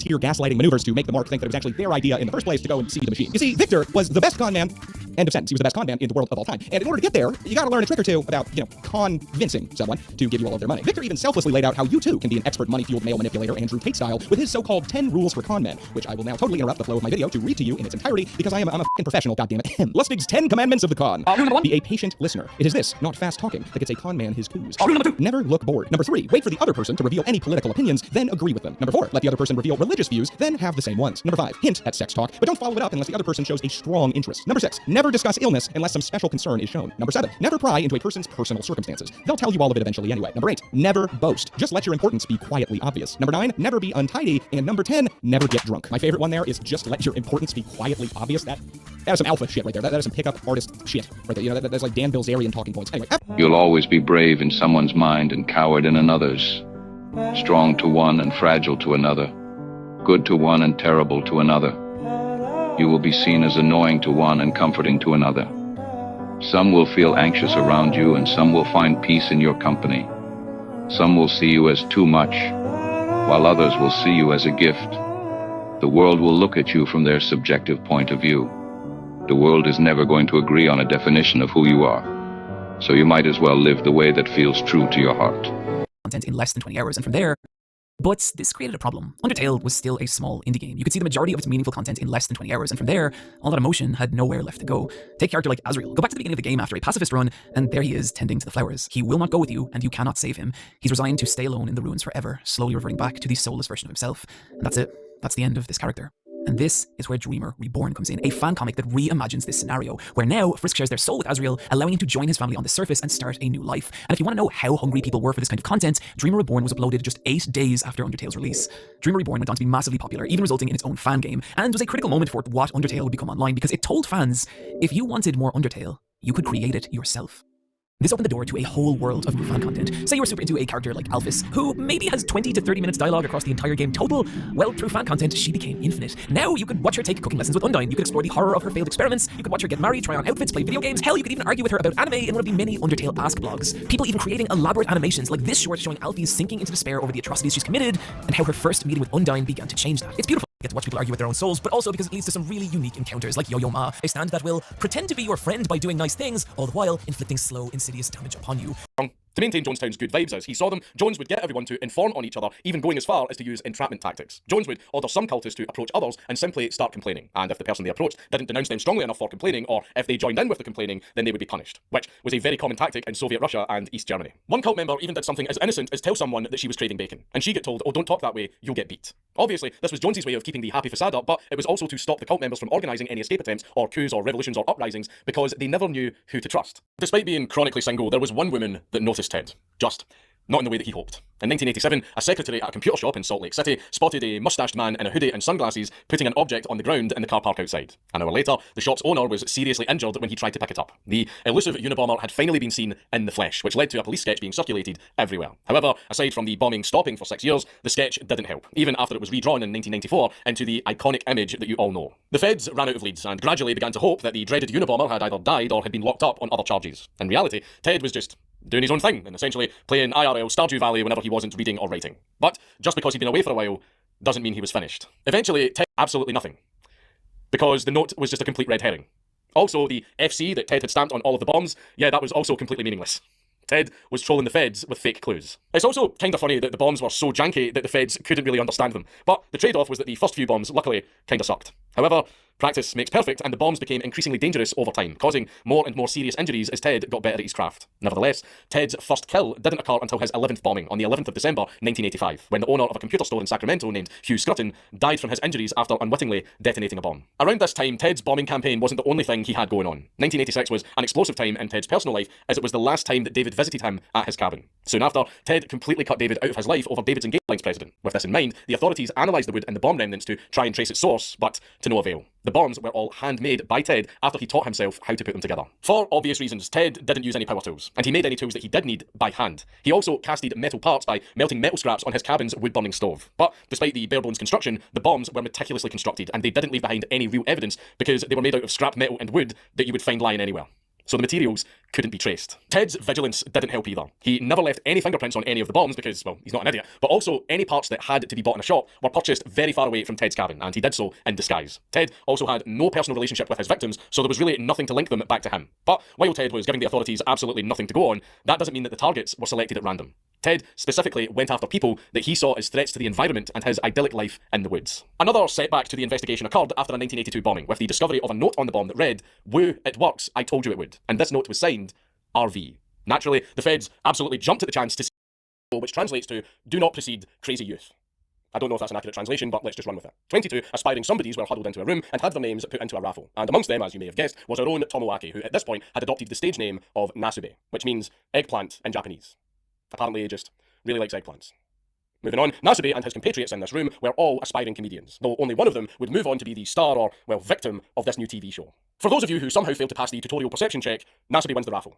volunteer gaslighting maneuvers to make the mark think that it was actually their idea in the first place to go and see the machine. You see, Victor was the best con man. End of sentence. He was the best con man in the world of all time. And in order to get there, you gotta learn a trick or two about, convincing someone to give you all of their money. Victor even selflessly laid out how you too can be an expert money-fueled male manipulator Andrew Tate style with his so-called 10 rules for con men, which I will now totally interrupt the flow of my video to read to you in its entirety because I'm a f***ing professional, goddammit. Lustig's 10 commandments of the con. Be a patient listener. It is this, not fast talking, that gets a con man his coups. Never look bored. Number 3, wait for the other person to reveal any political opinions, then agree with them. Number 4, let the other person reveal religious views, then have the same ones. Number 5, hint at sex talk, but don't follow it up unless the other person shows a strong interest. Number 6, never discuss illness unless some special concern is shown. Number 7, never pry into a person's personal circumstances. They'll tell you all of it eventually anyway. Number 8, never boast. Just let your importance be quietly obvious. Number 9, never be untidy. And number 10, never get drunk. My favorite one there is just let your importance be quietly obvious. That is some alpha shit right there. That is some pickup artist shit right there. That's like Dan Bilzerian talking points. Anyway. You'll always be brave in someone's mind and coward in another's. Strong to one and fragile to another. Good to one and terrible to another. You will be seen as annoying to one and comforting to another. Some will feel anxious around you and some will find peace in your company. Some will see you as too much, while others will see you as a gift. The world will look at you from their subjective point of view. The world is never going to agree on a definition of who you are. So you might as well live the way that feels true to your heart. Content in less than 20 hours, and from there. But this created a problem. Undertale was still a small indie game. You could see the majority of its meaningful content in less than 20 hours, and from there, all that emotion had nowhere left to go. Take a character like Azrael. Go back to the beginning of the game after a pacifist run, and there he is, tending to the flowers. He will not go with you, and you cannot save him. He's resigned to stay alone in the ruins forever, slowly reverting back to the soulless version of himself. And that's it. That's the end of this character. And this is where Dreamer Reborn comes in, a fan comic that reimagines this scenario, where now Frisk shares their soul with Azrael, allowing him to join his family on the surface and start a new life. And if you want to know how hungry people were for this kind of content, Dreamer Reborn was uploaded just 8 days after Undertale's release. Dreamer Reborn went on to be massively popular, even resulting in its own fan game, and was a critical moment for what Undertale would become online, because it told fans, if you wanted more Undertale, you could create it yourself. This opened the door to a whole world of new fan content. Say you were super into a character like Alphys, who maybe has 20 to 30 minutes dialogue across the entire game total. Well, through fan content, she became infinite. Now you could watch her take cooking lessons with Undyne, you could explore the horror of her failed experiments, you could watch her get married, try on outfits, play video games, hell, you could even argue with her about anime in one of the many Undertale Ask blogs. People even creating elaborate animations like this short showing Alphys sinking into despair over the atrocities she's committed, and how her first meeting with Undyne began to change that. It's beautiful. Get to watch people argue with their own souls, but also because it leads to some really unique encounters like Yo-Yo Ma, a stand that will pretend to be your friend by doing nice things, all the while inflicting slow, insidious damage upon you. To maintain Jonestown's good vibes as he saw them, Jones would get everyone to inform on each other, even going as far as to use entrapment tactics. Jones would order some cultists to approach others and simply start complaining, and if the person they approached didn't denounce them strongly enough for complaining, or if they joined in with the complaining, then they would be punished, which was a very common tactic in Soviet Russia and East Germany. One cult member even did something as innocent as tell someone that she was craving bacon, and she get told, oh, don't talk that way, you'll get beat. Obviously, this was Jonesy's way of keeping the happy facade up, but it was also to stop the cult members from organising any escape attempts, or coups, or revolutions, or uprisings, because they never knew who to trust. Despite being chronically single, there was one woman that noticed Ted. Just not in the way that he hoped. In 1987, a secretary at a computer shop in Salt Lake City spotted a mustached man in a hoodie and sunglasses putting an object on the ground in the car park outside. An hour later, the shop's owner was seriously injured when he tried to pick it up. The elusive Unabomber had finally been seen in the flesh, which led to a police sketch being circulated everywhere. However, aside from the bombing stopping for 6 years, the sketch didn't help, even after it was redrawn in 1994 into the iconic image that you all know. The feds ran out of leads and gradually began to hope that the dreaded Unabomber had either died or had been locked up on other charges. In reality, Ted was just doing his own thing and essentially playing IRL Stardew Valley whenever he wasn't reading or writing. But just because he'd been away for a while doesn't mean he was finished. Eventually, Ted absolutely nothing, because the note was just a complete red herring. Also, the FC that Ted had stamped on all of the bombs, yeah, that was also completely meaningless. Ted was trolling the feds with fake clues. It's also kinda funny that the bombs were so janky that the feds couldn't really understand them, but the trade-off was that the first few bombs luckily kinda sucked. However, practice makes perfect, and the bombs became increasingly dangerous over time, causing more and more serious injuries as Ted got better at his craft. Nevertheless, Ted's first kill didn't occur until his 11th bombing on the 11th of December 1985, when the owner of a computer store in Sacramento named Hugh Scruton died from his injuries after unwittingly detonating a bomb. Around this time, Ted's bombing campaign wasn't the only thing he had going on. 1986 was an explosive time in Ted's personal life, as it was the last time that David visited him at his cabin. Soon after, Ted completely cut David out of his life over David's engagement precedent. With this in mind, the authorities analysed the wood in the bomb remnants to try and trace its source, but to no avail. The bombs were all handmade by Ted after he taught himself how to put them together. For obvious reasons, Ted didn't use any power tools, and he made any tools that he did need by hand. He also casted metal parts by melting metal scraps on his cabin's wood-burning stove. But despite the bare-bones construction, the bombs were meticulously constructed, and they didn't leave behind any real evidence because they were made out of scrap metal and wood that you would find lying anywhere. so the materials couldn't be traced. Ted's vigilance didn't help either. He never left any fingerprints on any of the bombs because, well, he's not an idiot, but also any parts that had to be bought in a shop were purchased very far away from Ted's cabin, and he did so in disguise. Ted also had no personal relationship with his victims, so there was really nothing to link them back to him. But while Ted was giving the authorities absolutely nothing to go on, that doesn't mean that the targets were selected at random. Ted specifically went after people that he saw as threats to the environment and his idyllic life in the woods. Another setback to the investigation occurred after a 1982 bombing, with the discovery of a note on the bomb that read, "Woo, it works, I told you it would." And this note was signed RV. Naturally, the feds absolutely jumped at the chance to see, which translates to, "Do not proceed, crazy youth." I don't know if that's an accurate translation, but let's just run with it. 22 aspiring somebodies were huddled into a room and had their names put into a raffle. And amongst them, as you may have guessed, was our own Tomoaki, who at this point had adopted the stage name of Nasube, which means eggplant in Japanese. Apparently he just really likes eggplants. Moving on, Nasube and his compatriots in this room were all aspiring comedians, though only one of them would move on to be the star or, well, victim of this new TV show. For those of you who somehow failed to pass the tutorial perception check, Nasube wins the raffle.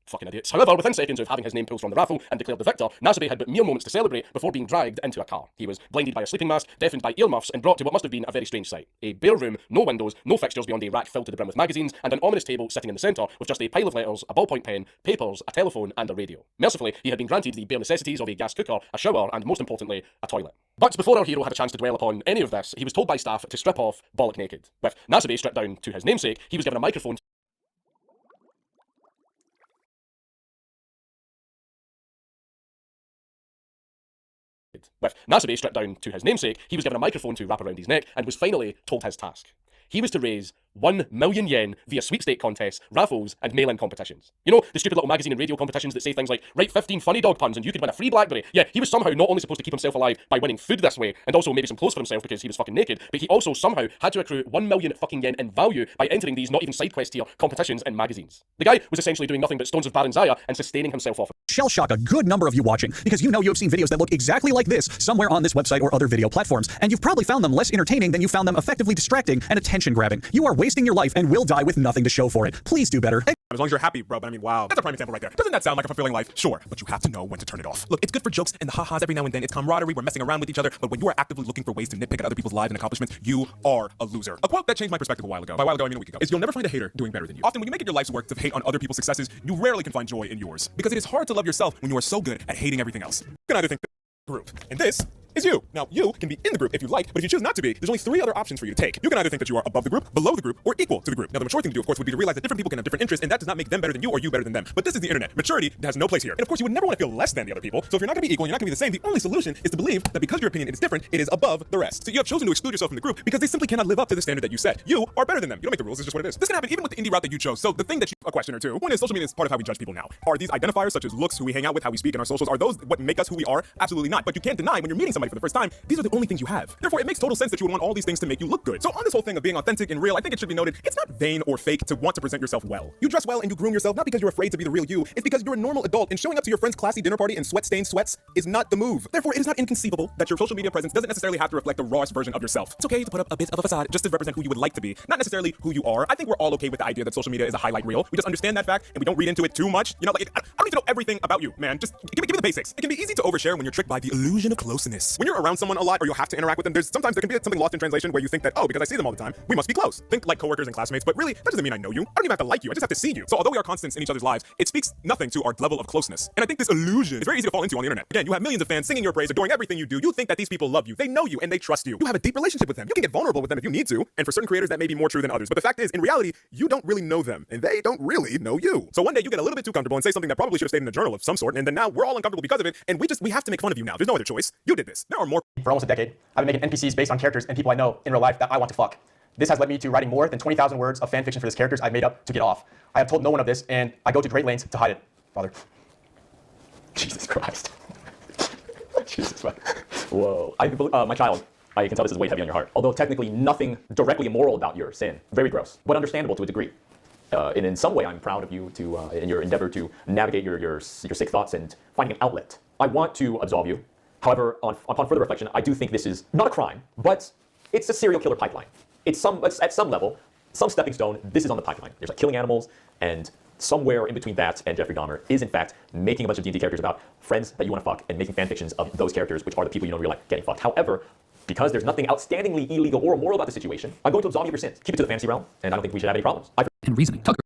Fucking idiots. However, within seconds of having his name pulled from the raffle and declared the victor, Nasube had but mere moments to celebrate before being dragged into a car. He was blinded by a sleeping mask, deafened by earmuffs, and brought to what must have been a very strange sight. A bare room, no windows, no fixtures beyond a rack filled to the brim with magazines, and an ominous table sitting in the centre with just a pile of letters, a ballpoint pen, papers, a telephone, and a radio. Mercifully, he had been granted the bare necessities of a gas cooker, a shower, and most importantly, a toilet. But before our hero had a chance to dwell upon any of this, he was told by staff to strip off bollock naked. With Nasube stripped down to his namesake, he was given a microphone to wrap around his neck and was finally told his task. He was to raise 1 million yen via sweepstake contests, raffles, and mail-in competitions. You know, the stupid little magazine and radio competitions that say things like, write 15 funny dog puns and you could win a free BlackBerry. Yeah, he was somehow not only supposed to keep himself alive by winning food this way, and also maybe some clothes for himself because he was fucking naked, but he also somehow had to accrue 1 million fucking yen in value by entering these not even side quest tier competitions in magazines. The guy was essentially doing nothing but Stones of Baron Zaya and sustaining himself off. Shell shock a good number of you watching, because you know you have seen videos that look exactly like this somewhere on this website or other video platforms, and you've probably found them less entertaining than you found them effectively distracting and attention-grabbing. You are wasting your life and will die with nothing to show for it. Please do better. As long as you're happy, bro. But I mean, wow. That's a prime example right there. Doesn't that sound like a fulfilling life? Sure, but you have to know when to turn it off. Look, it's good for jokes and the ha-has every now and then. It's camaraderie. We're messing around with each other. But when you are actively looking for ways to nitpick at other people's lives and accomplishments, you are a loser. A quote that changed my perspective a while ago. By a while ago, I mean a week ago. Is you'll never find a hater doing better than you. Often, when you make it your life's work to hate on other people's successes, you rarely can find joy in yours. Because it is hard to love yourself when you are so good at hating everything else. You can either think group. And this is you. Now, you can be in the group if you like, but if you choose not to be, there's only 3 other options for you to take. You can either think that you are above the group, below the group, or equal to the group. Now, the mature thing to do, of course, would be to realize that different people can have different interests, and that does not make them better than you or you better than them. But this is the internet. Maturity has no place here. And of course, you would never want to feel less than the other people. So if you're not going to be equal, and you're not going to be the same, the only solution is to believe that because your opinion is different, it is above the rest. So you have chosen to exclude yourself from the group because they simply cannot live up to the standard that you set. You are better than them. You don't make the rules, it's just what it is. This can happen even with the indie route that you chose. So the thing that a question or two. One is social media is part of how we judge people now. Are these identifiers such as looks, who we hang out with, how we speak in our socials, are those what make us who we are? Absolutely not. But you can't deny when you're meeting somebody for the first time, these are the only things you have. Therefore, it makes total sense that you would want all these things to make you look good. So on this whole thing of being authentic and real, I think it should be noted, it's not vain or fake to want to present yourself well. You dress well and you groom yourself not because you're afraid to be the real you, it's because you're a normal adult, and showing up to your friend's classy dinner party in sweat-stained sweats is not the move. Therefore, it is not inconceivable that your social media presence doesn't necessarily have to reflect the rawest version of yourself. It's okay to put up a bit of a facade just to represent who you would like to be, not necessarily who you are. I think we're all okay with the idea that social media is a highlight reel. We just understand that fact and we don't read into it too much. You know, like, I don't need to know everything about you, man. Just give me the basics. It can be easy to overshare when you're tricked by the illusion of closeness. When you're around someone a lot or you'll have to interact with them, sometimes there can be something lost in translation where you think that, oh, because I see them all the time, we must be close. Think like coworkers and classmates, but really, that doesn't mean I know you. I don't even have to like you. I just have to see you. So although we are constants in each other's lives, it speaks nothing to our level of closeness. And I think this illusion is very easy to fall into on the internet. Again, you have millions of fans singing your praise, adoring everything you do. You think that these people love you. They know you and they trust you. You have a deep relationship with them. You can get vulnerable with them if you need to. And for certain creators, that may be more true than others. But the fact is, in reality, you don't really know them and they don't really know you. So one day you get a little bit too comfortable and say something that probably should have stayed in a journal of some sort. And then now we're all uncomfortable because of it. And we have to make fun of you now. There's no other choice. You did this. There are more. For almost a decade, I've been making NPCs based on characters and people I know in real life that I want to fuck. This has led me to writing more than 20,000 words of fan fiction for these characters I've made up to get off. I have told no one of this, and I go to great lengths to hide it. Father. Jesus Christ. Jesus Christ. Whoa. My child, I can tell this is weight heavy on your heart. Although technically nothing directly immoral about your sin. Very gross, but understandable to a degree. And in some way, I'm proud of you in your endeavor to navigate your sick thoughts and finding an outlet. I want to absolve you. However, upon further reflection, I do think this is not a crime, but it's a serial killer pipeline. It's at some level, some stepping stone, this is on the pipeline. There's like killing animals, and somewhere in between that and Jeffrey Dahmer is in fact making a bunch of D&D characters about friends that you want to fuck and making fan fictions of those characters, which are the people you know in real life getting fucked. However, because there's nothing outstandingly illegal or immoral about the situation, I'm going to absolve you of your sins. Keep it to the fantasy realm, and I don't think we should have any problems. And reasoning. Tucker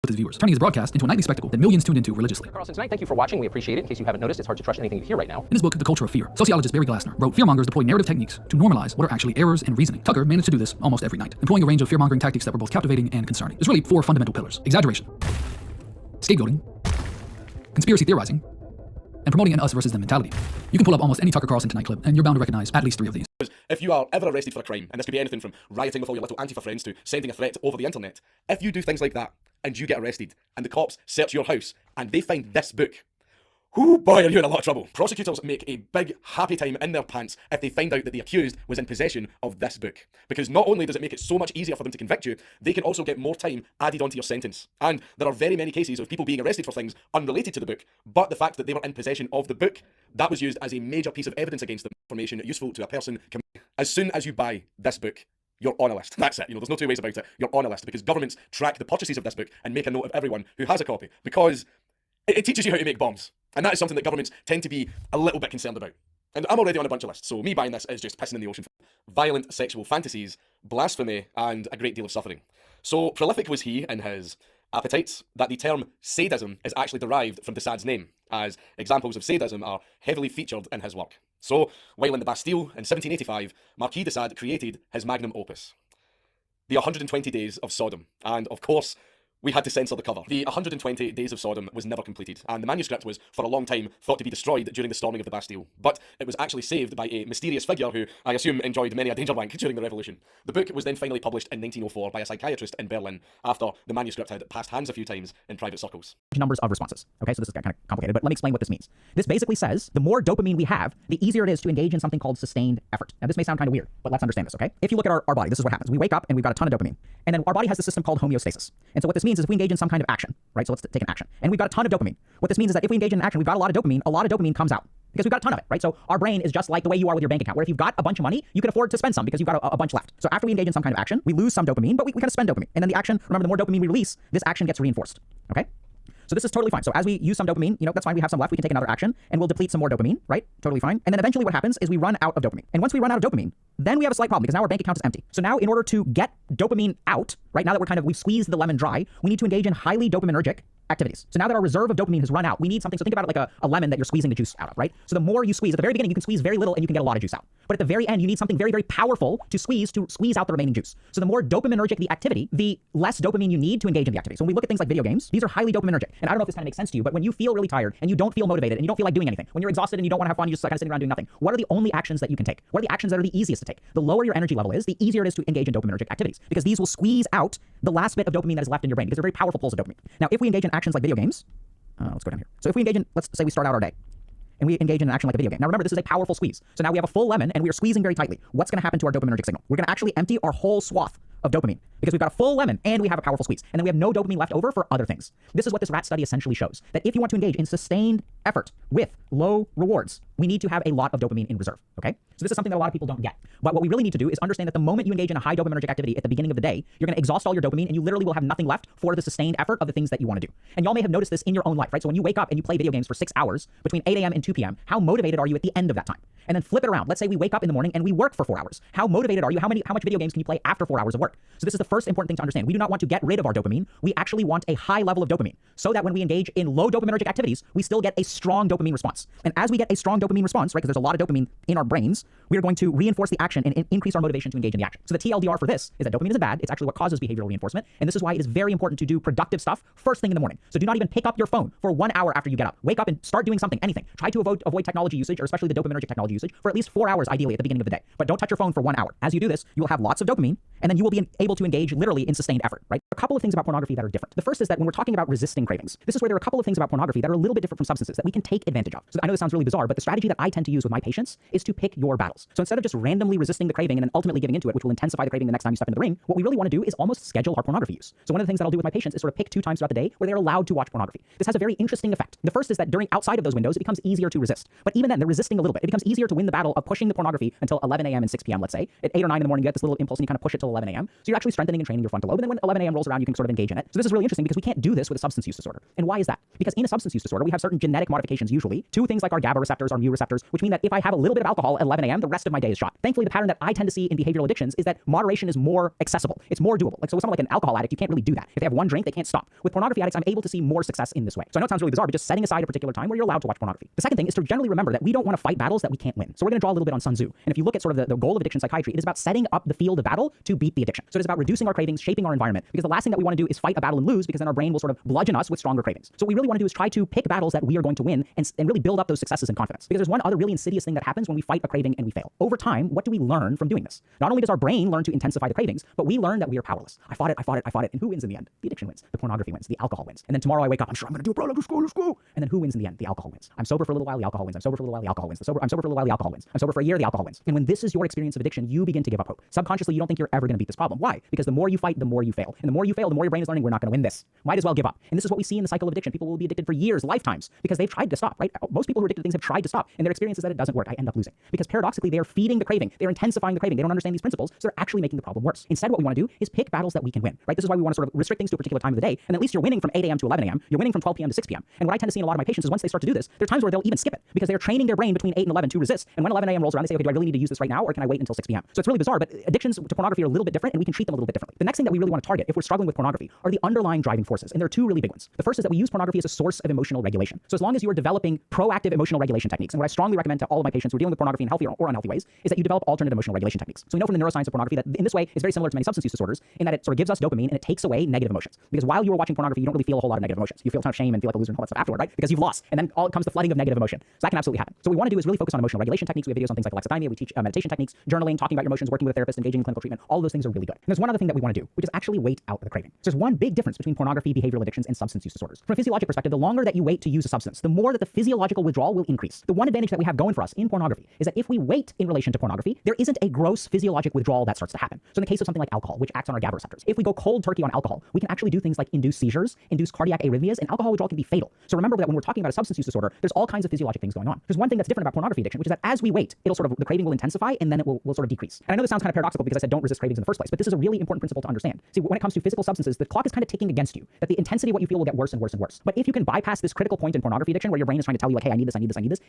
his viewers, turning his broadcast into a nightly spectacle that millions tuned into religiously. Carlson, tonight, thank you for watching. We appreciate it. In case you haven't noticed, it's hard to trust anything you hear right now. In his book, The Culture of Fear, sociologist Barry Glassner wrote, fearmongers deploy narrative techniques to normalize what are actually errors in reasoning. Tucker managed to do this almost every night, employing a range of fearmongering tactics that were both captivating and concerning. There's really 4 fundamental pillars: exaggeration, scapegoating, conspiracy theorizing, and promoting an us versus them mentality. You can pull up almost any Tucker Carlson Tonight clip, and you're bound to recognize at least 3 of these. If you are ever arrested for a crime, and this could be anything from rioting with all your little Antifa friends to sending a threat over the internet, if you do things like that, and you get arrested, and the cops search your house, and they find this book, whoo boy, are you in a lot of trouble. Prosecutors make a big happy time in their pants if they find out that the accused was in possession of this book. Because not only does it make it so much easier for them to convict you, they can also get more time added onto your sentence. And there are very many cases of people being arrested for things unrelated to the book, but the fact that they were in possession of the book, that was used as a major piece of evidence against them, information useful to a person. As soon as you buy this book, you're on a list. That's it. There's no 2 ways about it. You're on a list because governments track the purchases of this book and make a note of everyone who has a copy because it teaches you how to make bombs. And that is something that governments tend to be a little bit concerned about. And I'm already on a bunch of lists, so me buying this is just pissing in the ocean. Violent sexual fantasies, blasphemy, and a great deal of suffering. So prolific was he in his appetites that the term sadism is actually derived from de Sade's name, as examples of sadism are heavily featured in his work. So, while in the Bastille in 1785, Marquis de Sade created his magnum opus, The 120 Days of Sodom, and of course, we had to censor the cover. The 120 Days of Sodom was never completed, and the manuscript was, for a long time, thought to be destroyed during the storming of the Bastille. But it was actually saved by a mysterious figure who, I assume, enjoyed many a danger wank during the Revolution. The book was then finally published in 1904 by a psychiatrist in Berlin, after the manuscript had passed hands a few times in private circles. Numbers of responses. Okay, so this is kind of complicated, but let me explain what this means. This basically says the more dopamine we have, the easier it is to engage in something called sustained effort. Now, this may sound kind of weird, but let's understand this, okay? If you look at our body, this is what happens. We wake up and we've got a ton of dopamine, and then our body has this system called homeostasis. And so what this means is if we engage in some kind of action, right? So let's take an action. And we've got a ton of dopamine. What this means is that if we engage in an action, we've got a lot of dopamine comes out because we've got a ton of it, right? So our brain is just like the way you are with your bank account, where if you've got a bunch of money, you can afford to spend some because you've got a bunch left. So after we engage in some kind of action, we lose some dopamine, but we kind of spend dopamine. And then the action, remember, the more dopamine we release, this action gets reinforced, okay? So this is totally fine. So as we use some dopamine, that's fine. We have some left. We can take another action and we'll deplete some more dopamine, right? Totally fine. And then eventually what happens is we run out of dopamine. And once we run out of dopamine, then we have a slight problem because now our bank account is empty. So now in order to get dopamine out, right, now that we've squeezed the lemon dry, we need to engage in highly dopaminergic activities. So now that our reserve of dopamine has run out, we need something. So think about it like a lemon that you're squeezing the juice out of, right? So the more you squeeze, at the very beginning, you can squeeze very little and you can get a lot of juice out. But at the very end, you need something very, very powerful to squeeze out the remaining juice. So the more dopaminergic the activity, the less dopamine you need to engage in the activity. So when we look at things like video games, these are highly dopaminergic. And I don't know if this kind of makes sense to you, but when you feel really tired and you don't feel motivated and you don't feel like doing anything, when you're exhausted and you don't want to have fun, you're just kind of sitting around doing nothing, what are the only actions that you can take? What are the actions that are the easiest to take? The lower your energy level is, the easier it is to engage in dopaminergic activities because these will squeeze out the last bit of dopamine that is left in your brain because they're very powerful pulls of dopamine. Now, if we engage in actions like video games, let's go down here. So if we engage in, let's say we start out our day and we engage in an action like a video game. Now remember, this is a powerful squeeze. So now we have a full lemon and we are squeezing very tightly. What's going to happen to our dopaminergic signal? We're going to actually empty our whole swath of dopamine because we've got a full lemon and we have a powerful squeeze. And then we have no dopamine left over for other things. This is what this rat study essentially shows, that if you want to engage in sustained effort with low rewards, we need to have a lot of dopamine in reserve, okay? So this is something that a lot of people don't get. But what we really need to do is understand that the moment you engage in a high dopaminergic activity at the beginning of the day, you're going to exhaust all your dopamine and you literally will have nothing left for the sustained effort of the things that you want to do. And y'all may have noticed this in your own life, right? So when you wake up and you play video games for 6 hours between 8 a.m. and 2 p.m., how motivated are you at the end of that time? And then flip it around. Let's say we wake up in the morning and we work for 4 hours. How motivated are you? How much video games can you play after 4 hours of work? So this is the first important thing to understand. We do not want to get rid of our dopamine. We actually want a high level of dopamine so that when we engage in low dopaminergic activities, we still get a strong dopamine response. And as we get a strong dopamine response, right, because there's a lot of dopamine in our brains, we are going to reinforce the action and increase our motivation to engage in the action. So the TLDR for this is that dopamine isn't bad. It's actually what causes behavioral reinforcement. And this is why it is very important to do productive stuff first thing in the morning. So do not even pick up your phone for 1 hour after you get up. Wake up and start doing something, anything. Try to avoid technology usage, or especially the dopaminergic technology usage, for at least 4 hours ideally at the beginning of the day. But don't touch your phone for 1 hour. As you do this, you will have lots of dopamine, and then you will be able to engage literally in sustained effort, right? A couple of things about pornography that are different. The first is that when we're talking about resisting cravings, this is where there are a couple of things about pornography that are a little bit different from substances that we can take advantage of. So I know this sounds really bizarre, but the strategy that I tend to use with my patients is to pick your battles. So instead of just randomly resisting the craving and then ultimately giving into it, which will intensify the craving the next time you step into the ring, what we really want to do is almost schedule our pornography use. So one of the things that I'll do with my patients is sort of pick 2 times throughout the day where they're allowed to watch pornography. This has a very interesting effect. The first is that during outside of those windows, it becomes easier to resist. But even then, they're resisting a little bit. It becomes easier to win the battle of pushing the pornography until 11 a.m. and 6 p.m., let's say. At 8 or 9 in the morning, you get this little impulse and you kind of push it till until 11 a.m. So you're actually strengthening and training your frontal lobe. And then when 11 a.m. rolls around, you can sort of engage in it. So this is really interesting because we can't do this with a substance use disorder. And why is that? Because in a substance use disorder, we have certain genetic modifications usually to things like our GABA receptors, our mu receptors, which mean that if I have a little bit of alcohol at 11 a.m., the rest of my day is shot. Thankfully, the pattern that I tend to see in behavioral addictions is that moderation is more accessible. It's more doable. Like, so with someone like an alcohol addict, you can't really do that. If they have one drink, they can't stop. With pornography addicts, I'm able to see more success in this way. So I know it sounds really bizarre, but just setting aside a particular time where you're allowed to watch pornography. The second thing is to generally remember that we don't want to fight battles that we can't win. So we're going to draw a little bit on Sun Tzu. And if you look at sort of the goal of addiction psychiatry, it is about setting up the field of battle to beat the addiction. So it is about reducing our cravings, shaping our environment, because the last thing that we want to do is fight a battle and lose, because then our brain will sort of bludgeon us with stronger cravings. So what we really want to do is try to pick battles that we are going to win and really build up those successes and confidence. Because there's one other really insidious thing that happens when we fight a craving and we fail. Over time, what do we learn from doing this? Not only does our brain learn to intensify the cravings, but we learn that we are powerless. I fought it, and who wins in the end? The addiction wins. The pornography wins. The alcohol wins. And then tomorrow I wake up, I'm sure I'm going to do it, bro, let's go. And then who wins in the end? The alcohol wins. I'm sober for a little while, the alcohol wins. I'm sober for a little while, the alcohol wins. I'm sober for a little while, the alcohol wins. I'm sober for a year, the alcohol wins. And when this is your experience of addiction, you begin to give up hope. Subconsciously, you don't think you're ever going to beat this problem. Why? Because the more you fight, the more you fail. And the more you fail, the more your brain is learning we're not going to win this. Might as well give up. And this is what we see in the cycle of addiction. People will be addicted for years, lifetimes, because they've tried to stop, right? Most people who are addicted to things have tried to stop, and their experience is that it doesn't work. I end up losing. Because paradoxically, they are feeding the craving. They're intensifying the craving. They don't understand these principles, so they're actually making the problem worse. Instead, what we want to do is pick battles that we can win, right? This is why we want to sort of restrict things to a particular time of the day, and at least you're winning from 8 a.m. to 11 a.m. You're winning from 12 p.m. to 6 p.m. And what I tend to see in a lot of my patients is once they start to do this, there are times where they'll even skip it because they're training their brain between 8 and 11 to resist. And when 11 a.m. rolls around, they say, okay, do I really need to use this right now, or can I wait until 6 p.m.? So it's really bizarre, but addictions to pornography are a little bit different, and we can treat them a little bit differently. The next thing that we really want to target, if we're struggling with pornography, are the underlying driving forces, and there are two really big ones. The first is that we use pornography as a source of emotional regulation. So as long as you are developing proactive emotional regulation techniques, and what I strongly recommend to all of my patients who are dealing with pornography in healthy or unhealthy ways, is that you develop alternate emotional regulation techniques. So we know from the neuroscience of pornography that in this way is very similar to many substance use disorders, in that it sort of gives us dopamine and it takes away negative emotions. Because while you are watching pornography, you don't really feel a whole lot of negative emotions. You feel a ton of shame and feel like a loser and all that stuff afterward, right? Because you've lost, and then all it comes to flooding of negative emotion. So that can absolutely happen. So what we want to do is really focus on emotional regulation techniques. We have videos on things like alexithymia. We teach meditation techniques, journaling, talking about your emotions, working with a therapist, engaging in clinical treatment. All of those things are really good. And there's one other thing that we want to do, which is actually wait out the craving. So there's one big difference between pornography, behavioral addictions, and substance use disorders. From a physiologic perspective, the longer that you wait to use a substance, the more that the physiological withdrawal will increase. The one advantage that we have going for us in pornography is that if we wait in relation to pornography, there isn't a gross physiologic withdrawal that starts to happen. So in the case of something like alcohol, which acts on our GABA receptors, if we go cold turkey on alcohol, we can actually do things like induce seizures, induce cardiac arrhythmias, and alcohol withdrawal can be fatal. So remember that when we're talking about a substance use disorder, there's all kinds of physiologic things going on. There's one thing that's different about pornography addiction, which is that as we wait, the craving will intensify and then it will sort of decrease. And I know this sounds kind of paradoxical because I said don't resist cravings in the first place, but this is a really important principle to understand. See, when it comes to physical substances, the clock is kind of ticking against you, that the intensity of what you feel will get worse and worse and worse. But if you can bypass this critical point in pornography addiction where your brain is trying to tell you like, hey, I need this, if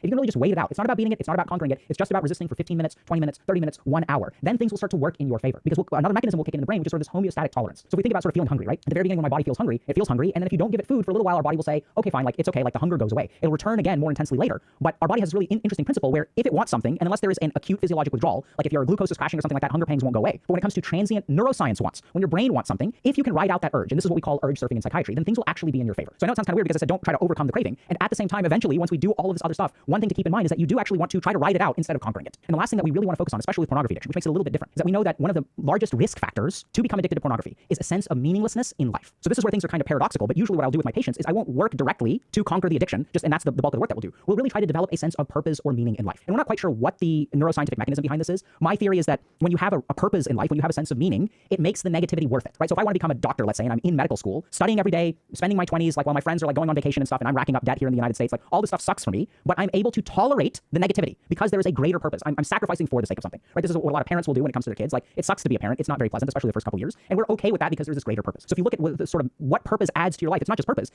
you can really just wait it out. It's not about beating it, it's not about conquering it, it's just about resisting for 15 minutes, 20 minutes, 30 minutes, 1 hour. Then things will start to work in your favor because another mechanism will kick in the brain, which is sort of this homeostatic tolerance. So we think about sort of feeling hungry, right? At the very beginning when my body feels hungry, it feels hungry, and then if you don't give it food for a little while, our body will say, okay, fine, like it's okay, like the hunger goes away. It'll return again more intensely later. But our body has this really interesting principle where if it wants something, and unless there is an acute physiologic withdrawal, like if your glucose is crashing or something like that, hunger pangs won't go away. But when it comes to transient neuroscience wants, when your brain wants something, if you can ride out that urge, and this is what we call urge surfing in psychiatry, then things will actually be in your favor. So I know it sounds kind of weird because I said don't try to overcome the craving. And at the same time, eventually, once we do all of this other stuff, one thing to keep in mind is that you do actually want to try to ride it out instead of conquering it. And the last thing that we really want to focus on, especially with pornography addiction, which makes it a little bit different, is that we know that one of the largest risk factors to become addicted to pornography is a sense of meaninglessness in life. So this is where things are kind of paradoxical, but usually what I'll do with my patients is I won't work directly to conquer the addiction, and that's the bulk of the work that we'll do. We'll really try to develop a sense of purpose or meaning in life. And we're not quite sure what the neuroscientific mechanism behind this is. My theory is that when you have a purpose in life, when you have a sense of meaning, it makes the negativity worth it, right? So if I want to become a doctor, let's say, and I'm in medical school, studying every day, spending my 20s, like while my friends are like going on vacation and stuff, and I'm racking up debt here in the United States, like all this stuff sucks for me, but I'm able to tolerate the negativity because there is a greater purpose. I'm sacrificing for the sake of something, right? This is what a lot of parents will do when it comes to their kids. Like, it sucks to be a parent. It's not very pleasant, especially the first couple years. And we're okay with that because there's this greater purpose. So if you look at sort of what purpose adds to your life, it's not just purpose.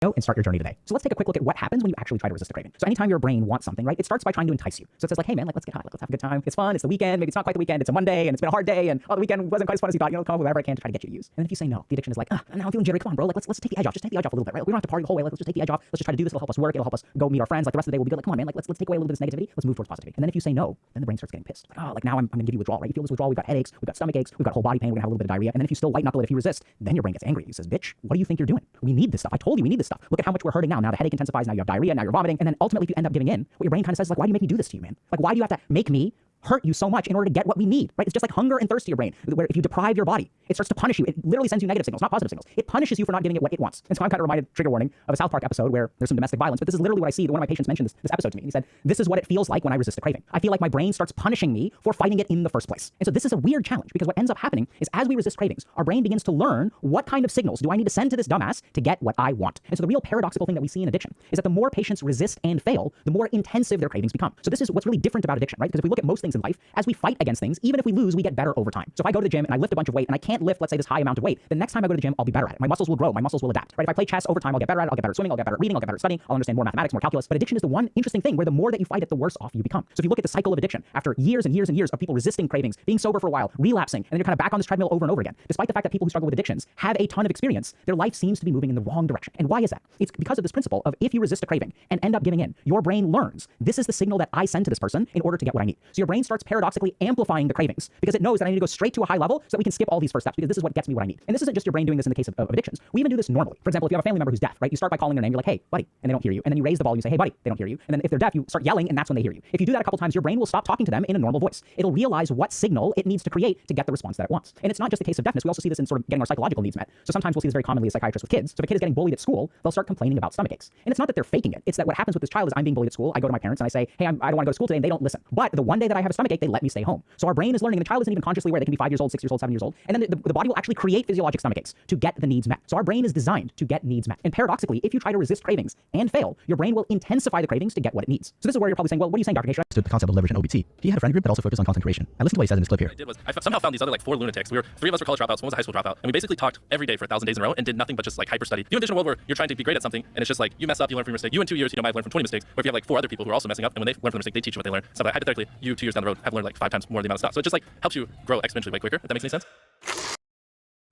And start your journey today. So let's take a quick look at what happens when you actually try to resist a craving. So anytime your brain wants something, right, it starts by trying to entice you. So it says like, hey man, like let's get high, like, let's have a good time. It's fun. It's the weekend. Maybe it's not quite the weekend. It's a Monday and it's been a hard day and the weekend wasn't quite as fun as you thought. You know, come up with whatever I can to try to get you to use. And then if you say no, the addiction is like, now I'm feeling jittery. Come on, bro. Like let's take the edge off. Just take the edge off a little bit, right? Like, we don't have to party the whole way. Like, let's just take the edge off. Let's just try to do this. It'll help us work. It'll help us go meet our friends. Like the rest of the day will be good. Like, come on, man. Like let's take away a little bit of this negativity. Let's move towards positivity. And then if you say no, then the brain starts getting pissed. Like, like now I'm going to give you withdrawal, right? You feel this withdrawal. We've got headaches. We've got stomach aches. We've got whole body pain. We're going to have a little bit of diarrhea. And then if you still white knuckle it, if you resist, then your brain gets angry. It says, bitch, what do you think you're doing? We need this stuff. I told you we need this stuff. Look at how much we're hurting now. Now the headache intensifies. Now you have diarrhea. Now you're vomiting. And then ultimately, if you end up giving in, what your brain kind of says is like, why do you make me do this to you, man? Like, why do you have to make me hurt you so much in order to get what we need, right? It's just like hunger and thirst to your brain, where if you deprive your body, it starts to punish you. It literally sends you negative signals, not positive signals. It punishes you for not giving it what it wants. And so I'm kind of reminded, trigger warning, of a South Park episode where there's some domestic violence, but this is literally what I see. One of my patients mentioned this episode to me. He said, this is what it feels like when I resist a craving. I feel like my brain starts punishing me for fighting it in the first place. And so this is a weird challenge because what ends up happening is as we resist cravings, our brain begins to learn what kind of signals do I need to send to this dumbass to get what I want. And so the real paradoxical thing that we see in addiction is that the more patients resist and fail, the more intensive their cravings become. So this is what's really different about addiction, right? Because if we look at most things things in life, as we fight against things, even if we lose, we get better over time. So if I go to the gym and I lift a bunch of weight and I can't lift, let's say, this high amount of weight, the next time I go to the gym, I'll be better at it. My muscles will grow, my muscles will adapt, right? If I play chess over time, I'll get better at it, I'll get better at swimming, I'll get better at reading, I'll get better at studying, I'll understand more mathematics, more calculus. But addiction is the one interesting thing where the more that you fight it, the worse off you become. So if you look at the cycle of addiction, after years and years and years of people resisting cravings, being sober for a while, relapsing, and then you're kind of back on this treadmill over and over again, despite the fact that people who struggle with addictions have a ton of experience, their life seems to be moving in the wrong direction. And why is that? It's because of this principle of if you resist a craving and end up giving in, your brain learns this is the signal that I send to this person in order to get what I need. So your brain starts paradoxically amplifying the cravings because it knows that I need to go straight to a high level so that we can skip all these first steps because this is what gets me what I need. And this isn't just your brain doing this in the case of addictions. We even do this normally. For example, if you have a family member who's deaf, right? You start by calling their name, you're like, hey, buddy, and they don't hear you. And then you raise the volume, you say, hey, buddy, they don't hear you. And then if they're deaf, you start yelling and that's when they hear you. If you do that a couple times, your brain will stop talking to them in a normal voice. It'll realize what signal it needs to create to get the response that it wants. And it's not just the case of deafness. We also see this in sort of getting our psychological needs met. So sometimes we'll see this very commonly as psychiatrists with kids. So if a kid is getting bullied at school, they'll start complaining about stomach aches. And it's not that they're faking it. It's that what happens with this child is I'm being bullied at school. I go to my parents and I say, hey, I don't want to go to school today, and they don't listen. But the one day that I have a stomach ache, they let me stay home. So our brain is learning, and the child isn't even consciously aware. They can be 5 years old, 6 years old, 7 years old. And then the body will actually create physiologic stomach aches to get the needs met. So our brain is designed to get needs met. And paradoxically, if you try to resist cravings and fail, your brain will intensify the cravings to get what it needs. So this is where you're probably saying, well, what are you saying, Dr. K? The concept of leverage and OBT. He had a friend group that also focused on content creation. I listened to what he says in this clip here. What I did was I somehow found these other like 4 lunatics. Three of us were college dropouts, one was a high school dropout, and we basically talked every day for 1,000 days in a row and did nothing but just like hyper study. You envision a world where you're trying to be great at something and it's just like you mess up, you learn from your mistake. You in 2 years, might have learned from 20 mistakes. Or if you have like 4 other people who are also messing up, and when they learn from their mistake, they teach you what they learn. So like, hypothetically, you 2 years down the road have learned like 5 times more the amount of stuff. So it just like helps you grow exponentially way quicker. If that makes any sense.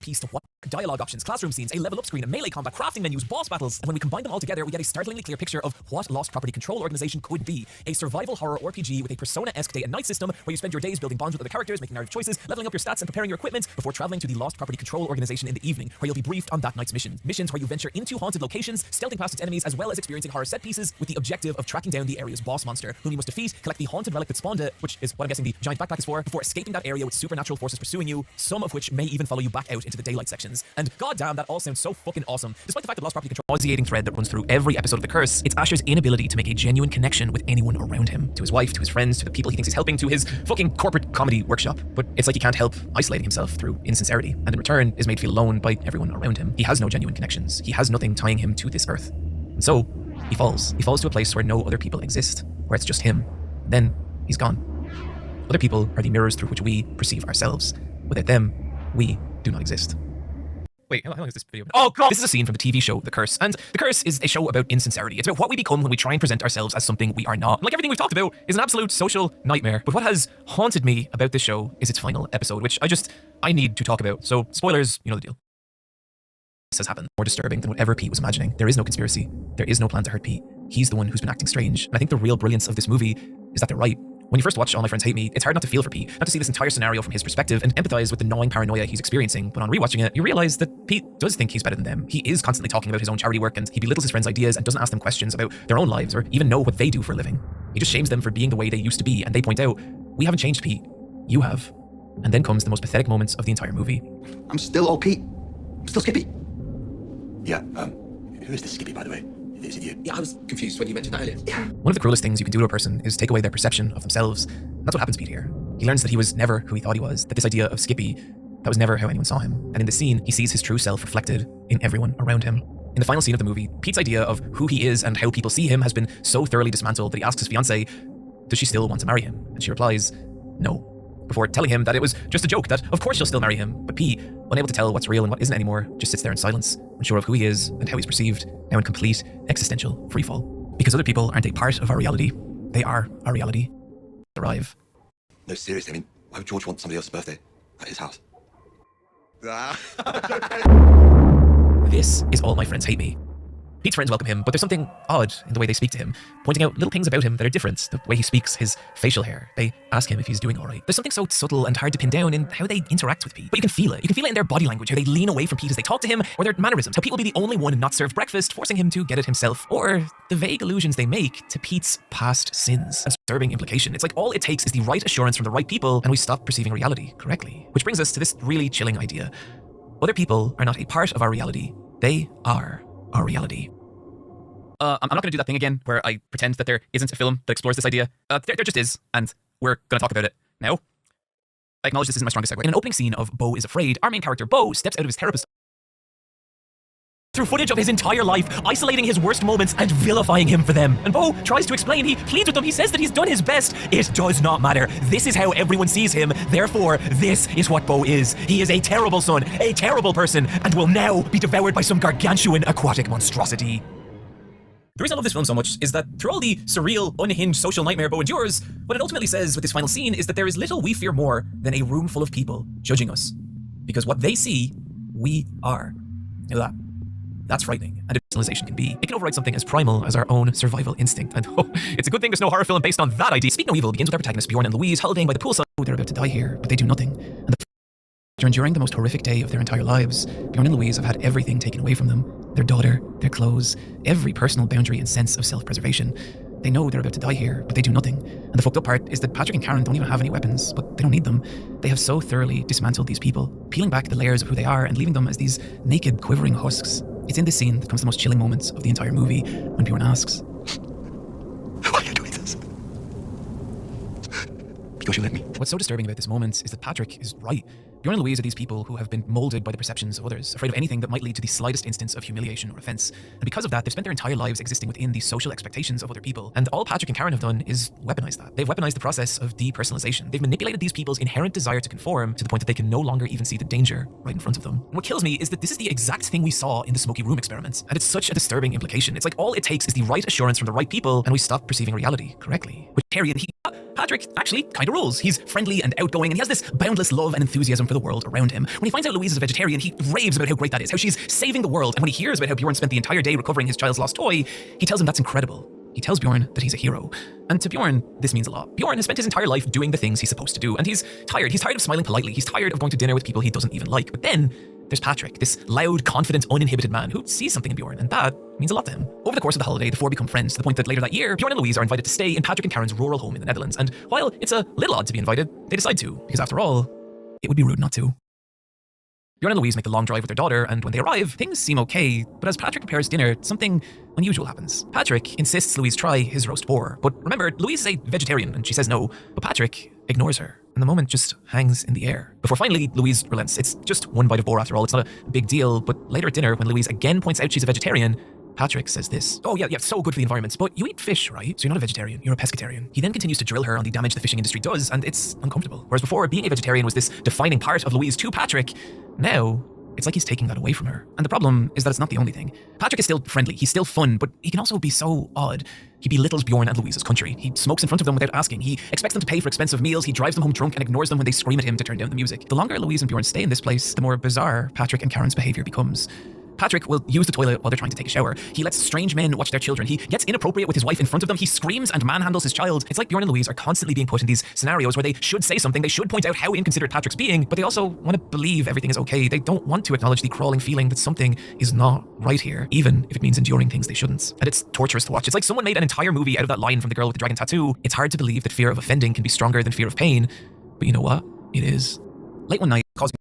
Piece to what? Dialogue options, classroom scenes, a level up screen, a melee combat, crafting menus, boss battles. And when we combine them all together, we get a startlingly clear picture of what Lost Property Control Organization could be. A survival horror RPG with a Persona-esque day and night system where you spend your days building bonds with other characters, making narrative choices, leveling up your stats and preparing your equipment before traveling to the Lost Property Control Organization in the evening, where you'll be briefed on that night's mission. Missions where you venture into haunted locations, stealthing past its enemies, as well as experiencing horror set pieces with the objective of tracking down the area's boss monster, whom you must defeat, collect the haunted relic that spawned it, which is what I'm guessing the giant backpack is for, before escaping that area with supernatural forces pursuing you, some of which may even follow you back out into the daylight sections. And goddamn, that all sounds so fucking awesome. Despite the fact that Lost Property Control nauseating thread that runs through every episode of The Curse, it's Asher's inability to make a genuine connection with anyone around him. To his wife, to his friends, to the people he thinks he's helping, to his fucking corporate comedy workshop. But it's like he can't help isolating himself through insincerity, and in return is made feel alone by everyone around him. He has no genuine connections. He has nothing tying him to this earth. And so, he falls. He falls to a place where no other people exist, where it's just him. Then, he's gone. Other people are the mirrors through which we perceive ourselves. Without them, we do not exist. Wait, how long is this video? Oh god! This is a scene from the TV show The Curse, and The Curse is a show about insincerity. It's about what we become when we try and present ourselves as something we are not. Like everything we've talked about is an absolute social nightmare. But what has haunted me about this show is its final episode, which I need to talk about. So, spoilers, you know the deal. This has happened. More disturbing than whatever Pete was imagining. There is no conspiracy. There is no plan to hurt Pete. He's the one who's been acting strange. And I think the real brilliance of this movie is that they're right. When you first watch All My Friends Hate Me, it's hard not to feel for Pete, not to see this entire scenario from his perspective and empathize with the gnawing paranoia he's experiencing. But on rewatching it, you realize that Pete does think he's better than them. He is constantly talking about his own charity work, and he belittles his friends' ideas and doesn't ask them questions about their own lives or even know what they do for a living. He just shames them for being the way they used to be, and they point out, we haven't changed, Pete. You have. And then comes the most pathetic moments of the entire movie. I'm still old Pete. I'm still Skippy. Yeah, who is this Skippy, by the way? Is it you? Yeah, I was confused when you mentioned that earlier. Yeah. One of the cruelest things you can do to a person is take away their perception of themselves. That's what happens to Pete here. He learns that he was never who he thought he was, that this idea of Skippy, that was never how anyone saw him. And in the scene, he sees his true self reflected in everyone around him. In the final scene of the movie, Pete's idea of who he is and how people see him has been so thoroughly dismantled that he asks his fiancée, does she still want to marry him? And she replies, no. Before telling him that it was just a joke, that of course she'll still marry him. But Pete, unable to tell what's real and what isn't anymore, just sits there in silence, unsure of who he is and how he's perceived, now in complete existential freefall. Because other people aren't a part of our reality, they are our reality. Arrive. No, seriously, I mean, why would George want somebody else's birthday at his house? This is All My Friends Hate Me. Pete's friends welcome him, but there's something odd in the way they speak to him, pointing out little things about him that are different. The way he speaks, his facial hair. They ask him if he's doing all right. There's something so subtle and hard to pin down in how they interact with Pete. But you can feel it. You can feel it in their body language, how they lean away from Pete as they talk to him, or their mannerisms, how Pete will be the only one not served breakfast, forcing him to get it himself, or the vague allusions they make to Pete's past sins. A disturbing implication. It's like all it takes is the right assurance from the right people, and we stop perceiving reality correctly. Which brings us to this really chilling idea. Other people are not a part of our reality. They are our reality. I'm not going to do that thing again where I pretend that there isn't a film that explores this idea. There just is, and we're going to talk about it now. I acknowledge this isn't my strongest segue. In an opening scene of Beau is Afraid, our main character, Beau, steps out of his therapist's through footage of his entire life, isolating his worst moments and vilifying him for them. And Bo tries to explain, he pleads with them, he says that he's done his best. It does not matter. This is how everyone sees him. Therefore, this is what Bo is. He is a terrible son, a terrible person, and will now be devoured by some gargantuan aquatic monstrosity. The reason I love this film so much is that through all the surreal, unhinged social nightmare Bo endures, what it ultimately says with this final scene is that there is little we fear more than a room full of people judging us. Because what they see, we are. Now that's frightening, and personalization can be. It can override something as primal as our own survival instinct, and it's a good thing there's no horror film based on that idea. Speak No Evil begins with our protagonists Bjorn and Louise holidaying by the poolside. They're about to die here, but they do nothing. And they're enduring the most horrific day of their entire lives. Bjorn and Louise have had everything taken away from them. Their daughter, their clothes, every personal boundary and sense of self-preservation. They know they're about to die here, but they do nothing. And the fucked up part is that Patrick and Karen don't even have any weapons, but they don't need them. They have so thoroughly dismantled these people, peeling back the layers of who they are and leaving them as these naked, quivering husks. It's in this scene that comes the most chilling moments of the entire movie, when Bjorn asks, "Why are you doing this?" Because you let me. What's so disturbing about this moment is that Patrick is right. Bjorn and Louise are these people who have been molded by the perceptions of others, afraid of anything that might lead to the slightest instance of humiliation or offense. And because of that, they've spent their entire lives existing within these social expectations of other people. And all Patrick and Karen have done is weaponize that. They've weaponized the process of depersonalization. They've manipulated these people's inherent desire to conform to the point that they can no longer even see the danger right in front of them. And what kills me is that this is the exact thing we saw in the Smoky Room experiment. And it's such a disturbing implication. It's like all it takes is the right assurance from the right people and we stop perceiving reality correctly. Which Patrick actually kind of rules. He's friendly and outgoing, and he has this boundless love and enthusiasm for the world around him. When he finds out Louise is a vegetarian, he raves about how great that is, how she's saving the world. And when he hears about how Bjorn spent the entire day recovering his child's lost toy, he tells him that's incredible. He tells Bjorn that he's a hero. And to Bjorn, this means a lot. Bjorn has spent his entire life doing the things he's supposed to do, and he's tired. He's tired of smiling politely. He's tired of going to dinner with people he doesn't even like. But then there's Patrick, this loud, confident, uninhibited man who sees something in Bjorn, and that means a lot to him. Over the course of the holiday, the four become friends to the point that later that year, Bjorn and Louise are invited to stay in Patrick and Karen's rural home in the Netherlands. And while it's a little odd to be invited, they decide to, because after all, it would be rude not to. Bjorn and Louise make the long drive with their daughter, and when they arrive, things seem okay, but as Patrick prepares dinner, something unusual happens. Patrick insists Louise try his roast boar, but remember, Louise is a vegetarian, and she says no, but Patrick ignores her, and the moment just hangs in the air. Before finally, Louise relents. It's just one bite of boar after all, it's not a big deal, but later at dinner, when Louise again points out she's a vegetarian, Patrick says this. "Oh yeah, so good for the environment, but you eat fish, right? So you're not a vegetarian, you're a pescatarian." He then continues to drill her on the damage the fishing industry does, and it's uncomfortable. Whereas before, being a vegetarian was this defining part of Louise to Patrick, now it's like he's taking that away from her. And the problem is that it's not the only thing. Patrick is still friendly, he's still fun, but he can also be so odd. He belittles Bjorn and Louise's country. He smokes in front of them without asking. He expects them to pay for expensive meals. He drives them home drunk and ignores them when they scream at him to turn down the music. The longer Louise and Bjorn stay in this place, the more bizarre Patrick and Karen's behavior becomes. Patrick will use the toilet while they're trying to take a shower. He lets strange men watch their children. He gets inappropriate with his wife in front of them. He screams and manhandles his child. It's like Bjorn and Louise are constantly being put in these scenarios where they should say something. They should point out how inconsiderate Patrick's being, but they also want to believe everything is okay. They don't want to acknowledge the crawling feeling that something is not right here, even if it means enduring things they shouldn't. And it's torturous to watch. It's like someone made an entire movie out of that line from The Girl with the Dragon Tattoo. It's hard to believe that fear of offending can be stronger than fear of pain, but you know what? It is. Late one night, causing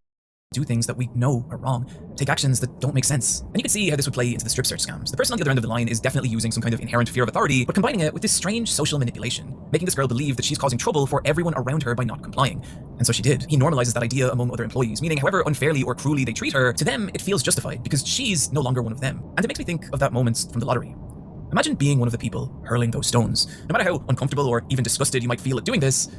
do things that we know are wrong, take actions that don't make sense. And you can see how this would play into the strip search scams. The person on the other end of the line is definitely using some kind of inherent fear of authority, but combining it with this strange social manipulation, making this girl believe that she's causing trouble for everyone around her by not complying. And so she did. He normalizes that idea among other employees, meaning however unfairly or cruelly they treat her, to them it feels justified because she's no longer one of them. And it makes me think of that moment from the lottery. Imagine being one of the people hurling those stones. No matter how uncomfortable or even disgusted you might feel at doing this,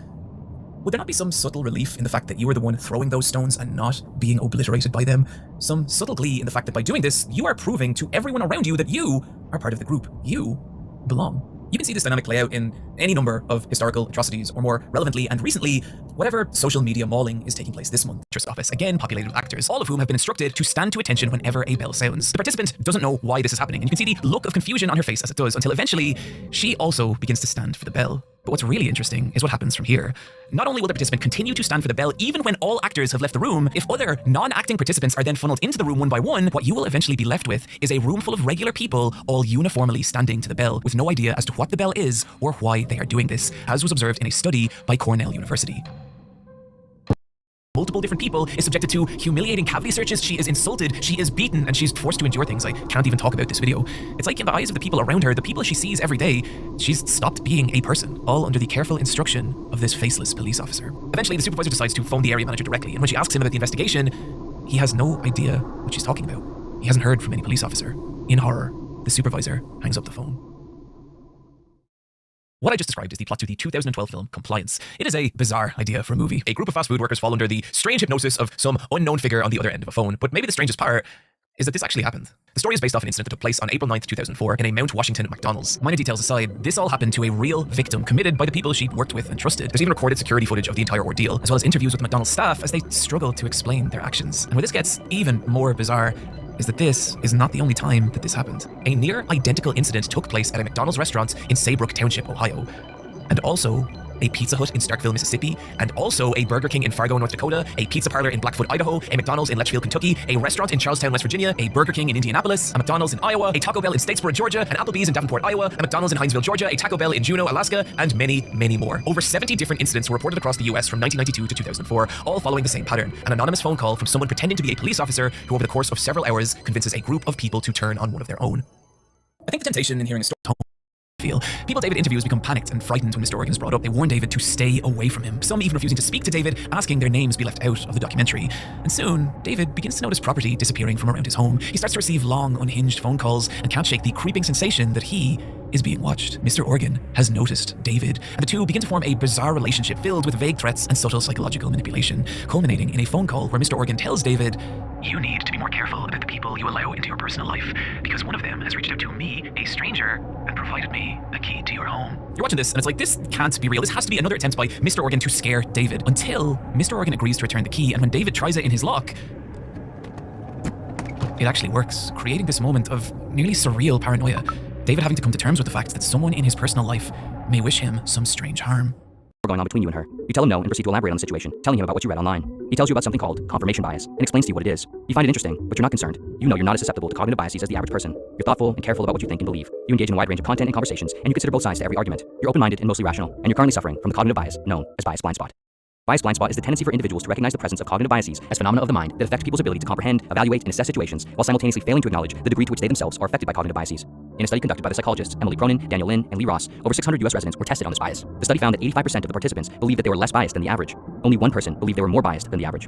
would there not be some subtle relief in the fact that you were the one throwing those stones and not being obliterated by them? Some subtle glee in the fact that by doing this, you are proving to everyone around you that you are part of the group. You belong. You can see this dynamic play out in any number of historical atrocities, or more relevantly and recently, whatever social media mauling is taking place this month. Actress office, again populated with actors, all of whom have been instructed to stand to attention whenever a bell sounds. The participant doesn't know why this is happening, and you can see the look of confusion on her face as it does, until eventually she also begins to stand for the bell. But what's really interesting is what happens from here. Not only will the participant continue to stand for the bell even when all actors have left the room, if other non-acting participants are then funneled into the room one by one, what you will eventually be left with is a room full of regular people all uniformly standing to the bell with no idea as to what the bell is or why they are doing this, as was observed in a study by Cornell University. Multiple different people is subjected to humiliating cavity searches, she is insulted, she is beaten, and she's forced to endure things. I can't even talk about this video. It's like in the eyes of the people around her, the people she sees every day, she's stopped being a person, all under the careful instruction of this faceless police officer. Eventually, the supervisor decides to phone the area manager directly, and when she asks him about the investigation, he has no idea what she's talking about. He hasn't heard from any police officer. In horror, the supervisor hangs up the phone. What I just described is the plot to the 2012 film Compliance. It is a bizarre idea for a movie. A group of fast food workers fall under the strange hypnosis of some unknown figure on the other end of a phone. But maybe the strangest part is that this actually happened. The story is based off an incident that took place on April 9th, 2004 in a Mount Washington McDonald's. Minor details aside, this all happened to a real victim committed by the people she worked with and trusted. There's even recorded security footage of the entire ordeal, as well as interviews with the McDonald's staff as they struggle to explain their actions. And where this gets even more bizarre is that this is not the only time that this happened. A near identical incident took place at a McDonald's restaurant in Saybrook Township, Ohio, and also a Pizza Hut in Starkville, Mississippi, and also a Burger King in Fargo, North Dakota, a pizza parlor in Blackfoot, Idaho, a McDonald's in Litchfield, Kentucky, a restaurant in Charlestown, West Virginia, a Burger King in Indianapolis, a McDonald's in Iowa, a Taco Bell in Statesboro, Georgia, an Applebee's in Davenport, Iowa, a McDonald's in Hinesville, Georgia, a Taco Bell in Juneau, Alaska, and many, many more. Over 70 different incidents were reported across the US from 1992 to 2004, all following the same pattern: an anonymous phone call from someone pretending to be a police officer who over the course of several hours convinces a group of people to turn on one of their own. I think the temptation in hearing a story people David interviews become panicked and frightened when Mr. Organ is brought up. They warn David to stay away from him, some even refusing to speak to David, asking their names be left out of the documentary. And soon, David begins to notice property disappearing from around his home. He starts to receive long, unhinged phone calls and can't shake the creeping sensation that he is being watched. Mr. Organ has noticed David, and the two begin to form a bizarre relationship filled with vague threats and subtle psychological manipulation, culminating in a phone call where Mr. Organ tells David, "You need to be more careful about the people you allow into your personal life, because one of them has reached out to me, a stranger, and provided me a key to your home." You're watching this, and it's like, this can't be real. This has to be another attempt by Mr. Organ to scare David, until Mr. Organ agrees to return the key, and when David tries it in his lock, it actually works, creating this moment of nearly surreal paranoia. David having to come to terms with the fact that someone in his personal life may wish him some strange harm. Going on between you and her. You tell him no and proceed to elaborate on the situation, telling him about what you read online. He tells you about something called confirmation bias and explains to you what it is. You find it interesting, but you're not concerned. You know you're not as susceptible to cognitive biases as the average person. You're thoughtful and careful about what you think and believe. You engage in a wide range of content and conversations, and you consider both sides to every argument. You're open-minded and mostly rational, and you're currently suffering from the cognitive bias known as bias blind spot. Bias blind spot is the tendency for individuals to recognize the presence of cognitive biases as phenomena of the mind that affect people's ability to comprehend, evaluate, and assess situations, while simultaneously failing to acknowledge the degree to which they themselves are affected by cognitive biases. In a study conducted by the psychologists Emily Cronin, Daniel Lin, and Lee Ross, over 600 US residents were tested on this bias. The study found that 85% of the participants believed that they were less biased than the average. Only 1% believed they were more biased than the average.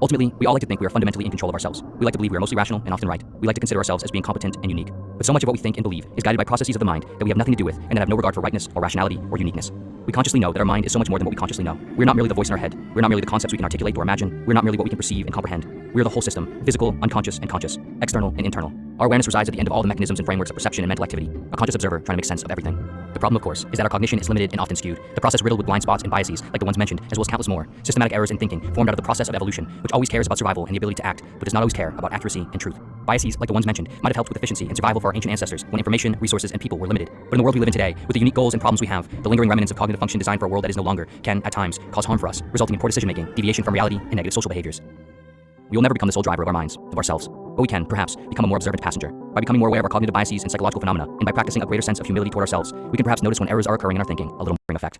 Ultimately, we all like to think we are fundamentally in control of ourselves. We like to believe we are mostly rational and often right. We like to consider ourselves as being competent and unique. But so much of what we think and believe is guided by processes of the mind that we have nothing to do with and that have no regard for rightness or rationality or uniqueness. We consciously know that our mind is so much more than what we consciously know. We're not merely the voice in our head. We're not merely the concepts we can articulate or imagine. We're not merely what we can perceive and comprehend. We're the whole system: physical, unconscious, and conscious, external and internal. Our awareness resides at the end of all the mechanisms and frameworks of perception and mental activity, a conscious observer trying to make sense of everything. The problem, of course, is that our cognition is limited and often skewed, the process riddled with blind spots and biases like the ones mentioned, as well as countless more, systematic errors in thinking formed out of the process of evolution, which always cares about survival and the ability to act, but does not always care about accuracy and truth. Biases, like the ones mentioned, might have helped with efficiency and survival for our ancient ancestors when information, resources, and people were limited. But in the world we live in today, with the unique goals and problems we have, the lingering remnants of cognitive function designed for a world that is no longer can, at times, cause harm for us, resulting in poor decision-making, deviation from reality, and negative social behaviors. We will never become the sole driver of our minds, of ourselves, but we can, perhaps, become a more observant passenger. By becoming more aware of our cognitive biases and psychological phenomena, and by practicing a greater sense of humility toward ourselves, we can perhaps notice when errors are occurring in our thinking, a little anchoring effect.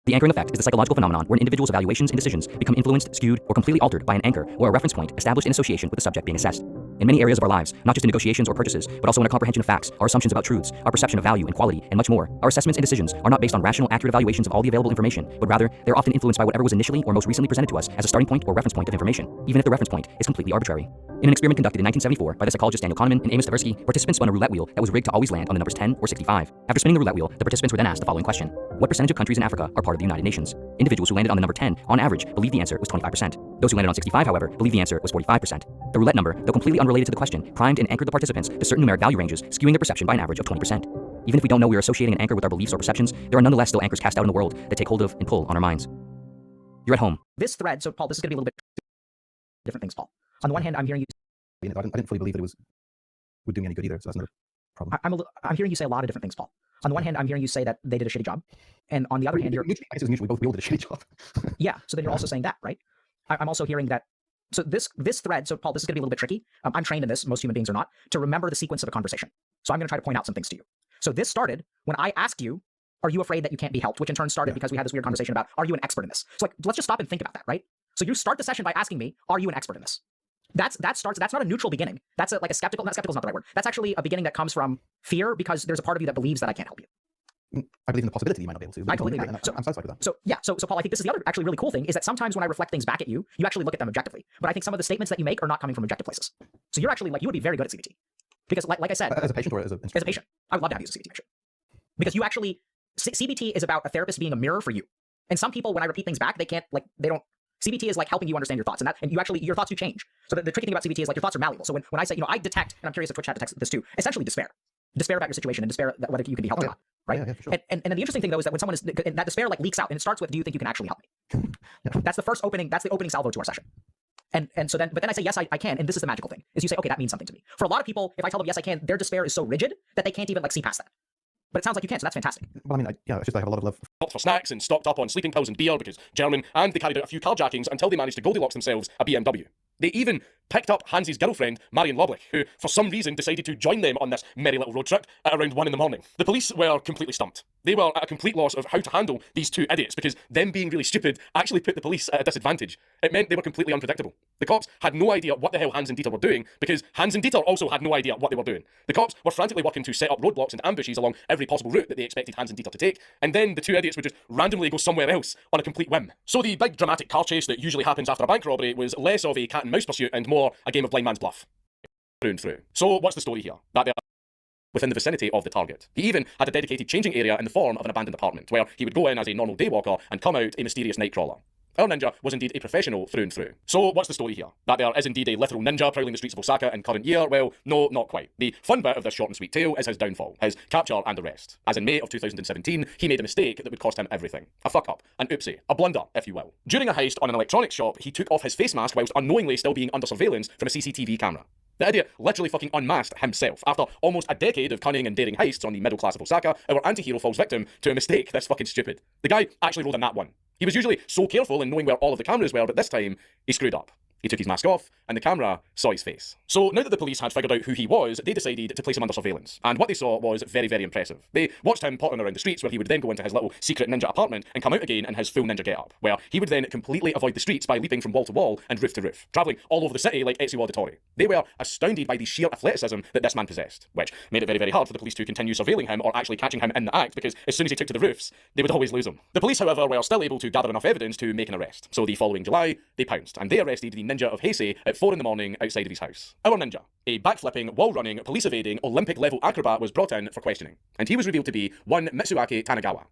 The anchoring effect is the psychological phenomenon where an individual's evaluations and decisions become influenced, skewed, or completely altered by an anchor or a reference point established in association with the subject being assessed. In many areas of our lives, not just in negotiations or purchases, but also in our comprehension of facts, our assumptions about truths, our perception of value and quality, and much more, our assessments and decisions are not based on rational, accurate evaluations of all the available information, but rather, they're often influenced by whatever was initially or most recently presented to us as a starting point or reference point of information, even if the reference point is completely arbitrary. In an experiment conducted in 1974 by the psychologist Daniel Kahneman and Amos Tversky, participants spun a roulette wheel that was rigged to always land on the numbers 10 or 65. After spinning the roulette wheel, the participants were then asked the following question: what percentage of countries in Africa are part of the United Nations? Individuals who landed on the number 10, on average, believed the answer was 25%. Those who landed on 65, however, believed the answer was 45%. The roulette number, though completely unrelated to the question, primed and anchored the participants to certain numeric value ranges, skewing their perception by an average of 20%. Even if we don't know we are associating an anchor with our beliefs or perceptions, there are nonetheless still anchors cast out in the world that take hold of and pull on our minds. You're at home. This thread, so Paul, this is going to be a little bit different things, Paul. On the one hand, I'm hearing you... I didn't fully believe that it would do me any good either, so that's another problem. I'm hearing you say a lot of different things, Paul. On the one hand, I'm hearing you say that they did a shitty job. And on the other hand, you're... I guess it was mutual. We both did a shitty job. Yeah, so then you're also saying that, right? I'm also hearing that... So this thread, so Paul, this is going to be a little bit tricky. I'm trained in this, most human beings are not, to remember the sequence of a conversation. So I'm going to try to point out some things to you. So this started when I asked you, are you afraid that you can't be helped? Which in turn started because we had this weird conversation about, are you an expert in this? So like, let's just stop and think about that, right? So you start the session by asking me, are you an expert in this? That's not a neutral beginning. That's like a skeptical, not skeptical is not the right word. That's actually a beginning that comes from fear because there's a part of you that believes that I can't help you. I believe in the possibility you might not be able to. I completely agree. I'm satisfied with that. So Paul, I think this is the other actually really cool thing is that sometimes when I reflect things back at you, you actually look at them objectively. But I think some of the statements that you make are not coming from objective places. So you're actually, like, you would be very good at CBT. Because, like I said... As a patient or as a... As a patient. I would love to have you as a CBT, actually. Because you actually... CBT is about a therapist being a mirror for you. And some people, when I repeat things back, they can't, like, they don't... CBT is like helping you understand your thoughts, and you actually, your thoughts do change. So the tricky thing about CBT is, like, your thoughts are malleable. So when I say, you know, I detect, and I'm curious if Twitch chat detects this too, essentially despair. Despair about your situation and despair that whether you can be helped or not, right? Yeah, for sure. And then the interesting thing, though, is that when someone is, that despair, like, leaks out, and it starts with, do you think you can actually help me? That's the first opening, that's the opening salvo to our session. And so then, but then I say, yes, I can, and this is the magical thing, is you say, okay, that means something to me. For a lot of people, if I tell them, yes, I can, their despair is so rigid that they can't even, like, see past that. But it sounds like you can, so that's fantastic. Well, I mean, yeah, it's just I have a lot of love. Stopped for snacks and stocked up on sleeping pills and beer because German, and they carried out a few carjackings until they managed to Goldilocks themselves a BMW. They even picked up Hans's girlfriend, Marion Loblich, who, for some reason, decided to join them on this merry little road trip at around 1 in the morning. The police were completely stumped. They were at a complete loss of how to handle these two idiots, because them being really stupid actually put the police at a disadvantage. It meant they were completely unpredictable. The cops had no idea what the hell Hans and Dieter were doing, because Hans and Dieter also had no idea what they were doing. The cops were frantically working to set up roadblocks and ambushes along every possible route that they expected Hans and Dieter to take, and then the two idiots would just randomly go somewhere else on a complete whim. So the big dramatic car chase that usually happens after a bank robbery was less of a cat and mouse pursuit and more a game of blind man's bluff. Through and through. So what's the story here? That they're within the vicinity of the target. He even had a dedicated changing area in the form of an abandoned apartment, where he would go in as a normal daywalker and come out a mysterious nightcrawler. Our ninja was indeed a professional through and through. So what's the story here? That there is indeed a literal ninja prowling the streets of Osaka in current year? Well, no, not quite. The fun bit of this short and sweet tale is his downfall, his capture and arrest. As in May of 2017, he made a mistake that would cost him everything. A fuck up, an oopsie, a blunder, if you will. During a heist on an electronics shop, he took off his face mask whilst unknowingly still being under surveillance from a CCTV camera. The idiot literally fucking unmasked himself. After almost a decade of cunning and daring heists on the middle class of Osaka, our anti-hero falls victim to a mistake that's fucking stupid. The guy actually rolled a nat 1. He was usually so careful in knowing where all of the cameras were, but this time, he screwed up. He took his mask off, and the camera saw his face. So now that the police had figured out who he was, they decided to place him under surveillance. And what they saw was very, very impressive. They watched him pottering around the streets, where he would then go into his little secret ninja apartment and come out again in his full ninja getup, where he would then completely avoid the streets by leaping from wall to wall and roof to roof, travelling all over the city like Ezio Auditore. They were astounded by the sheer athleticism that this man possessed, which made it very, very hard for the police to continue surveilling him or actually catching him in the act, because as soon as he took to the roofs, they would always lose him. The police, however, were still able to gather enough evidence to make an arrest. So the following July, they pounced, and they arrested the ninja of Heisei at 4 in the morning outside of his house. Our ninja, a backflipping, wall-running, police-evading, Olympic-level acrobat, was brought in for questioning, and he was revealed to be one Mitsuaki Tanagawa,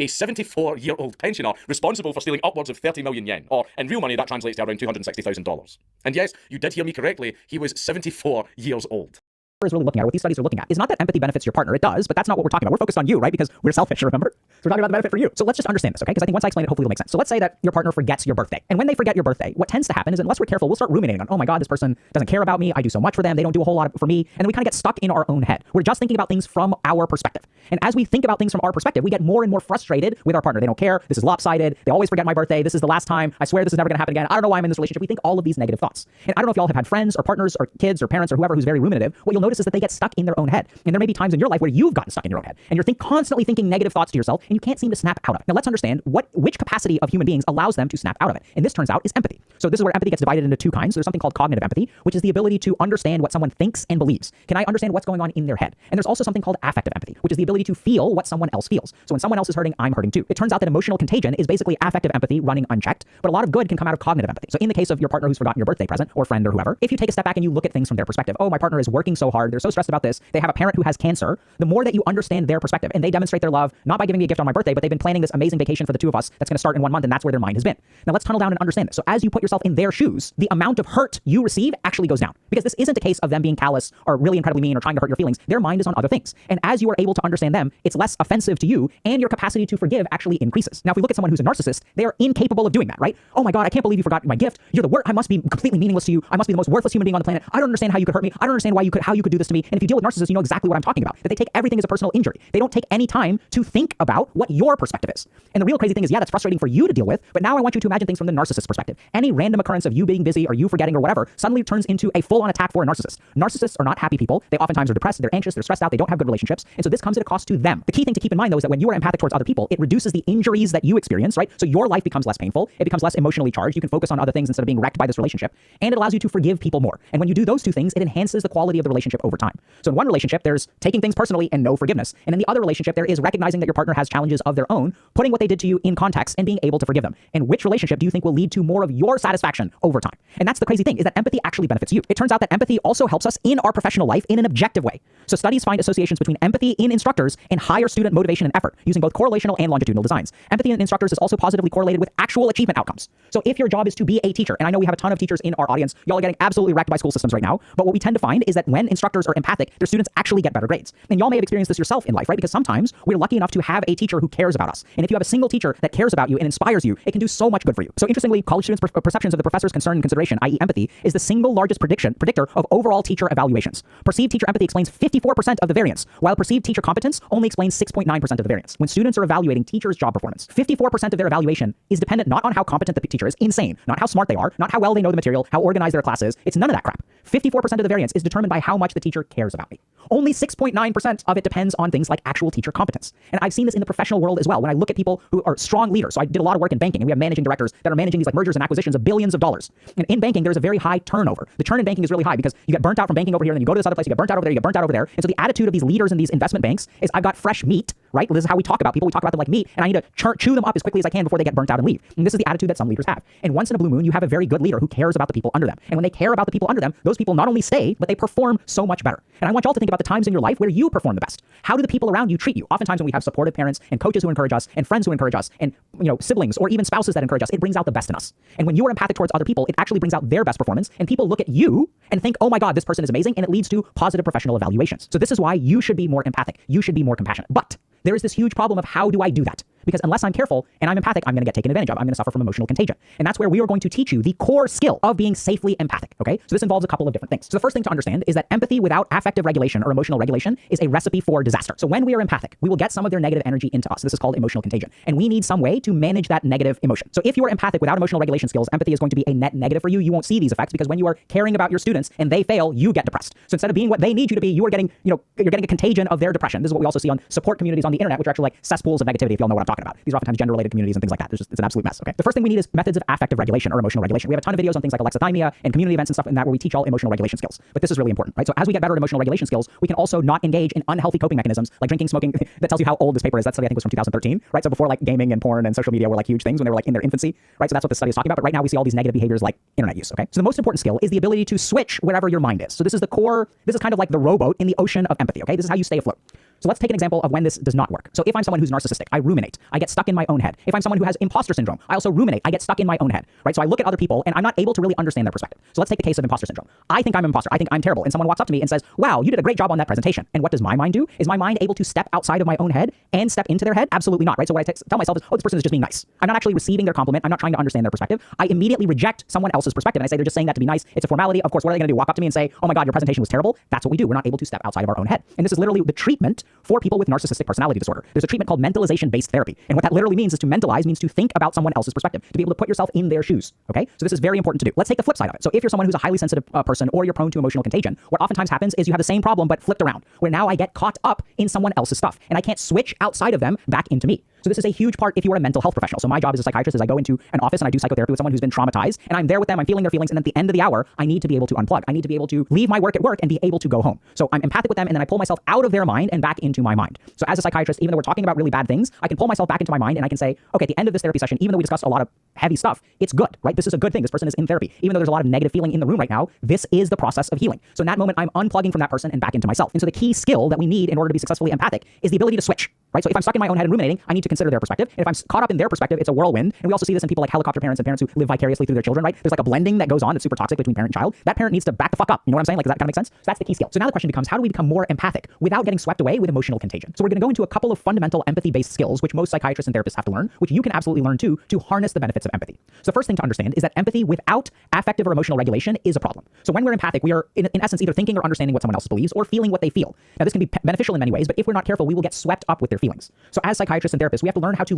a 74-year-old pensioner responsible for stealing upwards of 30 million yen, or in real money that translates to around $260,000. And yes, you did hear me correctly, he was 74 years old. Is really looking at, what these studies are looking at, is not that empathy benefits your partner. It does, but that's not what we're talking about. We're focused on you, right? Because we're selfish, remember? So we're talking about the benefit for you. So let's just understand this, okay? Because I think once I explain it, hopefully it'll make sense. So let's say that your partner forgets your birthday. And when they forget your birthday, what tends to happen is, unless we're careful, we'll start ruminating on, oh my God, this person doesn't care about me. I do so much for them. They don't do a whole lot for me. And then we kind of get stuck in our own head. We're just thinking about things from our perspective. And as we think about things from our perspective, we get more and more frustrated with our partner. They don't care. This is lopsided. They always forget my birthday. This is the last time. I swear this is never going to happen again. I don't know why I'm in this relationship. We think all of these negative thoughts. And I don't know if y'all have had friends or partners or kids or parents or whoever who's very ruminative. What you'll notice is that they get stuck in their own head. And there may be times in your life where you've gotten stuck in your own head and you're constantly thinking negative thoughts to yourself and you can't seem to snap out of it. Now let's understand which capacity of human beings allows them to snap out of it. And this turns out is empathy. So this is where empathy gets divided into two kinds. So there's something called cognitive empathy, which is the ability to understand what someone thinks and believes. Can I understand what's going on in their head? And there's also something called affective empathy, which is the ability to feel what someone else feels. So when someone else is hurting, I'm hurting too. It turns out that emotional contagion is basically affective empathy running unchecked, but a lot of good can come out of cognitive empathy. So in the case of your partner who's forgotten your birthday present, or friend or whoever, if you take a step back and you look at things from their perspective, oh, my partner is working so hard, they're so stressed about this, they have a parent who has cancer, the more that you understand their perspective, and they demonstrate their love, not by giving me a gift on my birthday, but they've been planning this amazing vacation for the two of us that's going to start in 1 month, and that's where their mind has been. Now let's tunnel down and understand this. So as you put yourself in their shoes, the amount of hurt you receive actually goes down, because this isn't a case of them being callous or really incredibly mean or trying to hurt your feelings. Their mind is on other things. And as you are able to understand them, it's less offensive to you, and your capacity to forgive actually increases. Now if we look at someone who's a narcissist, they are incapable of doing that, right? Oh my God, I can't believe you forgot my gift. You're the worst. I must be completely meaningless to you. I must be the most worthless human being on the planet. I don't understand how you could hurt me. I don't understand how you could do this to me. And if you deal with narcissists, you know exactly what I'm talking about. That they take everything as a personal injury. They don't take any time to think about what your perspective is. And the real crazy thing is, yeah, that's frustrating for you to deal with, but now I want you to imagine things from the narcissist's perspective. Any random occurrence of you being busy or you forgetting or whatever suddenly turns into a full-on attack for a narcissist. Narcissists are not happy people. They oftentimes are depressed, they're anxious, they're stressed out, they don't have good relationships. And so this comes at a cost to them. The key thing to keep in mind, though, is that when you are empathic towards other people, it reduces the injuries that you experience, right? So your life becomes less painful. It becomes less emotionally charged. You can focus on other things instead of being wrecked by this relationship. And it allows you to forgive people more. And when you do those two things, it enhances the quality of the relationship over time. So in one relationship, there's taking things personally and no forgiveness. And in the other relationship, there is recognizing that your partner has challenges of their own, putting what they did to you in context and being able to forgive them. And which relationship do you think will lead to more of your satisfaction over time? And that's the crazy thing, is that empathy actually benefits you. It turns out that empathy also helps us in our professional life in an objective way. So studies find associations between empathy in instructors and higher student motivation and effort using both correlational and longitudinal designs. Empathy in instructors is also positively correlated with actual achievement outcomes. So if your job is to be a teacher, and I know we have a ton of teachers in our audience, y'all are getting absolutely wrecked by school systems right now, but what we tend to find is that when instructors are empathic, their students actually get better grades. And y'all may have experienced this yourself in life, right? Because sometimes we're lucky enough to have a teacher who cares about us. And if you have a single teacher that cares about you and inspires you, it can do so much good for you. So interestingly, college students' perceptions of the professor's concern and consideration, i.e. empathy, is the single largest predictor of overall teacher evaluations. Perceived teacher empathy explains 54% of the variance, while perceived teacher competence only explains 6.9% of the variance. When students are evaluating teachers' job performance, 54% of their evaluation is dependent not on how competent the teacher is, insane, not how smart they are, not how well they know the material, how organized their class is. It's none of that crap. 54% of the variance is determined by how much the teacher cares about me. Only 6.9% of it depends on things like actual teacher competence. And I've seen this in the professional world as well. When I look at people who are strong leaders, so I did a lot of work in banking, and we have managing directors that are managing these like mergers and acquisitions of billions of dollars. And in banking, there's a very high turnover. The churn in banking is really high because you get burnt out from banking over here, and then you go to this other place, you get burnt out over there, you get burnt out over there. And so the attitude of these leaders in these investment banks is, I've got fresh meat, right? This is how we talk about people. We talk about them like meat, and I need to chew them up as quickly as I can before they get burnt out and leave. And this is the attitude that some leaders have. And once in a blue moon, you have a very good leader who cares about the people under them. And when they care about the people under them, those people not only stay, but they perform so much better. And I want y'all to think about the times in your life where you perform the best. How do the people around you treat you? Oftentimes when we have supportive parents and coaches who encourage us and friends who encourage us and siblings or even spouses that encourage us, it brings out the best in us. And when you are empathic towards other people, it actually brings out their best performance, and people look at you and think, oh my God, this person is amazing, and it leads to positive professional evaluations. So this is why you should be more empathic. You should be more compassionate. But there is this huge problem of how do I do that? Because unless I'm careful and I'm empathic, I'm going to get taken advantage of. I'm going to suffer from emotional contagion. And that's where we are going to teach you the core skill of being safely empathic, okay? So this involves a couple of different things. So the first thing to understand is that empathy without affective regulation or emotional regulation is a recipe for disaster. So when we are empathic, we will get some of their negative energy into us. This is called emotional contagion. And we need some way to manage that negative emotion. So if you are empathic without emotional regulation skills, empathy is going to be a net negative for you. You won't see these effects because when you are caring about your students and they fail, you get depressed. So instead of being what they need you to be, you are getting, you're getting a contagion of their depression. This is what we also see on support communities on the internet, which are actually like cesspools of negativity, if y'all know what I'm talking about. These are oftentimes gender-related communities and things like that. It's an absolute mess, okay? The first thing we need is methods of affective regulation or emotional regulation. We have a ton of videos on things like alexithymia and community events and stuff in that where we teach all emotional regulation skills. But this is really important, right? So as we get better at emotional regulation skills, we can also not engage in unhealthy coping mechanisms like drinking, smoking. That tells you how old this paper is. That study I think was from 2013, right? So before like gaming and porn and social media were like huge things when they were like in their infancy, right? So that's what this study is talking about. But right now we see all these negative behaviors like internet use, okay? So the most important skill is the ability to switch wherever your mind is. So this is the core, this is kind of like the rowboat in the ocean of empathy, okay? This is how you stay afloat. So let's take an example of when this does not work. So if I'm someone who's narcissistic, I ruminate. I get stuck in my own head. If I'm someone who has imposter syndrome, I also ruminate. I get stuck in my own head, right? So I look at other people and I'm not able to really understand their perspective. So let's take the case of imposter syndrome. I think I'm an imposter. I think I'm terrible. And someone walks up to me and says, wow, you did a great job on that presentation. And what does my mind do? Is my mind able to step outside of my own head and step into their head? Absolutely not, right? So what I tell myself is, oh, this person is just being nice. I'm not actually receiving their compliment. I'm not trying to understand their perspective. I immediately reject someone else's perspective. And I say, they're just saying that to be nice. It's a formality. Of course, what are they going to do? Walk up to me and say, oh my God, your presentation was terrible? That's what we do. We're not able to step outside of our own head. And this is literally the treatment for people with narcissistic personality disorder. There's a treatment called mentalization-based therapy. And what that literally means is to mentalize means to think about someone else's perspective, to be able to put yourself in their shoes, okay? So this is very important to do. Let's take the flip side of it. So if you're someone who's a highly sensitive person or you're prone to emotional contagion, what oftentimes happens is you have the same problem but flipped around, where now I get caught up in someone else's stuff and I can't switch outside of them back into me. So this is a huge part if you are a mental health professional. So my job as a psychiatrist is I go into an office and I do psychotherapy with someone who's been traumatized, and I'm there with them, I'm feeling their feelings, and at the end of the hour, I need to be able to unplug. I need to be able to leave my work at work and be able to go home. So I'm empathic with them, and then I pull myself out of their mind and back into my mind. So as a psychiatrist, even though we're talking about really bad things, I can pull myself back into my mind and I can say, okay, at the end of this therapy session, even though we discussed a lot of heavy stuff, it's good, right? This is a good thing. This person is in therapy. Even though there's a lot of negative feeling in the room right now, this is the process of healing. So in that moment, I'm unplugging from that person and back into myself. And so the key skill that we need in order to be successfully empathic is the ability to switch, right? So if I'm stuck in my own head and ruminating, I need to consider their perspective. And if I'm caught up in their perspective, it's a whirlwind. And we also see this in people like helicopter parents and parents who live vicariously through their children, right? There's like a blending that goes on that's super toxic between parent and child. That parent needs to back the fuck up. You know what I'm saying? Like, does that kind of make sense? So that's the key skill. So now the question becomes, how do we become more empathic without getting swept away with emotional contagion? So we're going to go into a couple of fundamental empathy-based skills, which most psychiatrists and therapists have to learn, which you can absolutely learn too, to harness the benefits of empathy. So the first thing to understand is that empathy without affective or emotional regulation is a problem. So when we're empathic, we are in essence either thinking or understanding what someone else believes or feeling what they feel. Now this can be beneficial in many ways, but if we're not careful, we will get swept up with their feelings. So as psychiatrists and therapists, we have to learn how to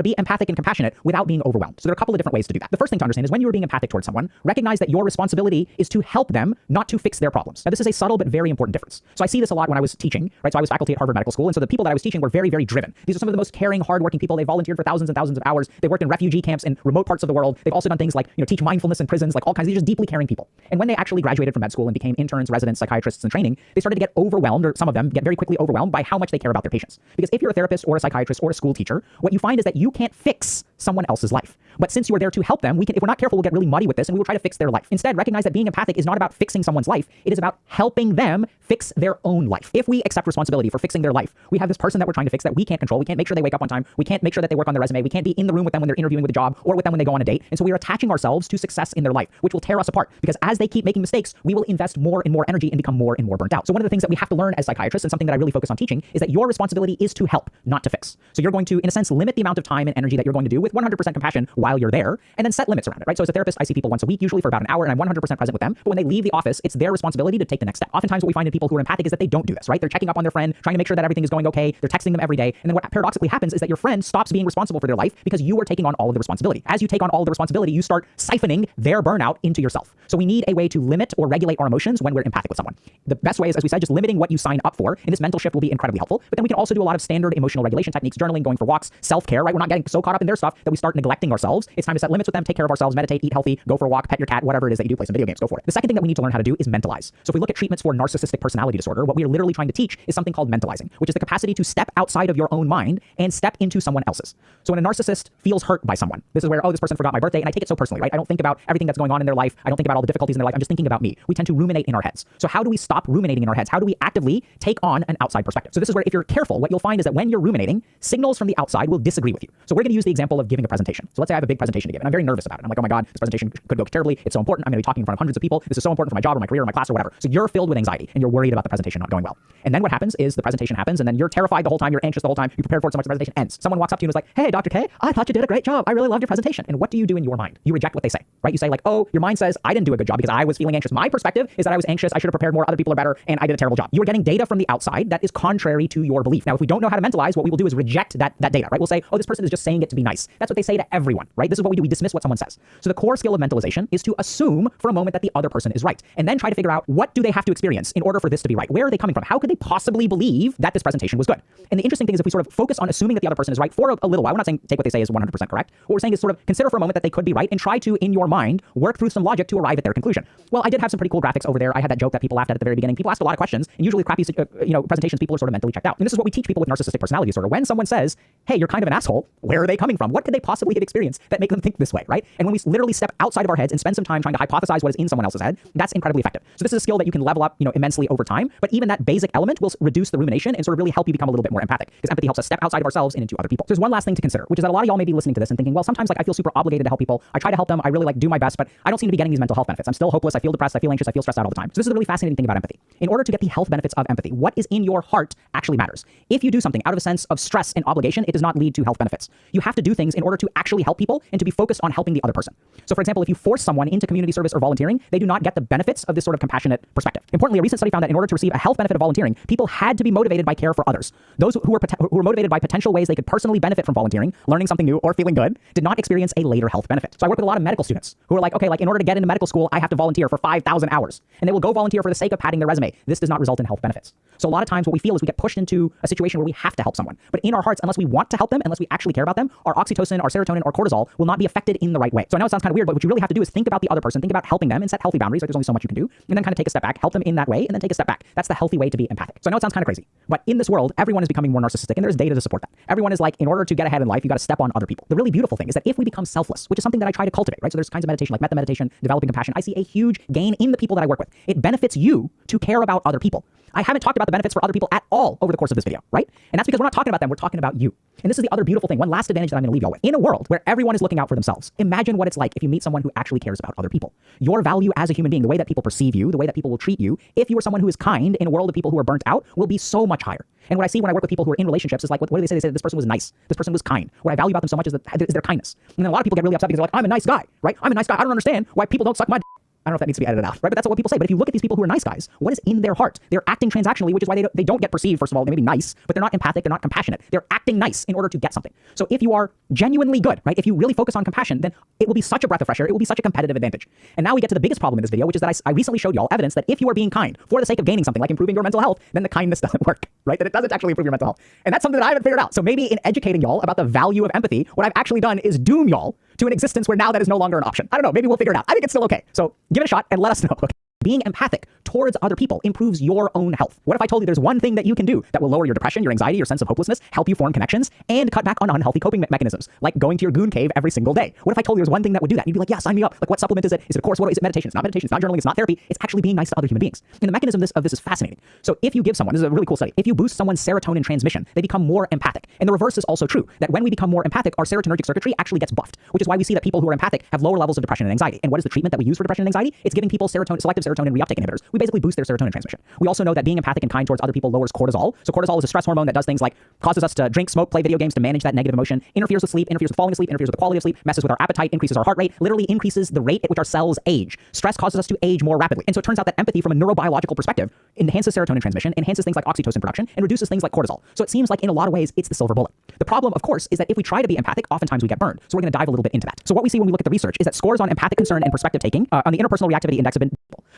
be empathic and compassionate without being overwhelmed. So there are a couple of different ways to do that. The first thing to understand is when you're being empathic towards someone, recognize that your responsibility is to help them, not to fix their problems. Now this is a subtle but very important difference. So I see this a lot when I was teaching, right? So I was faculty at Harvard Medical School, and so the people that I was teaching were very, very driven. These are some of the most caring, hardworking people. They volunteered for thousands and thousands of hours. They worked in refugee camps in remote parts of the world. They've also done things like, teach mindfulness in prisons, like all kinds of just deeply caring people. And when they actually graduated from med school and became interns, residents, psychiatrists in training, they started to get overwhelmed, or some of them get very quickly overwhelmed by how much they care about their patients. Because if you're a therapist or a psychiatrist or a school teacher, what you find is that you can't fix someone else's life. But since you are there to help them, if we're not careful, we'll get really muddy with this and we will try to fix their life. Instead, recognize that being empathic is not about fixing someone's life. It is about helping them fix their own life. If we accept responsibility for fixing their life, we have this person that we're trying to fix that we can't control. We can't make sure they wake up on time. We can't make sure that they work on their resume. We can't be in the room with them when they're interviewing with a job or with them when they go on a date. And so we are attaching ourselves to success in their life, which will tear us apart because as they keep making mistakes, we will invest more and more energy and become more and more burnt out. So one of the things that we have to learn as psychiatrists, and something that I really focus on teaching, is that your responsibility is to help, not to fix. So you're going to, in a sense, limit the amount of time and energy that you're going to do with 100% compassion while you're there, and then set limits around it, right? So as a therapist, I see people once a week, usually for about an hour, and I'm 100% present with them. But when they leave the office, it's their responsibility to take the next step. Oftentimes what we find in people who are empathic is that they don't do this, right? They're checking up on their friend, trying to make sure that everything is going okay. They're texting them every day. And then what paradoxically happens is that your friend stops being responsible for their life because you are taking on all of the responsibility. As you take on all of the responsibility, you start siphoning their burnout into yourself. So we need a way to limit or regulate our emotions when we're empathic with someone. The best way is, as we said, just limiting what you sign up for. And this mental shift will be incredibly helpful. But then we can also do a lot of standard emotional regulation techniques, journaling, going for walks, self-care, right? We're not getting so caught up in their stuff that we start neglecting ourselves. It's time to set limits with them, take care of ourselves, meditate, eat healthy, go for a walk, pet your cat, whatever it is that you do, play some video games, go for it. The second thing that we need to learn how to do is mentalize. So if we look at treatments for narcissistic personality disorder, what we are literally trying to teach is something called mentalizing, which is the capacity to step outside of your own mind and step into someone else's. So when a narcissist feels hurt by someone, this is where, oh, this person forgot my birthday, and I take it so personally, right? I don't think about everything that's going on in their life. I don't think about all the difficulties in their life. I'm just thinking about me. We tend to ruminate in our heads. So how do we stop ruminating in our heads? How do we actively take on an outside perspective? So this is where, if you're careful, what you'll find is that when you're ruminating, signals from the outside will disagree with you. So we're going to use the example of giving a presentation. So let's say I have a big presentation to give, and I'm very nervous about it. I'm like, oh my God, this presentation could go terribly. It's so important. I'm going to be talking in front of hundreds of people. This is so important for my job or my career or my class or whatever. So you're filled with anxiety and you're worried about the presentation not going well. And then what happens is the presentation happens, and then you're terrified the whole time. You're anxious the whole time. You prepared for it so much the presentation ends. Someone walks up to you and is like, hey, Dr. K, I thought you did a great job. I really loved your presentation. And what do you do in your mind? You reject what they say, right? You say like, oh, your mind says I didn't do a good job because I was feeling anxious. My perspective is that I was anxious. I should have prepared more. Other people are better, and I did a terrible job. You are getting data from the outside that is contrary to your belief. Now, if we don't know how to mentalize, what we will do is reject that data, right? We'll say, oh, this person is just saying it to be nice. That's what they say to everyone, right? This is what we do. We dismiss what someone says. So the core skill of mentalization is to assume for a moment that the other person is right, and then try to figure out what do they have to experience in order for this to be right? Where are they coming from? How could they possibly believe that this presentation was good? And the interesting thing is if we sort of focus on assuming that the other person is right for a little while, we're not saying take what they say is 100% correct. What we're saying is sort of consider for a moment that they could be right and try to, in your mind, work through some logic to arrive at their conclusion. Well, I did have some pretty cool graphics over there. I had that joke that people laughed at the very beginning. People ask a lot of questions, and usually crappy presentations, people are sort of mentally checked out. And this is what we teach people with narcissistic personality disorder. When someone says, hey, you're kind of an asshole, where are they coming from? What could they possibly have experienced that make them think this way, right? And when we literally step outside of our heads and spend some time trying to hypothesize what is in someone else's head, that's incredibly effective. So this is a skill that you can level up, immensely over time. But even that basic element will reduce the rumination and sort of really help you become a little bit more empathic, because empathy helps us step outside of ourselves and into other people. So there's one last thing to consider, which is that a lot of y'all may be listening to this and thinking, well, sometimes I feel super obligated to help people. I try to help them. I really do my best, but I don't seem to be getting these mental health benefits. I'm still hopeless. I feel depressed. I feel anxious. I feel stressed out all the time. So this is the really fascinating thing about empathy. In order to get the health benefits of empathy, what is in your heart actually matters. If you do something out of a sense of stress and obligation, it does not lead to health benefits. You have to do things in order to actually help people and to be focused on helping the other person. So for example, if you force someone into community service or volunteering, they do not get the benefits of this sort of compassionate perspective. Importantly, a recent study found that in order to receive a health benefit of volunteering, people had to be motivated by care for others. Those who were motivated by potential ways they could personally benefit from volunteering, learning something new, or feeling good, did not experience a later health benefit. So I work with a lot of medical students who are like, okay, in order to get into medical school, I have to volunteer for 5,000 hours. And they will go volunteer for the sake of padding their resume. This does not result in health benefits. So a lot of times what we feel is we get pushed into a situation where we have to help someone. But in our hearts, unless we want to help them, unless we actually care about them, our oxytocin, our serotonin, or cortisol will not be affected in the right way. So I know it sounds kind of weird, but what you really have to do is think about the other person, think about helping them, and set healthy boundaries. Right? There's only so much you can do. And then kind of take a step back, help them in that way, and then take a step back. That's the healthy way to be empathic. So I know it sounds kind of crazy, but in this world, everyone is becoming more narcissistic, and there's data to support that. Everyone is like, in order to get ahead in life, you got to step on other people. The really beautiful thing is that if we become selfless, which is something that I try to cultivate, right? So there's kinds of meditation like metta meditation, developing compassion. I see a huge gain in the people that I work with. It benefits you to care about other people. I haven't talked about the benefits for other people at all over the course of this video, right? And that's because we're not talking about them, we're talking about you. And this is the other beautiful thing, one last advantage that I'm going to leave y'all with. In a world where everyone is looking out for themselves, imagine what it's like if you meet someone who actually cares about other people. Your value as a human being, the way that people perceive you, the way that people will treat you, if you are someone who is kind in a world of people who are burnt out, will be so much higher. And what I see when I work with people who are in relationships is like, what do they say? They say this person was nice. This person was kind. What I value about them so much is their kindness. And then a lot of people get really upset because they're like, I'm a nice guy, right? I'm a nice guy. I don't understand why people don't suck my I don't know if that needs to be edited out, right? But that's what people say. But if you look at these people who are nice guys, what is in their heart? They're acting transactionally, which is why they don't get perceived. First of all, they may be nice, but they're not empathic. They're not compassionate. They're acting nice in order to get something. So if you are genuinely good, right? If you really focus on compassion, then it will be such a breath of fresh air. It will be such a competitive advantage. And now we get to the biggest problem in this video, which is that I recently showed y'all evidence that if you are being kind for the sake of gaining something, like improving your mental health, then the kindness doesn't work, right? That it doesn't actually improve your mental health. And that's something that I haven't figured out. So maybe in educating y'all about the value of empathy, what I've actually done is doom y'all to an existence where now that is no longer an option. I don't know. Maybe we'll figure it out. I think it's still okay. So give it a shot and let us know. Okay. Being empathic towards other people improves your own health? What if I told you there's one thing that you can do that will lower your depression, your anxiety, your sense of hopelessness, help you form connections, and cut back on unhealthy coping mechanisms, like going to your goon cave every single day? What if I told you there's one thing that would do that? You'd be like, yeah, sign me up. Like, what supplement is it? Is it a course? What is it? Meditation? It's not meditation. It's not journaling. It's not therapy. It's actually being nice to other human beings. And the mechanism of this is fascinating. So if you give someone, this is a really cool study, if you boost someone's serotonin transmission, they become more empathic. And the reverse is also true, that when we become more empathic, our serotonergic circuitry actually gets buffed, which is why we see that people who are empathic have lower levels of depression and anxiety. And what is the treatment that we use for depression and anxiety? It's giving people selective serotonin reuptake inhibitors. We basically boost their serotonin transmission. We also know that being empathic and kind towards other people lowers cortisol. So cortisol is a stress hormone that does things like causes us to drink, smoke, play video games to manage that negative emotion, interferes with sleep, interferes with falling asleep, interferes with the quality of sleep, messes with our appetite, increases our heart rate, literally increases the rate at which our cells age. Stress causes us to age more rapidly. And so it turns out that empathy from a neurobiological perspective enhances serotonin transmission, enhances things like oxytocin production, and reduces things like cortisol. So it seems like in a lot of ways, it's the silver bullet. The problem, of course, is that if we try to be empathic, oftentimes we get burned. So we're going to dive a little bit into that. So what we see when we look at the research is that scores on empathic concern and perspective taking on the interpersonal reactivity index have been.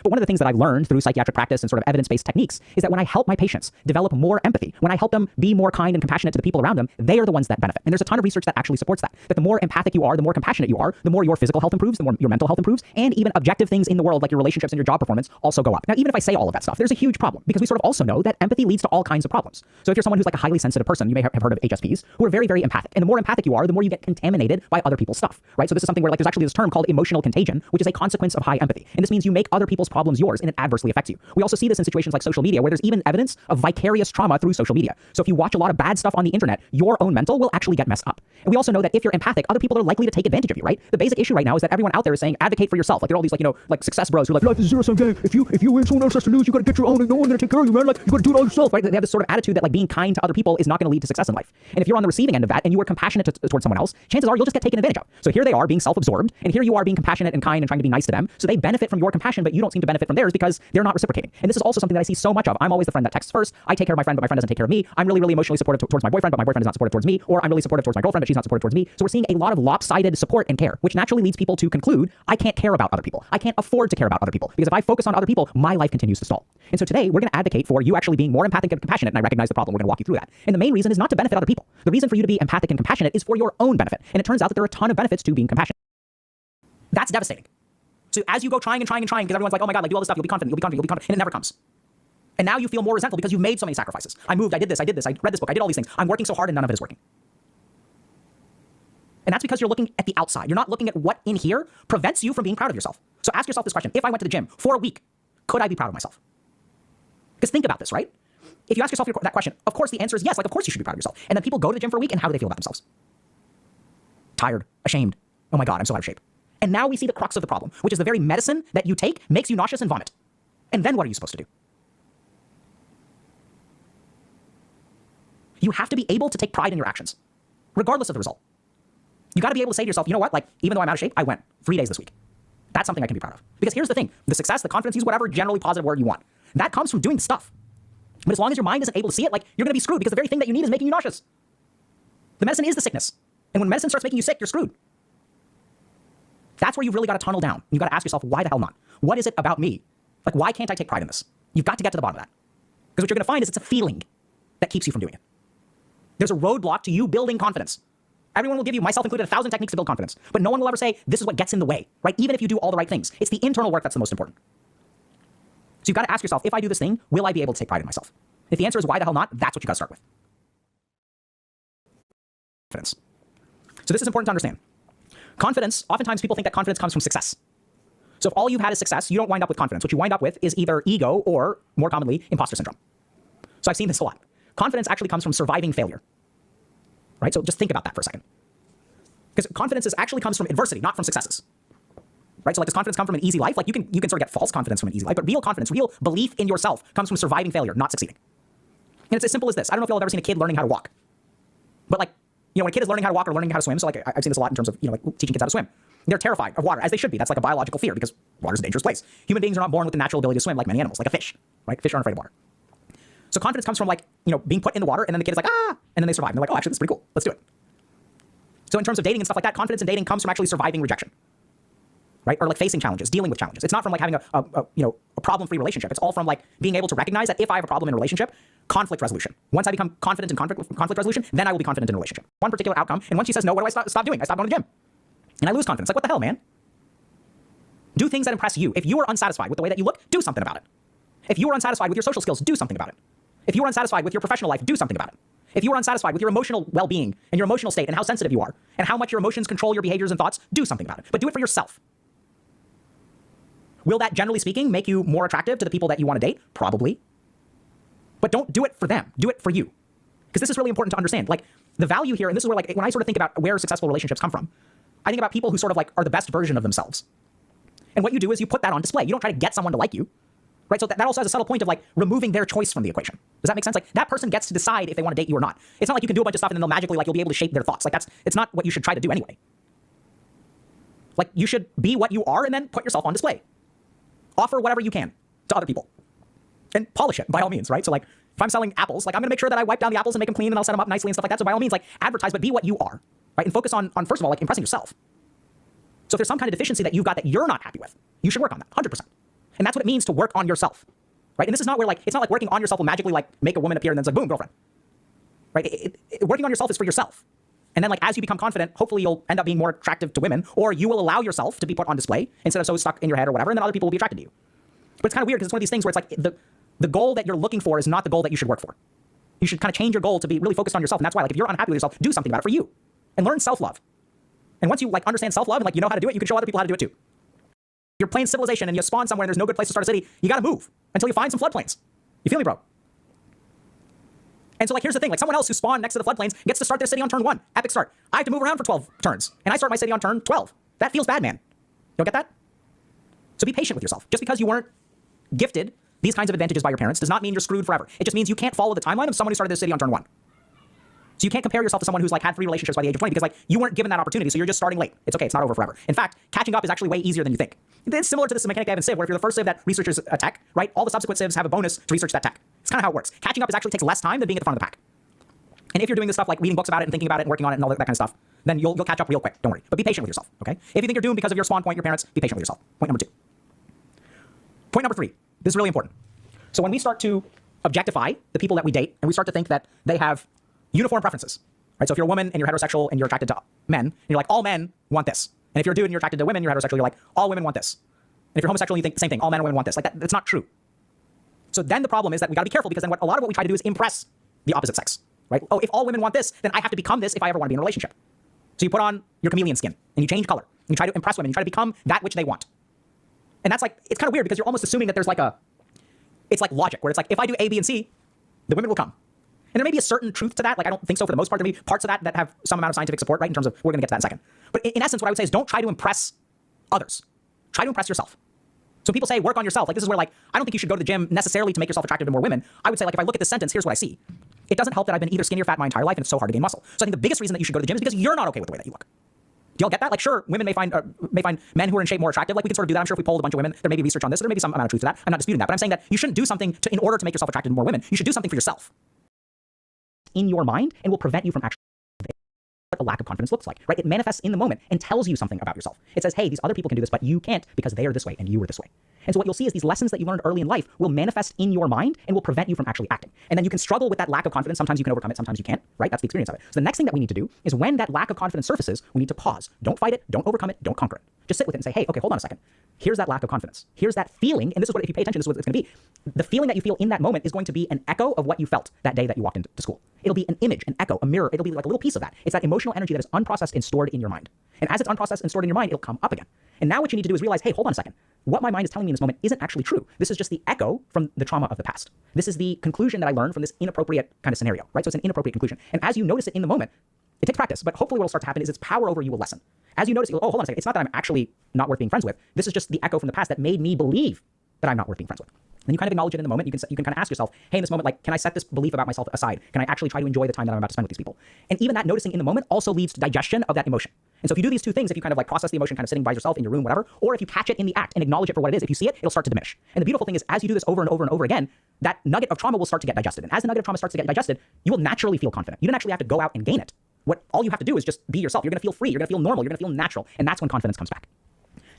But one of the things that I've learned through psychiatric practice and sort of evidence-based techniques is that when I help my patients develop more empathy, when I help them be more kind and compassionate to the people around them, they are the ones that benefit. And there's a ton of research that actually supports that. That the more empathic you are, the more compassionate you are, the more your physical health improves, the more your mental health improves, and even objective things in the world like your relationships and your job performance also go up. Now, even if I say all of that stuff, there's a huge problem because we sort of also know that empathy leads to all kinds of problems. So if you're someone who's like a highly sensitive person, you may have heard of HSPs, who are very, very empathic. And the more empathic you are, the more you get contaminated by other people's stuff, right? So this is something where like there's actually this term called emotional contagion, which is a consequence of high empathy. And this means you make other people's problems yours and it adversely affects you. We also see this in situations like social media where there's even evidence of vicarious trauma through social media. So if you watch a lot of bad stuff on the internet, your own mental will actually get messed up. And we also know that if you're empathic, other people are likely to take advantage of you, right? The basic issue right now is that everyone out there is saying advocate for yourself. Like there are all these like, you know, like success bros who are like, life is a zero-sum game. If you win, someone else has to lose. You got to get your own and no one's going to take care of you, man. Like you got to do it all yourself, right? They have this sort of attitude that like being kind to other people is not going to lead to success in life. And if you're on the receiving end of that and you are compassionate towards someone else, chances are you'll just get taken advantage of. So here they are being self-absorbed and here you are being compassionate and kind and trying to be nice to them. So they benefit from your compassion, but you don't seem to benefit from theirs because they're not reciprocating. And this is also something that I see so much of. I'm always the friend that texts first. I take care of my friend, but my friend doesn't take care of me. I'm really, really emotionally supportive towards my boyfriend, but my boyfriend is not supportive towards me. Or I'm really supportive towards my girlfriend, but she's not supportive towards me. So we're seeing a lot of lopsided support and care, which naturally leads people to conclude, I can't care about other people. I can't afford to care about other people because if I focus on other people, my life continues to stall. And so today we're going to advocate for you actually being more empathic and compassionate. And I recognize the problem. We're going to walk you through that. And the main reason is not to benefit other people. The reason for you to be empathic and compassionate is for your own benefit. And it turns out that there are a ton of benefits to being compassionate. That's devastating. So as you go trying because everyone's like, oh my God, like do all this stuff, you'll be confident, and it never comes. And now you feel more resentful because you've made so many sacrifices. I moved, I did this, I read this book, I did all these things. I'm working so hard and none of it is working. And that's because you're looking at the outside. You're not looking at what in here prevents you from being proud of yourself. So ask yourself this question. If I went to the gym for a week, could I be proud of myself? Because think about this, right? If you ask yourself that question, of course the answer is yes. Like, of course you should be proud of yourself. And then people go to the gym for a week and how do they feel about themselves? Tired, ashamed. Oh my God, I'm so out of shape. And now we see the crux of the problem, which is the very medicine that you take makes you nauseous and vomit. And then what are you supposed to do? You have to be able to take pride in your actions, regardless of the result. You got to be able to say to yourself, you know what? Like, even though I'm out of shape, I went 3 days this week. That's something I can be proud of. Because here's the thing. The success, the confidence, use whatever generally positive word you want. That comes from doing the stuff. But as long as your mind isn't able to see it, like, you're going to be screwed because the very thing that you need is making you nauseous. The medicine is the sickness. And when medicine starts making you sick, you're screwed. That's where you've really got to tunnel down. You've got to ask yourself, why the hell not? What is it about me? Like, why can't I take pride in this? You've got to get to the bottom of that. Because what you're going to find is it's a feeling that keeps you from doing it. There's a roadblock to you building confidence. Everyone will give you, myself included, 1,000 techniques to build confidence. But no one will ever say, this is what gets in the way, right? Even if you do all the right things. It's the internal work that's the most important. So you've got to ask yourself, if I do this thing, will I be able to take pride in myself? If the answer is why the hell not, that's what you got to start with. Confidence. So this is important to understand. Confidence, oftentimes people think that confidence comes from success. So if all you've had is success, you don't wind up with confidence. What you wind up with is either ego or, more commonly, imposter syndrome. So I've seen this a lot. Confidence actually comes from surviving failure. Right? So just think about that for a second. Because confidence actually comes from adversity, not from successes. Right? So like, does confidence come from an easy life? Like you can sort of get false confidence from an easy life, but real confidence, real belief in yourself comes from surviving failure, not succeeding. And it's as simple as this. I don't know if y'all have ever seen a kid learning how to walk. But like, you know, when a kid is learning how to walk or learning how to swim, so like I've seen this a lot in terms of, you know, like teaching kids how to swim. They're terrified of water, as they should be. That's like a biological fear because water is a dangerous place. Human beings are not born with the natural ability to swim like many animals, like a fish, right? Fish aren't afraid of water. So confidence comes from like, you know, being put in the water and then the kid is like, ah, and then they survive. And they're like, oh, actually, this is pretty cool. Let's do it. So in terms of dating and stuff like that, confidence in dating comes from actually surviving rejection, right? Or like facing challenges, dealing with challenges. It's not from like having a problem-free relationship. It's all from like being able to recognize that if I have a problem in a relationship, conflict resolution. Once I become confident in conflict resolution, then I will be confident in a relationship. One particular outcome, and once she says no, what do I stop doing? I stop going to the gym. And I lose confidence. Like, what the hell, man? Do things that impress you. If you are unsatisfied with the way that you look, do something about it. If you are unsatisfied with your social skills, do something about it. If you are unsatisfied with your professional life, do something about it. If you are unsatisfied with your emotional well-being and your emotional state and how sensitive you are and how much your emotions control your behaviors and thoughts, do something about it. But do it for yourself. Will that, generally speaking, make you more attractive to the people that you want to date? Probably. But don't do it for them. Do it for you. Because this is really important to understand. Like, the value here, and this is where, like, when I sort of think about where successful relationships come from, I think about people who sort of, like, are the best version of themselves. And what you do is you put that on display. You don't try to get someone to like you. Right? So that also has a subtle point of, like, removing their choice from the equation. Does that make sense? Like, that person gets to decide if they want to date you or not. It's not like you can do a bunch of stuff and then they'll magically, like, you'll be able to shape their thoughts. Like, it's not what you should try to do anyway. Like, you should be what you are and then put yourself on display. Offer whatever you can to other people. And polish it, by all means, right? So, like, if I'm selling apples, like, I'm going to make sure that I wipe down the apples and make them clean and I'll set them up nicely and stuff like that. So by all means, like, advertise, but be what you are, right? And focus on first of all, like, impressing yourself. So if there's some kind of deficiency that you've got that you're not happy with, you should work on that, 100%. And that's what it means to work on yourself, right? And this is not where, like, it's not like working on yourself will magically, like, make a woman appear and then it's like, boom, girlfriend, right? Working on yourself is for yourself. And then, like, as you become confident, hopefully you'll end up being more attractive to women, or you will allow yourself to be put on display instead of so stuck in your head or whatever, and then other people will be attracted to you. But it's kind of weird because it's one of these things where it's like the goal that you're looking for is not the goal that you should work for. You should kind of change your goal to be really focused on yourself. And that's why, like, if you're unhappy with yourself, do something about it for you. And learn self-love. And once you, like, understand self-love and, like, you know how to do it, you can show other people how to do it too. You're playing Civilization and you spawn somewhere and there's no good place to start a city, you gotta move until you find some floodplains. You feel me, bro? And so, like, here's the thing, like, someone else who spawned next to the floodplains gets to start their city on turn 1. Epic start. I have to move around for 12 turns. And I start my city on turn 12. That feels bad, man. You don't get that? So be patient with yourself. Just because you weren't gifted these kinds of advantages by your parents does not mean you're screwed forever. It just means you can't follow the timeline of someone who started their city on turn 1. So you can't compare yourself to someone who's, like, had 3 relationships by the age of 20 because, like, you weren't given that opportunity, so you're just starting late. It's okay, it's not over forever. In fact, catching up is actually way easier than you think. It's similar to this mechanic I have in Civ, where if you're the first Civ that researches a tech, right, all the subsequent Civs have a bonus to research that tech. It's kind of how it works. Catching up actually takes less time than being at the front of the pack. And if you're doing this stuff like reading books about it and thinking about it and working on it and all that kind of stuff, then you'll catch up real quick. Don't worry. But be patient with yourself, okay? If you think you're doomed because of your spawn point, your parents, be patient with yourself. Point number 2. Point number 3. This is really important. So when we start to objectify the people that we date and we start to think that they have uniform preferences, right? So if you're a woman and you're heterosexual and you're attracted to men, and you're like, all men want this. And if you're a dude and you're attracted to women, you're heterosexual, you're like, all women want this. And if you're homosexual, you think the same thing, all men and women want this. Like, that's not true. So then the problem is that we gotta be careful because then a lot of what we try to do is impress the opposite sex, right? Oh, if all women want this, then I have to become this if I ever want to be in a relationship. So you put on your chameleon skin and you change color. And you try to impress women. You try to become that which they want. And that's, like, it's kind of weird because you're almost assuming that there's, like, it's like logic where it's like, if I do A, B, and C, the women will come. And there may be a certain truth to that. Like, I don't think so for the most part. There may be parts of that have some amount of scientific support, right? In terms of, we're gonna get to that in a second. But in essence, what I would say is don't try to impress others. Try to impress yourself. So people say, work on yourself. Like, this is where, like, I don't think you should go to the gym necessarily to make yourself attractive to more women. I would say, like, if I look at this sentence, here's what I see. It doesn't help that I've been either skinny or fat my entire life and it's so hard to gain muscle. So I think the biggest reason that you should go to the gym is because you're not okay with the way that you look. Do y'all get that? Like, sure, women may find men who are in shape more attractive. Like, we can sort of do that. I'm sure if we polled a bunch of women, there may be research on this. So there may be some amount of truth to that. I'm not disputing that. But I'm saying that you shouldn't do something in order to make yourself attractive to more women. You should do something for yourself. In your mind and will prevent you from actually what a lack of confidence looks like, right? It manifests in the moment and tells you something about yourself. It says, hey, these other people can do this, but you can't because they are this way and you were this way. And so what you'll see is these lessons that you learned early in life will manifest in your mind and will prevent you from actually acting. And then you can struggle with that lack of confidence. Sometimes you can overcome it, sometimes you can't, right? That's the experience of it. So the next thing that we need to do is when that lack of confidence surfaces, we need to pause. Don't fight it, don't overcome it, don't conquer it. Just sit with it and say, hey, okay, hold on a second. Here's that lack of confidence. Here's that feeling, and this is what, if you pay attention, this is what it's going to be. The feeling that you feel in that moment is going to be an echo of what you felt that day that you walked into school. It'll be an image, an echo, a mirror. It'll be like a little piece of that. It's that emotional energy that is unprocessed and stored in your mind. And as it's unprocessed and stored in your mind, it'll come up again. And now what you need to do is realize, hey, hold on a second. What my mind is telling me in this moment isn't actually true. This is just the echo from the trauma of the past. This is the conclusion that I learned from this inappropriate kind of scenario, right? So it's an inappropriate conclusion. And as you notice it in the moment, it takes practice, but hopefully what will start to happen is its power over you will lessen. As you notice, oh, hold on a second. It's not that I'm actually not worth being friends with. This is just the echo from the past that made me believe that I'm not worth being friends with. And you kind of acknowledge it in the moment. You can kind of ask yourself, hey, in this moment, like, can I set this belief about myself aside? Can I actually try to enjoy the time that I'm about to spend with these people? And even that noticing in the moment also leads to digestion of that emotion. And so if you do these two things, if you kind of like process the emotion kind of sitting by yourself in your room, whatever, or if you catch it in the act and acknowledge it for what it is, if you see it, it'll start to diminish. And the beautiful thing is as you do this over and over and over again, that nugget of trauma will start to get digested. And as the nugget of trauma starts to get digested, you will naturally feel confident. You don't actually have to go out and gain it. All you have to do is just be yourself. You're going to feel free. You're going to feel normal. You're going to feel natural. And that's when confidence comes back.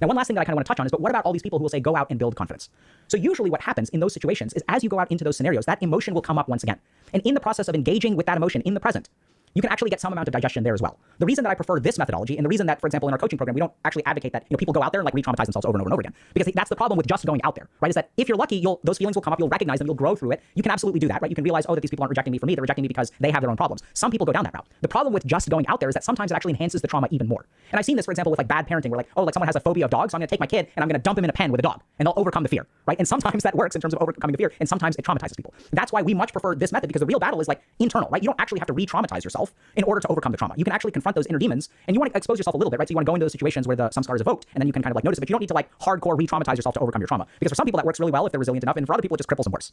Now, one last thing that I kind of want to touch on is, but what about all these people who will say, go out and build confidence? So usually what happens in those situations is as you go out into those scenarios, that emotion will come up once again. And in the process of engaging with that emotion in the present, you can actually get some amount of digestion there as well. The reason that I prefer this methodology, and the reason that, for example, in our coaching program, we don't actually advocate that people go out there and like re-traumatize themselves over and over and over again, because that's the problem with just going out there, right? Is that if you're lucky, those feelings will come up, you'll recognize them, you'll grow through it. You can absolutely do that, right? You can realize, oh, that these people aren't rejecting me for me, they're rejecting me because they have their own problems. Some people go down that route. The problem with just going out there is that sometimes it actually enhances the trauma even more. And I've seen this, for example, with like bad parenting, where like, oh, like someone has a phobia of dogs, so I'm going to take my kid and I'm going to dump him in a pen with a dog, and they'll overcome the fear, right? And sometimes that works in terms of overcoming the fear, and sometimes it traumatizes people. That's why we much prefer this method, because the real battle is like internal, right? You don't actually have to re-traumatize yourself in order to overcome the trauma. You can actually confront those inner demons, and you want to expose yourself a little bit, right? So you want to go into those situations where some scar is evoked, and then you can kind of like notice it, but you don't need to like hardcore re-traumatize yourself to overcome your trauma. Because for some people that works really well if they're resilient enough, and for other people it just cripples them worse.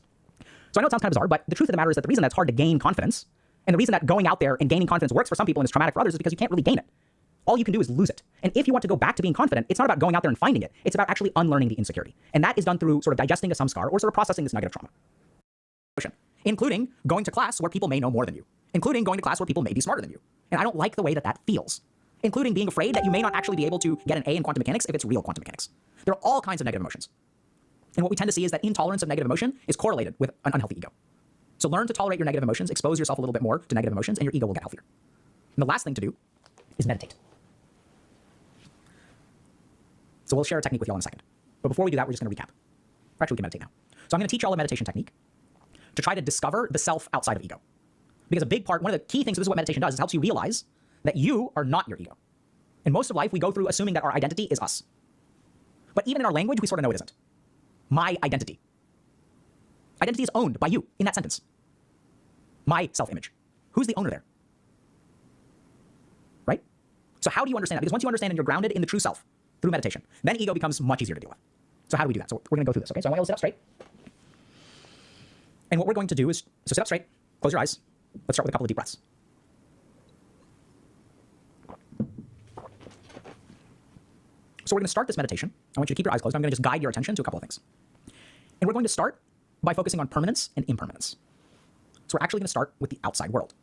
So I know it sounds kind of bizarre, but the truth of the matter is that the reason that's hard to gain confidence, and the reason that going out there and gaining confidence works for some people and is traumatic for others, is because you can't really gain it. All you can do is lose it. And if you want to go back to being confident, it's not about going out there and finding it. It's about actually unlearning the insecurity. And that is done through sort of digesting some scar or sort of processing this negative trauma. Including going to class where people may know more than you. Including going to class where people may be smarter than you. And I don't like the way that that feels. Including being afraid that you may not actually be able to get an A in quantum mechanics if it's real quantum mechanics. There are all kinds of negative emotions. And what we tend to see is that intolerance of negative emotion is correlated with an unhealthy ego. So learn to tolerate your negative emotions, expose yourself a little bit more to negative emotions, and your ego will get healthier. And the last thing to do is meditate. So we'll share a technique with y'all in a second. But before we do that, we're just going to recap. Or actually, we can meditate now. So I'm going to teach y'all a meditation technique to try to discover the self outside of ego. Because a big part, one of the key things, this is what meditation does, is it helps you realize that you are not your ego. In most of life, we go through assuming that our identity is us. But even in our language, we sort of know it isn't. My identity. Identity is owned by you in that sentence. My self-image. Who's the owner there? Right? So how do you understand that? Because once you understand and you're grounded in the true self through meditation, then ego becomes much easier to deal with. So how do we do that? So we're going to go through this, okay? So I want you to sit up straight. And what we're going to do is, so sit up straight, close your eyes. Let's start with a couple of deep breaths. So we're going to start this meditation. I want you to keep your eyes closed. I'm going to just guide your attention to a couple of things. And we're going to start by focusing on permanence and impermanence. So we're actually going to start with the outside world.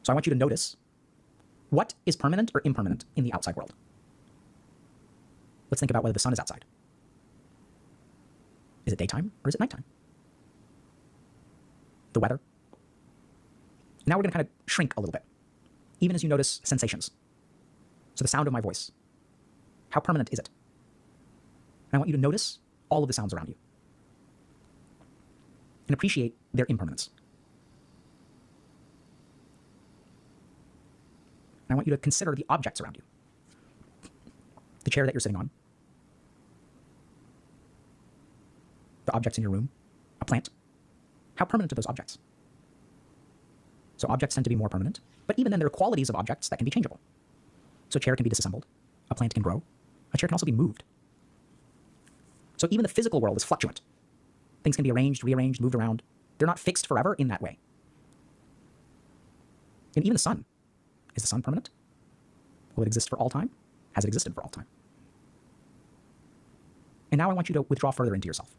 So I want you to notice what is permanent or impermanent in the outside world. Let's think about whether the sun is outside. Is it daytime or is it nighttime? The weather. Now we're going to kind of shrink a little bit, even as you notice sensations. So the sound of my voice. How permanent is it? And I want you to notice all of the sounds around you and appreciate their impermanence. And I want you to consider the objects around you. The chair that you're sitting on. The objects in your room. A plant. How permanent are those objects? So objects tend to be more permanent, but even then there are qualities of objects that can be changeable. So a chair can be disassembled. A plant can grow. A chair can also be moved. So even the physical world is fluctuant. Things can be arranged, rearranged, moved around. They're not fixed forever in that way. And even the sun. Is the sun permanent? Will it exist for all time? Has it existed for all time? And now I want you to withdraw further into yourself.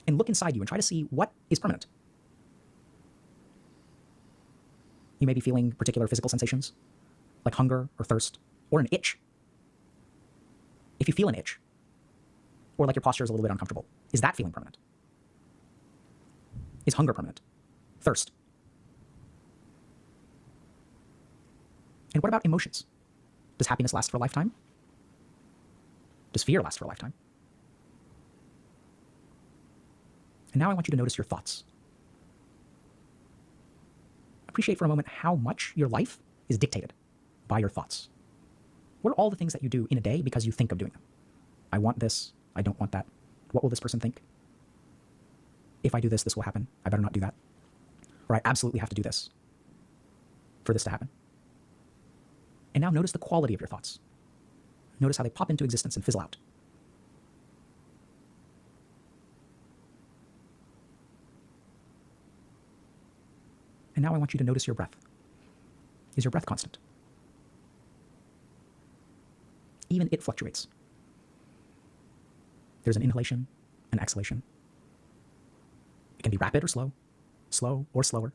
And look inside you and try to see what is permanent. You may be feeling particular physical sensations, like hunger or thirst, or an itch. If you feel an itch, or like your posture is a little bit uncomfortable, is that feeling permanent? Is hunger permanent? Thirst? And what about emotions? Does happiness last for a lifetime? Does fear last for a lifetime? And now I want you to notice your thoughts. Appreciate for a moment how much your life is dictated by your thoughts. What are all the things that you do in a day because you think of doing them? I want this. I don't want that. What will this person think? If I do this, this will happen. I better not do that. Or I absolutely have to do this for this to happen. And now notice the quality of your thoughts. Notice how they pop into existence and fizzle out. And now I want you to notice your breath. Is your breath constant? Even it fluctuates. There's an inhalation, an exhalation. It can be rapid or slow, slow or slower.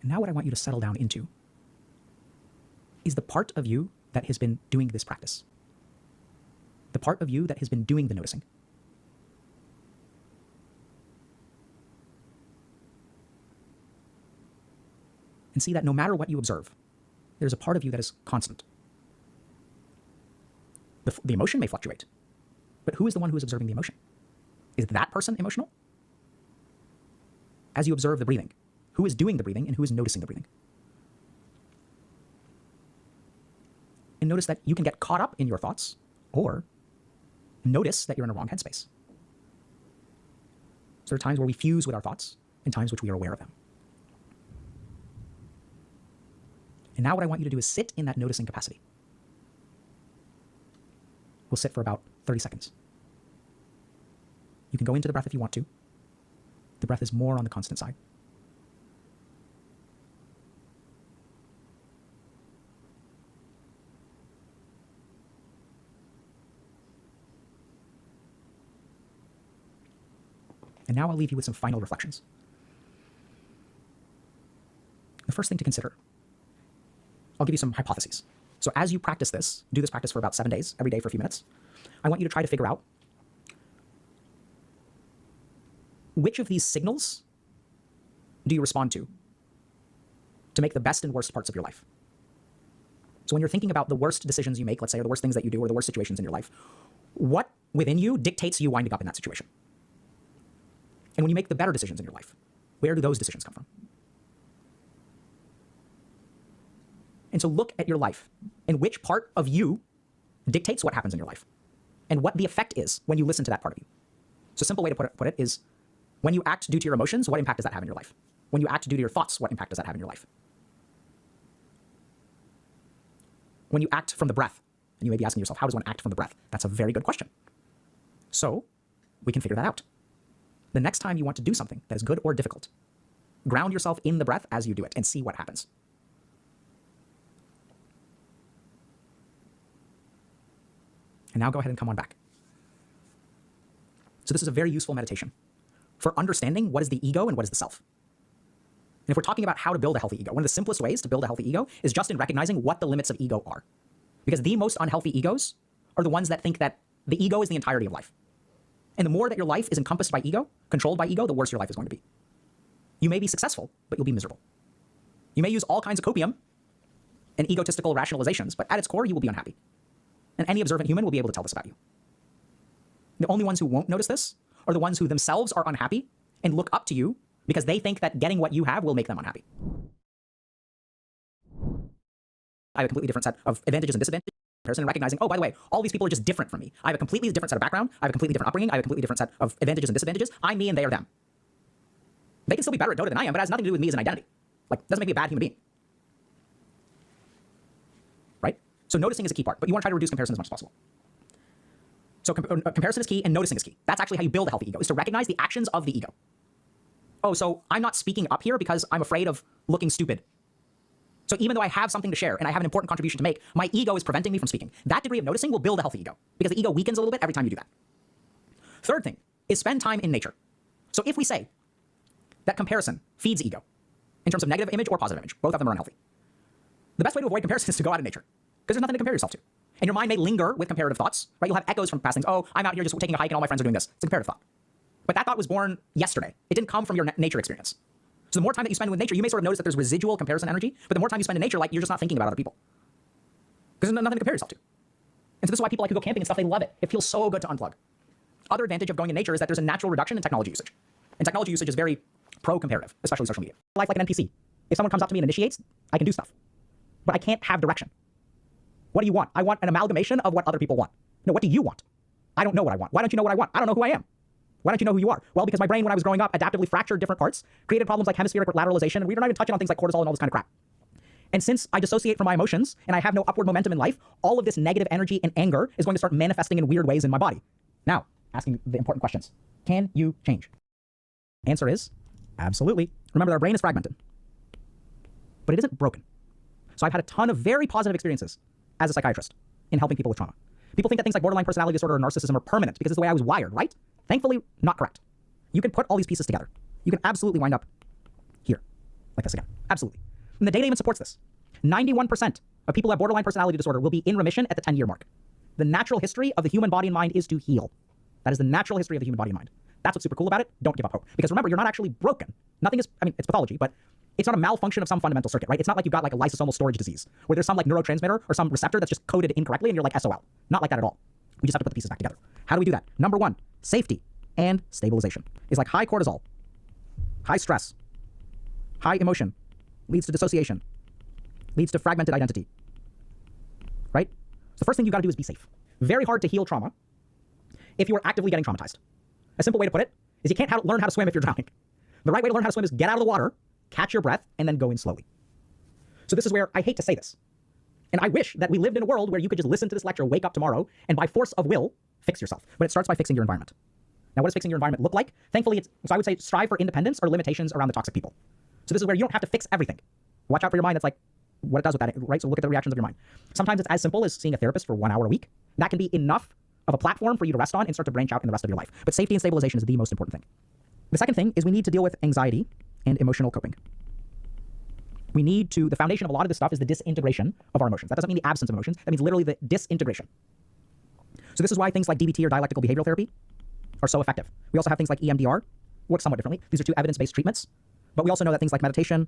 And now what I want you to settle down into is the part of you that has been doing this practice. the part of you that has been doing the noticing. And see that no matter what you observe, there's a part of you that is constant. The emotion may fluctuate, but who is the one who is observing the emotion? Is that person emotional? As you observe the breathing, who is doing the breathing and who is noticing the breathing? And notice that you can get caught up in your thoughts or notice that you're in a wrong headspace. So there are times where we fuse with our thoughts and times which we are aware of them. And now what I want you to do is sit in that noticing capacity. We'll sit for about 30 seconds. You can go into the breath if you want to. The breath is more on the constant side. And now I'll leave you with some final reflections. The first thing to consider, I'll give you some hypotheses. So as you practice this, do this practice for about 7 days, every day for a few minutes, I want you to try to figure out which of these signals do you respond to make the best and worst parts of your life. So when you're thinking about the worst decisions you make, let's say, or the worst things that you do, or the worst situations in your life, what within you dictates you winding up in that situation? And when you make the better decisions in your life, where do those decisions come from? And so look at your life and which part of you dictates what happens in your life and what the effect is when you listen to that part of you. So a simple way to put it is, when you act due to your emotions, what impact does that have in your life? When you act due to your thoughts, what impact does that have in your life? When you act from the breath, and you may be asking yourself, how does one act from the breath? That's a very good question. So we can figure that out. The next time you want to do something that is good or difficult, ground yourself in the breath as you do it and see what happens. And now go ahead and come on back. So this is a very useful meditation for understanding what is the ego and what is the self. And if we're talking about how to build a healthy ego, one of the simplest ways to build a healthy ego is just in recognizing what the limits of ego are. Because the most unhealthy egos are the ones that think that the ego is the entirety of life. And the more that your life is encompassed by ego, controlled by ego, the worse your life is going to be. You may be successful, but you'll be miserable. You may use all kinds of copium and egotistical rationalizations, but at its core, you will be unhappy. And any observant human will be able to tell this about you. The only ones who won't notice this are the ones who themselves are unhappy and look up to you because they think that getting what you have will make them unhappy. I have a completely different set of advantages and disadvantages in comparison, and recognizing, oh, by the way, all these people are just different from me. I have a completely different set of background. I have a completely different upbringing. I have a completely different set of advantages and disadvantages. I'm me and they are them. They can still be better at Dota than I am, but it has nothing to do with me as an identity. Like, it doesn't make me a bad human being. Right? So noticing is a key part, but you want to try to reduce comparison as much as possible. So comparison is key and noticing is key. That's actually how you build a healthy ego, is to recognize the actions of the ego. Oh, so I'm not speaking up here because I'm afraid of looking stupid. So even though I have something to share and I have an important contribution to make, my ego is preventing me from speaking. That degree of noticing will build a healthy ego because the ego weakens a little bit every time you do that. Third thing is spend time in nature. So if we say that comparison feeds ego in terms of negative image or positive image, both of them are unhealthy, the best way to avoid comparison is to go out in nature because there's nothing to compare yourself to. And your mind may linger with comparative thoughts, right? You'll have echoes from past things. Oh, I'm out here just taking a hike and all my friends are doing this. It's a comparative thought. But that thought was born yesterday. It didn't come from your nature experience. So the more time that you spend with nature, you may sort of notice that there's residual comparison energy, but the more time you spend in nature, like, you're just not thinking about other people. Because there's nothing to compare yourself to. And so this is why people like to go camping and stuff, they love it. It feels so good to unplug. Other advantage of going in nature is that there's a natural reduction in technology usage. And technology usage is very pro-comparative, especially social media. Life like an NPC. If someone comes up to me and initiates, I can do stuff. But I can't have direction. What do you want? I want an amalgamation of what other people want. No, what do you want? I don't know what I want. Why don't you know what I want? I don't know who I am. Why don't you know who you are? Well, because my brain, when I was growing up, adaptively fractured different parts, created problems like hemispheric lateralization, and we're not even touching on things like cortisol and all this kind of crap. And since I dissociate from my emotions, and I have no upward momentum in life, all of this negative energy and anger is going to start manifesting in weird ways in my body. Now, asking the important questions. Can you change? Answer is, absolutely. Remember that our brain is fragmented. But it isn't broken. So I've had a ton of very positive experiences as a psychiatrist in helping people with trauma. People think that things like borderline personality disorder or narcissism are permanent because it's the way I was wired, right? Thankfully, not correct. You can put all these pieces together. You can absolutely wind up here, like this again. Absolutely. And the data even supports this. 91% of people who have borderline personality disorder will be in remission at the 10-year mark. The natural history of the human body and mind is to heal. That is the natural history of the human body and mind. That's what's super cool about it. Don't give up hope. Because remember, you're not actually broken. Nothing is, I mean, it's pathology, but it's not a malfunction of some fundamental circuit, right? It's not like you got like a lysosomal storage disease where there's some like neurotransmitter or some receptor that's just coded incorrectly and you're like SOL. Not like that at all. We just have to put the pieces back together. How do we do that? Number one, safety and stabilization. Is like high cortisol, high stress, high emotion leads to dissociation, leads to fragmented identity, right? So the first thing you gotta do is be safe. Very hard to heal trauma if you are actively getting traumatized. A simple way to put it is you can't learn how to swim if you're drowning. The right way to learn how to swim is get out of the water, catch your breath, and then go in slowly. So this is where I hate to say this. And I wish that we lived in a world where you could just listen to this lecture, wake up tomorrow, and by force of will, fix yourself. But it starts by fixing your environment. Now, what does fixing your environment look like? Thankfully, so I would say strive for independence or limitations around the toxic people. So this is where you don't have to fix everything. Watch out for your mind. That's like what it does with that, right? So look at the reactions of your mind. Sometimes it's as simple as seeing a therapist for 1 hour a week. That can be enough of a platform for you to rest on and start to branch out in the rest of your life. But safety and stabilization is the most important thing. The second thing is we need to deal with anxiety and emotional coping. We need to, the foundation of a lot of this stuff is the disintegration of our emotions. That doesn't mean the absence of emotions. That means literally the disintegration. So this is why things like DBT or dialectical behavioral therapy are so effective. We also have things like EMDR, work somewhat differently. These are two evidence-based treatments. But we also know that things like meditation,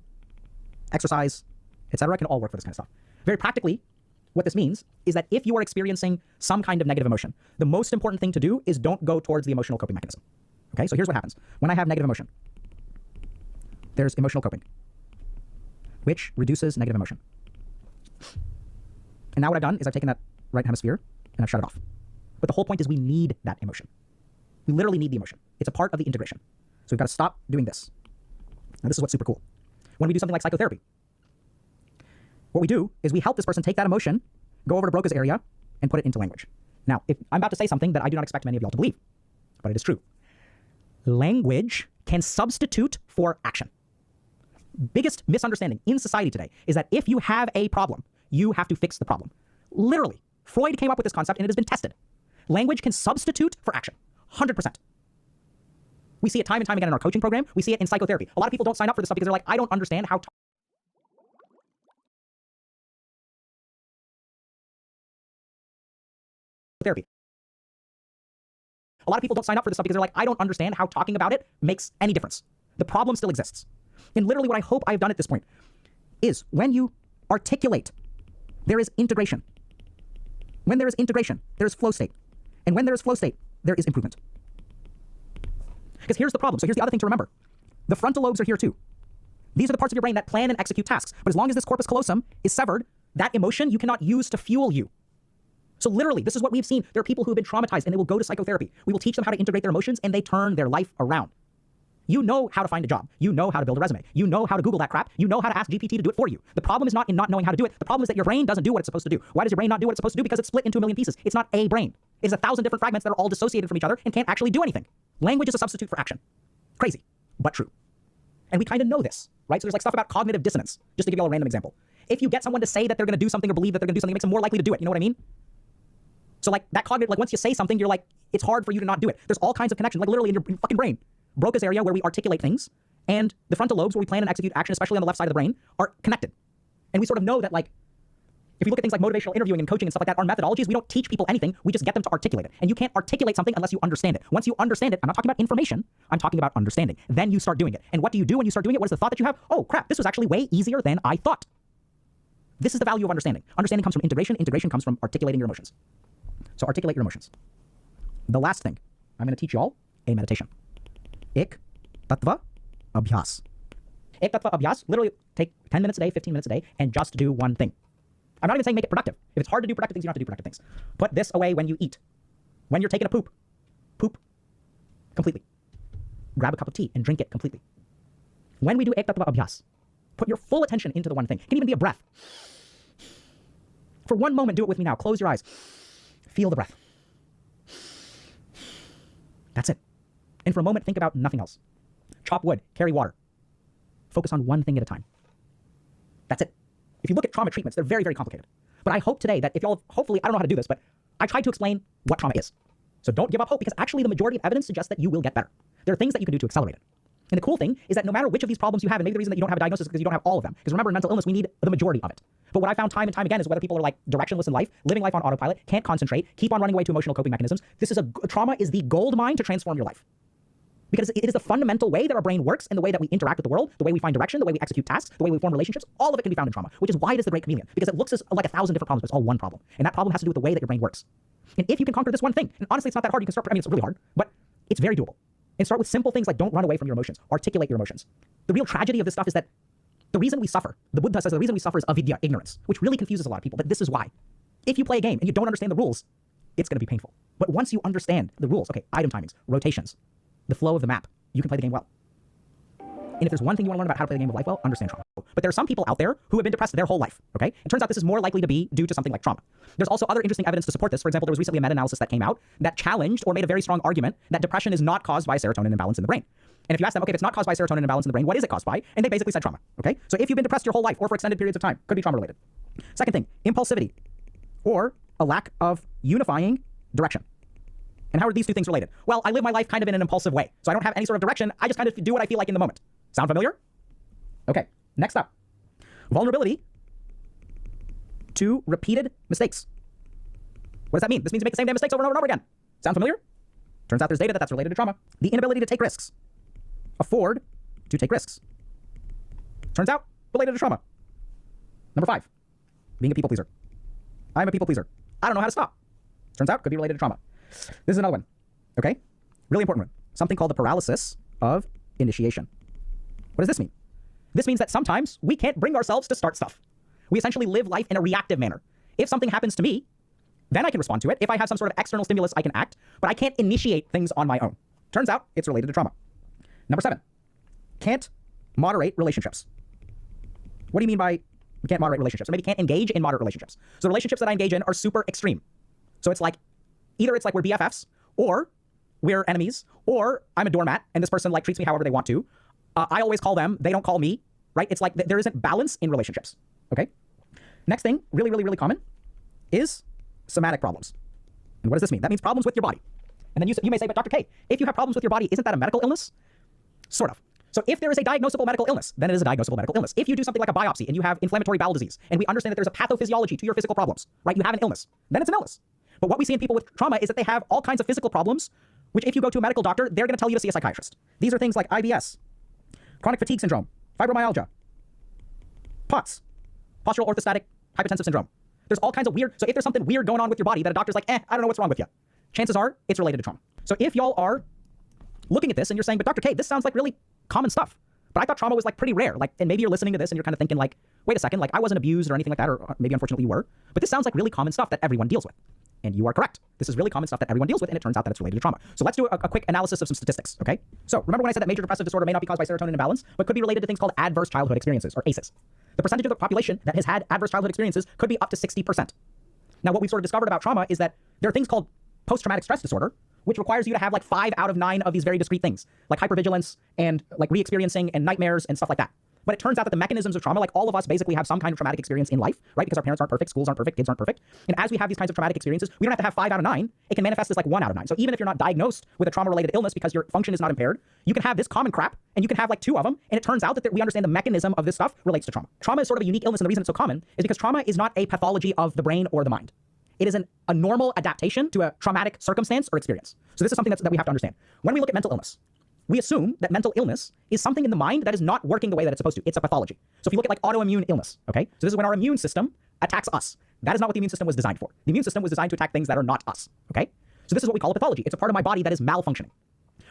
exercise, etc., can all work for this kind of stuff. Very practically, what this means is that if you are experiencing some kind of negative emotion, the most important thing to do is don't go towards the emotional coping mechanism. Okay, so here's what happens. When I have negative emotion, there's emotional coping, which reduces negative emotion. And now what I've done is I've taken that right hemisphere and I've shut it off. But the whole point is we need that emotion. We literally need the emotion. It's a part of the integration. So we've got to stop doing this. And this is what's super cool. When we do something like psychotherapy, what we do is we help this person take that emotion, go over to Broca's area, and put it into language. Now, if I'm about to say something that I do not expect many of y'all to believe, but it is true. Language can substitute for action. Biggest misunderstanding in society today is that if you have a problem, you have to fix the problem. Literally, Freud came up with this concept and it has been tested. Language can substitute for action, 100%. We see it time and time again in our coaching program. We see it in psychotherapy. A lot of people don't sign up for this stuff because they're like, I don't understand how therapy. A lot of people don't sign up for this stuff because they're like, I don't understand how talking about it makes any difference. The problem still exists. And literally what I hope I have done at this point is when you articulate, there is integration. When there is integration, there is flow state. And when there is flow state, there is improvement. Because here's the problem. So here's the other thing to remember. The frontal lobes are here too. These are the parts of your brain that plan and execute tasks. But as long as this corpus callosum is severed, that emotion you cannot use to fuel you. So literally, this is what we've seen. There are people who have been traumatized and they will go to psychotherapy. We will teach them how to integrate their emotions and they turn their life around. You know how to find a job. You know how to build a resume. You know how to Google that crap. You know how to ask GPT to do it for you. The problem is not in not knowing how to do it. The problem is that your brain doesn't do what it's supposed to do. Why does your brain not do what it's supposed to do? Because it's split into a million pieces. It's not a brain. It's 1,000 different fragments that are all dissociated from each other and can't actually do anything. Language is a substitute for action. Crazy, but true. And we kind of know this, right? So there's like stuff about cognitive dissonance. Just to give you all a random example. If you get someone to say that they're going to do something or believe that they're going to do something, it makes them more likely to do it. You know what I mean? So like that cognitive, like once you say something, you're like, it's hard for you to not do it. There's all kinds of connections, like literally in your fucking brain. Broca's area where we articulate things and the frontal lobes where we plan and execute action, especially on the left side of the brain, are connected. And we sort of know that like, if we look at things like motivational interviewing and coaching and stuff like that, our methodologies, we don't teach people anything, we just get them to articulate it. And you can't articulate something unless you understand it. Once you understand it, I'm not talking about information, I'm talking about understanding. Then you start doing it. And what do you do when you start doing it? What is the thought that you have? Oh crap, this was actually way easier than I thought. This is the value of understanding. Understanding comes from integration, integration comes from articulating your emotions. So articulate your emotions. The last thing, I'm going to teach you all a meditation. Ik Tattva Abhyas. Ik Tattva Abhyas, literally take 10 minutes a day, 15 minutes a day, and just do one thing. I'm not even saying make it productive. If it's hard to do productive things, you don't have to do productive things. Put this away when you eat. When you're taking a poop, poop completely. Grab a cup of tea and drink it completely. When we do Ik Tattva Abhyas, put your full attention into the one thing. It can even be a breath. For one moment, do it with me now. Close your eyes. Feel the breath. That's it. And for a moment, think about nothing else. Chop wood, carry water. Focus on one thing at a time. That's it. If you look at trauma treatments, they're very, very complicated. But I hope today that if y'all, hopefully, I don't know how to do this, but I tried to explain what trauma is. So don't give up hope because actually the majority of evidence suggests that you will get better. There are things that you can do to accelerate it. And the cool thing is that no matter which of these problems you have, and maybe the reason that you don't have a diagnosis is because you don't have all of them. Because remember, in mental illness, we need the majority of it. But what I found time and time again is whether people are like directionless in life, living life on autopilot, can't concentrate, keep on running away to emotional coping mechanisms. Trauma is the gold mine to transform your life. Because it is the fundamental way that our brain works and the way that we interact with the world, the way we find direction, the way we execute tasks, the way we form relationships, all of it can be found in trauma, which is why it is the great chameleon. Because it looks like 1,000 different problems, but it's all one problem. And that problem has to do with the way that your brain works. And if you can conquer this one thing, and honestly, it's not that hard, you can start, it's really hard, but it's very doable. And start with simple things like don't run away from your emotions, articulate your emotions. The real tragedy of this stuff is that the reason we suffer, the Buddha says the reason we suffer is avidya, ignorance, which really confuses a lot of people, but this is why. If you play a game and you don't understand the rules, it's going to be painful. But once you understand the rules, okay, item timings, rotations, the flow of the map, you can play the game well. And if there's one thing you want to learn about how to play the game of life well, understand trauma. But there are some people out there who have been depressed their whole life, okay? It turns out this is more likely to be due to something like trauma. There's also other interesting evidence to support this. For example, there was recently a meta-analysis that came out that challenged or made a very strong argument that depression is not caused by serotonin imbalance in the brain. And if you ask them, okay, if it's not caused by serotonin imbalance in the brain, what is it caused by? And they basically said trauma, okay? So if you've been depressed your whole life or for extended periods of time, could be trauma related. Second thing, impulsivity or a lack of unifying direction. And how are these two things related? Well, I live my life kind of in an impulsive way. So I don't have any sort of direction. I just kind of do what I feel like in the moment. Sound familiar? Okay, next up. Vulnerability to repeated mistakes. What does that mean? This means you make the same damn mistakes over and over and over again. Sound familiar? Turns out there's data that's related to trauma. The inability to take risks. Afford to take risks. Turns out related to trauma. Number 5, being a people pleaser. I'm a people pleaser. I don't know how to stop. Turns out could be related to trauma. This is another one, okay? Really important one. Something called the paralysis of initiation. What does this mean? This means that sometimes we can't bring ourselves to start stuff. We essentially live life in a reactive manner. If something happens to me, then I can respond to it. If I have some sort of external stimulus, I can act, but I can't initiate things on my own. Turns out it's related to trauma. Number 7, can't moderate relationships. What do you mean by we can't moderate relationships? Or maybe can't engage in moderate relationships. So the relationships that I engage in are super extreme. So it's like, either it's like we're BFFs, or we're enemies, or I'm a doormat and this person like treats me however they want to. I always call them, they don't call me, right? It's like there isn't balance in relationships, okay? Next thing, really, really, really common, is somatic problems. And what does this mean? That means problems with your body. And then you may say, but Dr. K, if you have problems with your body, isn't that a medical illness? Sort of. So if there is a diagnosable medical illness, then it is a diagnosable medical illness. If you do something like a biopsy and you have inflammatory bowel disease, and we understand that there's a pathophysiology to your physical problems, right? You have an illness, then it's an illness. But what we see in people with trauma is that they have all kinds of physical problems, which if you go to a medical doctor, they're going to tell you to see a psychiatrist. These are things like IBS, chronic fatigue syndrome, fibromyalgia, POTS, postural orthostatic hypotensive syndrome. There's all kinds of weird, so if there's something weird going on with your body that a doctor's like, I don't know what's wrong with you, chances are it's related to trauma. So if y'all are looking at this and you're saying, but Dr. K, this sounds like really common stuff, but I thought trauma was like pretty rare, like, and maybe you're listening to this and you're kind of thinking like, wait a second, like I wasn't abused or anything like that, or maybe unfortunately you were, but this sounds like really common stuff that everyone deals with. And you are correct. This is really common stuff that everyone deals with, and it turns out that it's related to trauma. So let's do a quick analysis of some statistics, okay? So remember when I said that major depressive disorder may not be caused by serotonin imbalance, but could be related to things called adverse childhood experiences, or ACEs. The percentage of the population that has had adverse childhood experiences could be up to 60%. Now, what we've sort of discovered about trauma is that there are things called post-traumatic stress disorder, which requires you to have like 5 out of 9 of these very discrete things, like hypervigilance and like re-experiencing and nightmares and stuff like that. But it turns out that the mechanisms of trauma, like all of us basically have some kind of traumatic experience in life, right? Because our parents aren't perfect, schools aren't perfect, kids aren't perfect. And as we have these kinds of traumatic experiences, we don't have to have 5 out of 9. It can manifest as like 1 out of 9. So even if you're not diagnosed with a trauma-related illness because your function is not impaired, you can have this common crap and you can have like 2 of them. And it turns out that we understand the mechanism of this stuff relates to trauma. Trauma is sort of a unique illness, and the reason it's so common is because trauma is not a pathology of the brain or the mind. It is a normal adaptation to a traumatic circumstance or experience. So this is something that we have to understand. When we look at mental illness, we assume that mental illness is something in the mind that is not working the way that it's supposed to. It's a pathology. So if you look at like autoimmune illness, okay? So this is when our immune system attacks us. That is not what the immune system was designed for. The immune system was designed to attack things that are not us, okay? So this is what we call a pathology. It's a part of my body that is malfunctioning.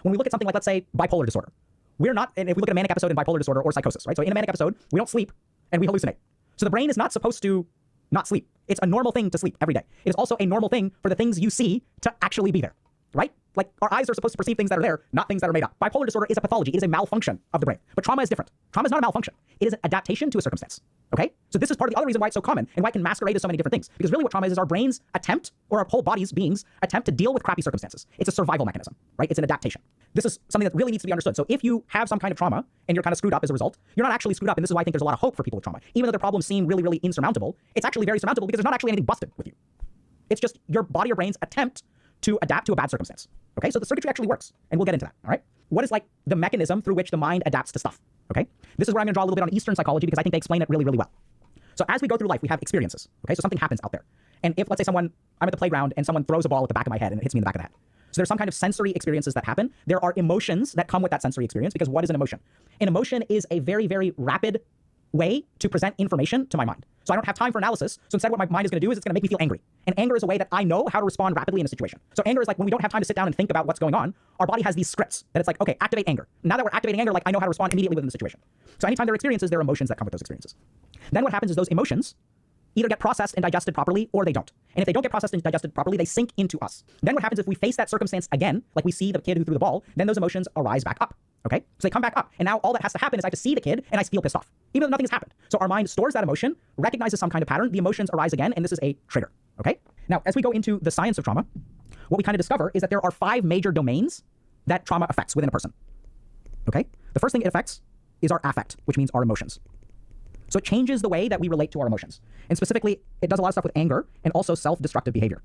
When we look at something like, let's say, bipolar disorder, we're not, and if we look at a manic episode in bipolar disorder or psychosis, right? So in a manic episode, we don't sleep and we hallucinate. So the brain is not supposed to not sleep. It's a normal thing to sleep every day. It is also a normal thing for the things you see to actually be there, right? Like our eyes are supposed to perceive things that are there, not things that are made up. Bipolar disorder is a pathology. It is a malfunction of the brain. But trauma is different. Trauma is not a malfunction. It is an adaptation to a circumstance, okay? So this is part of the other reason why it's so common and why it can masquerade as so many different things. Because really what trauma is our brain's attempt, or our whole body's being's attempt to deal with crappy circumstances. It's a survival mechanism, right? It's an adaptation. This is something that really needs to be understood. So if you have some kind of trauma and you're kind of screwed up as a result, you're not actually screwed up. And this is why I think there's a lot of hope for people with trauma. Even though their problems seem really, really insurmountable, it's actually very surmountable because there's not actually anything busted with you. It's just your body or brain's attempt to adapt to a bad circumstance. Okay, so the circuitry actually works, and we'll get into that, all right? What is like the mechanism through which the mind adapts to stuff, okay? This is where I'm gonna draw a little bit on Eastern psychology because I think they explain it really, really well. So as we go through life, we have experiences, okay? So something happens out there. And if, let's say I'm at the playground and someone throws a ball at the back of my head and it hits me in the back of the head. So there's some kind of sensory experiences that happen. There are emotions that come with that sensory experience, because what is an emotion? An emotion is a very, very rapid way to present information to my mind. So I don't have time for analysis. So instead what my mind is going to do is it's going to make me feel angry. And anger is a way that I know how to respond rapidly in a situation. So anger is like when we don't have time to sit down and think about what's going on, our body has these scripts that it's like, okay, activate anger. Now that we're activating anger, like I know how to respond immediately within the situation. So anytime there are experiences, there are emotions that come with those experiences. Then what happens is those emotions either get processed and digested properly or they don't. And if they don't get processed and digested properly, they sink into us. Then what happens if we face that circumstance again, like we see the kid who threw the ball, then those emotions arise back up. Okay? So they come back up. And now all that has to happen is I have to see the kid and I feel pissed off, even though nothing has happened. So our mind stores that emotion, recognizes some kind of pattern, the emotions arise again, and this is a trigger. Okay? Now, as we go into the science of trauma, what we kind of discover is that there are 5 major domains that trauma affects within a person. Okay? The first thing it affects is our affect, which means our emotions. So it changes the way that we relate to our emotions. And specifically, it does a lot of stuff with anger and also self-destructive behavior.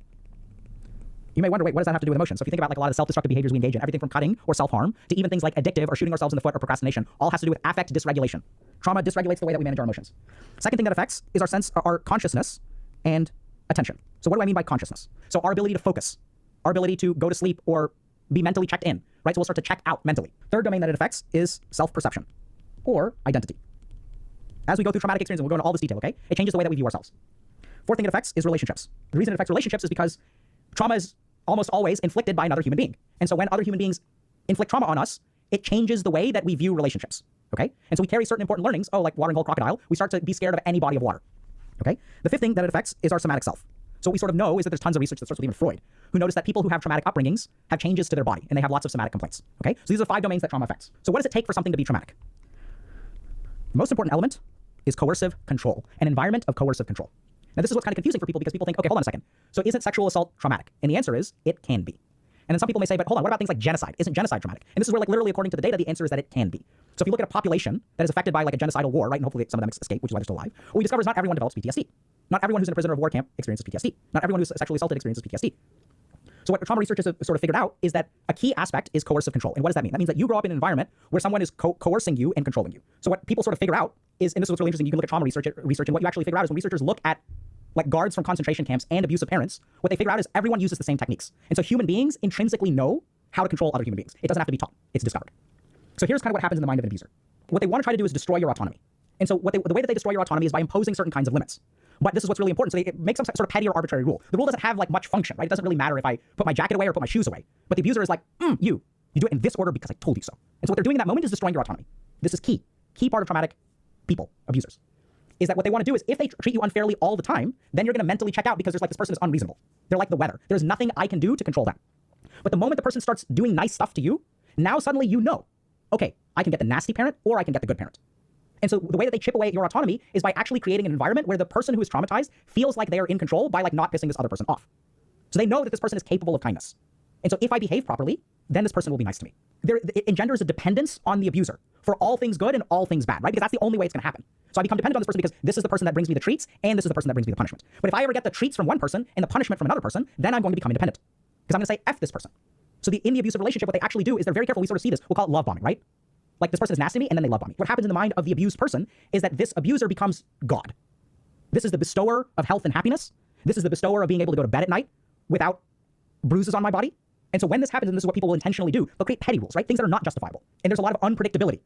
You may wonder, wait, what does that have to do with emotions? So if you think about like a lot of the self-destructive behaviors we engage in, everything from cutting or self-harm to even things like addictive or shooting ourselves in the foot or procrastination, all has to do with affect dysregulation. Trauma dysregulates the way that we manage our emotions. Second thing that affects is our consciousness and attention. So what do I mean by consciousness? So our ability to focus, our ability to go to sleep or be mentally checked in, right? So we'll start to check out mentally. Third domain that it affects is self-perception or identity. As we go through traumatic experience, and we'll go into all this detail, okay? It changes the way that we view ourselves. Fourth thing it affects is relationships. The reason it affects relationships is because trauma is almost always inflicted by another human being. And so when other human beings inflict trauma on us, it changes the way that we view relationships, okay? And so we carry certain important learnings, like water and whole crocodile. We start to be scared of any body of water, okay? The fifth thing that it affects is our somatic self. So what we sort of know is that there's tons of research that starts with even Freud, who noticed that people who have traumatic upbringings have changes to their body, and they have lots of somatic complaints, okay? So these are 5 domains that trauma affects. So what does it take for something to be traumatic? The most important element is coercive control, an environment of coercive control. Now this is what's kind of confusing for people because people think, okay, hold on a second. So isn't sexual assault traumatic? And the answer is, it can be. And then some people may say, but hold on, what about things like genocide? Isn't genocide traumatic? And this is where like literally according to the data, the answer is that it can be. So if you look at a population that is affected by like a genocidal war, right, and hopefully some of them escape, which is why they're still alive, what we discover is not everyone develops PTSD. Not everyone who's in a prisoner of war camp experiences PTSD. Not everyone who's sexually assaulted experiences PTSD. So what trauma researchers have sort of figured out is that a key aspect is coercive control. And what does that mean? That means that you grow up in an environment where someone is coercing you and controlling you. So what people sort of figure out is, and this is what's really interesting, you can look at trauma research, and what you actually figure out is when researchers look at like guards from concentration camps and abusive parents, what they figure out is everyone uses the same techniques. And so human beings intrinsically know how to control other human beings. It doesn't have to be taught. It's discovered. So here's kind of what happens in the mind of an abuser. What they want to try to do is destroy your autonomy. And so the way that they destroy your autonomy is by imposing certain kinds of limits. But this is what's really important. So it makes some sort of petty or arbitrary rule. The rule doesn't have like much function, right? It doesn't really matter if I put my jacket away or put my shoes away. But the abuser is like, you do it in this order because I told you so. And so what they're doing in that moment is destroying your autonomy. This is key part of traumatic people, abusers, is that what they want to do is if they treat you unfairly all the time, then you're going to mentally check out because there's like this person is unreasonable. They're like the weather. There's nothing I can do to control them. But the moment the person starts doing nice stuff to you, now suddenly you know, okay, I can get the nasty parent or I can get the good parent. And so the way that they chip away at your autonomy is by actually creating an environment where the person who is traumatized feels like they are in control by like not pissing this other person off. So they know that this person is capable of kindness. And so if I behave properly, then this person will be nice to me. It engenders a dependence on the abuser for all things good and all things bad, right? Because that's the only way it's going to happen. So I become dependent on this person because this is the person that brings me the treats and this is the person that brings me the punishment. But if I ever get the treats from one person and the punishment from another person, then I'm going to become independent. Because I'm going to say, F this person. So in the abusive relationship, what they actually do is they're very careful. We sort of see this. We'll call it love bombing, right? Like this person is nasty to me and then they love bomb me. What happens in the mind of the abused person is that this abuser becomes God. This is the bestower of health and happiness. This is the bestower of being able to go to bed at night without bruises on my body. And so when this happens, and this is what people will intentionally do, they'll create petty rules, right? Things that are not justifiable. And there's a lot of unpredictability.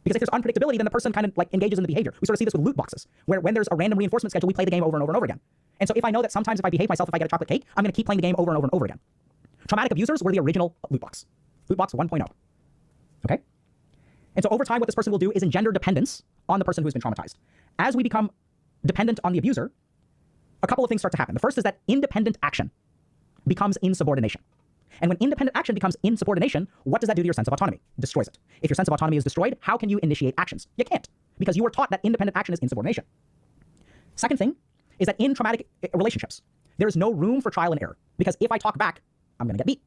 Because if there's unpredictability, then the person kind of like engages in the behavior. We sort of see this with loot boxes, where when there's a random reinforcement schedule, we play the game over and over and over again. And so if I know that sometimes if I behave myself, if I get a chocolate cake, I'm going to keep playing the game over and over and over again. Traumatic abusers were the original loot box. Loot box 1.0. Okay? And so over time, what this person will do is engender dependence on the person who has been traumatized. As we become dependent on the abuser, a couple of things start to happen. The first is that independent action becomes insubordination. And when independent action becomes insubordination, what does that do to your sense of autonomy? It destroys it. If your sense of autonomy is destroyed, how can you initiate actions? You can't, because you were taught that independent action is insubordination. Second thing is that in traumatic relationships, there is no room for trial and error, because if I talk back, I'm going to get beat.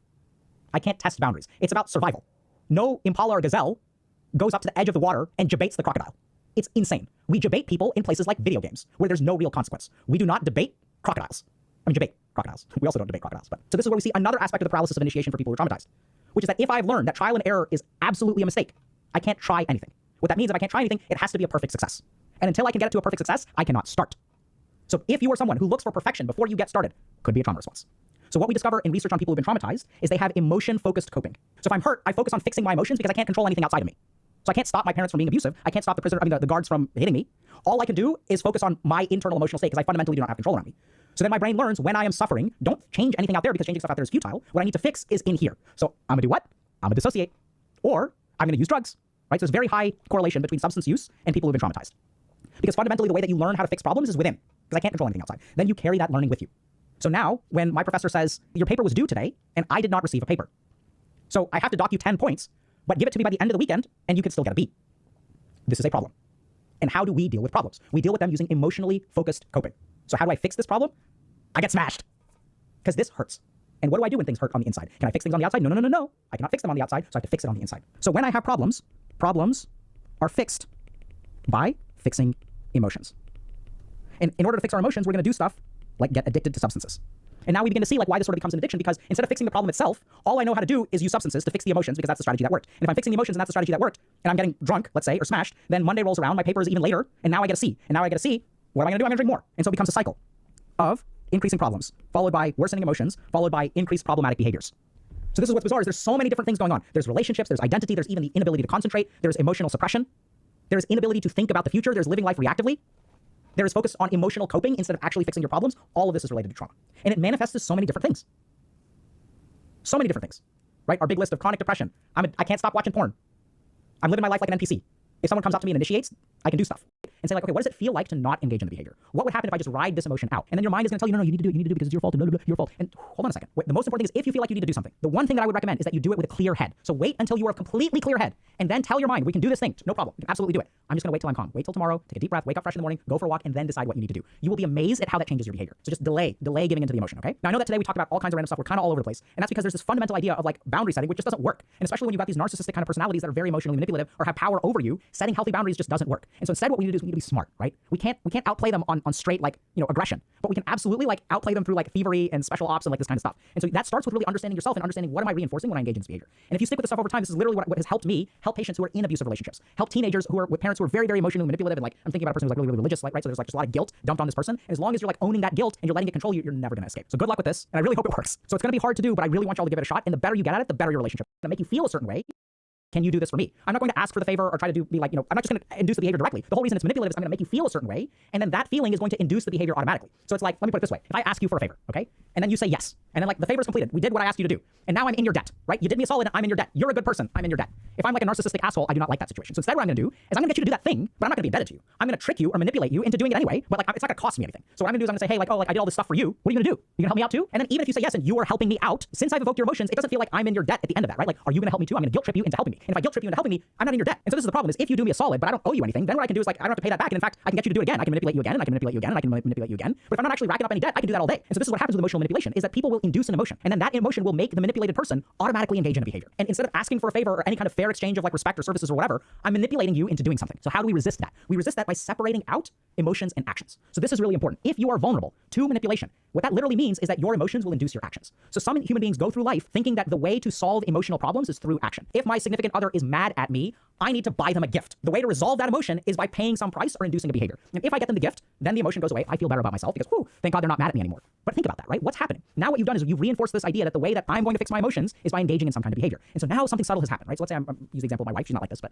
I can't test boundaries. It's about survival. No impala or gazelle goes up to the edge of the water and debates the crocodile. It's insane. We debate people in places like video games where there's no real consequence. We do not debate crocodiles. I mean, debate crocodiles. We also don't debate crocodiles. But so this is where we see another aspect of the paralysis of initiation for people who are traumatized, which is that if I've learned that trial and error is absolutely a mistake, I can't try anything. What that means, if I can't try anything, it has to be a perfect success. And until I can get it to a perfect success, I cannot start. So if you are someone who looks for perfection before you get started, could be a trauma response. So what we discover in research on people who've been traumatized is they have emotion-focused coping. So if I'm hurt, I focus on fixing my emotions because I can't control anything outside of me. So I can't stop my parents from being abusive. I can't stop the guards from hitting me. All I can do is focus on my internal emotional state because I fundamentally do not have control around me. So then my brain learns when I am suffering, don't change anything out there because changing stuff out there is futile. What I need to fix is in here. So I'm gonna do what? I'm gonna dissociate, or I'm gonna use drugs, right? So there's very high correlation between substance use and people who've been traumatized. Because fundamentally the way that you learn how to fix problems is within, because I can't control anything outside. Then you carry that learning with you. So now when my professor says, your paper was due today and I did not receive a paper. So I have to dock you 10 points, but give it to me by the end of the weekend and you could still get a B. This is a problem. And how do we deal with problems? We deal with them using emotionally focused coping. So how do I fix this problem? I get smashed. Because this hurts. And what do I do when things hurt on the inside? Can I fix things on the outside? No. I cannot fix them on the outside, so I have to fix it on the inside. So when I have problems, problems are fixed by fixing emotions. And in order to fix our emotions, we're going to do stuff like get addicted to substances. And now we begin to see like why this sort of becomes an addiction, because instead of fixing the problem itself, all I know how to do is use substances to fix the emotions because that's the strategy that worked. And if I'm fixing the emotions and that's the strategy that worked, and I'm getting drunk, let's say, or smashed, then Monday rolls around, my paper is even later, and now I get a C. And now I get a C, what am I going to do? I'm going to drink more. And so it becomes a cycle of increasing problems, followed by worsening emotions, followed by increased problematic behaviors. So this is what's bizarre, is there's so many different things going on. There's relationships, there's identity, there's even the inability to concentrate, there's emotional suppression, there's inability to think about the future, there's living life reactively. There is focus on emotional coping instead of actually fixing your problems. All of this is related to trauma. And it manifests as so many different things. So many different things, right? Our big list of chronic depression. I can't stop watching porn. I'm living my life like an NPC. If someone comes up to me and initiates, I can do stuff. And say like, okay, what does it feel like to not engage in the behavior? What would happen if I just ride this emotion out? And then your mind is gonna tell you, no, you need to do it because it's your fault, your fault. And hold on a second. Wait, the most important thing is if you feel like you need to do something, the one thing that I would recommend is that you do it with a clear head. So wait until you are a completely clear head and then tell your mind, we can do this thing, no problem, we can absolutely do it. I'm just gonna wait till I'm calm. Wait till tomorrow, take a deep breath, wake up fresh in the morning, go for a walk, and then decide what you need to do. You will be amazed at how that changes your behavior. So just delay giving into the emotion, okay? Now I know that today we talked about all kinds of random stuff, we're kind of all over the place. And that's because there's this fundamental idea of like boundary setting, which just doesn't work. And especially when you've got these narcissistic kind of personalities that are very emotionally manipulative or have power over you, setting healthy boundaries just doesn't work. And so instead what we need to do is we need to be smart, right? We can't outplay them on straight like, aggression, but we can absolutely like outplay them through like thievery and special ops and like this kind of stuff. And so that starts with really understanding yourself and understanding what am I reinforcing when I engage in this behavior. And if you stick with this stuff over time, this is literally what has helped me help patients who are in abusive relationships, help teenagers who are with parents who are very, very emotionally manipulative. And like, I'm thinking about a person who's like really, really religious, like, right? So there's like just a lot of guilt dumped on this person. And as long as you're like owning that guilt and you're letting it control you, you're never going to escape. So good luck with this. And I really hope it works. So it's going to be hard to do, but I really want y'all to give it a shot. And the better you get at it, the better your relationship. It's going to make you feel a certain way. Can you do this for me? I'm not going to ask for the favor or try to be like, I'm not just going to induce the behavior directly. The whole reason it's manipulative is I'm going to make you feel a certain way, and then that feeling is going to induce the behavior automatically. So it's like, let me put it this way. If I ask you for a favor, okay? And then you say yes. And then like the favor is completed. We did what I asked you to do. And now I'm in your debt, right? You did me a solid and I'm in your debt. You're a good person. I'm in your debt. If I'm like a narcissistic asshole, I do not like that situation. So instead what I'm going to do is I'm going to get you to do that thing, but I'm not going to be indebted to you. I'm going to trick you or manipulate you into doing it anyway, but like it's not going to cost me anything. So what I'm going to do is I'm going to say, hey, like, oh, like I did all this stuff for you. What are you going to do? You going to help me out too? And then even if you say yes and you are helping me out, since I've evoked your emotions, it doesn't feel like I'm in your debt at the end of that, right? Like, are you going to help me too? I'm going to guilt trip you into helping me. And if I guilt trip you into helping me, I'm not in your debt. And so this is the problem, is if you do me a solid, but I don't owe you anything, then what I can do is like, I don't have to pay that back. And in fact, I can get you to do it again. I can manipulate you again, and I can manipulate you again, and I can manipulate you again. But if I'm not actually racking up any debt, I can do that all day. And so this is what happens with emotional manipulation, is that people will induce an emotion, and then that emotion will make the manipulated person automatically engage in a behavior. And instead of asking for a favor or any kind of fair exchange of like respect or services or whatever, I'm manipulating you into doing something. So how do we resist that? We resist that by separating out emotions and actions. So this is really important. If you are vulnerable to manipulation, what that literally means is that your emotions will induce your actions. So some human beings go through life thinking that the way to solve emotional problems is through action. If my significant other is mad at me, I need to buy them a gift. The way to resolve that emotion is by paying some price or inducing a behavior. And if I get them the gift, then the emotion goes away. I feel better about myself because, whew, thank God they're not mad at me anymore. But think about that, right? What's happening? Now what you've done is you've reinforced this idea that the way that I'm going to fix my emotions is by engaging in some kind of behavior. And so now something subtle has happened, right? So let's say I'm use the example of my wife. She's not like this, but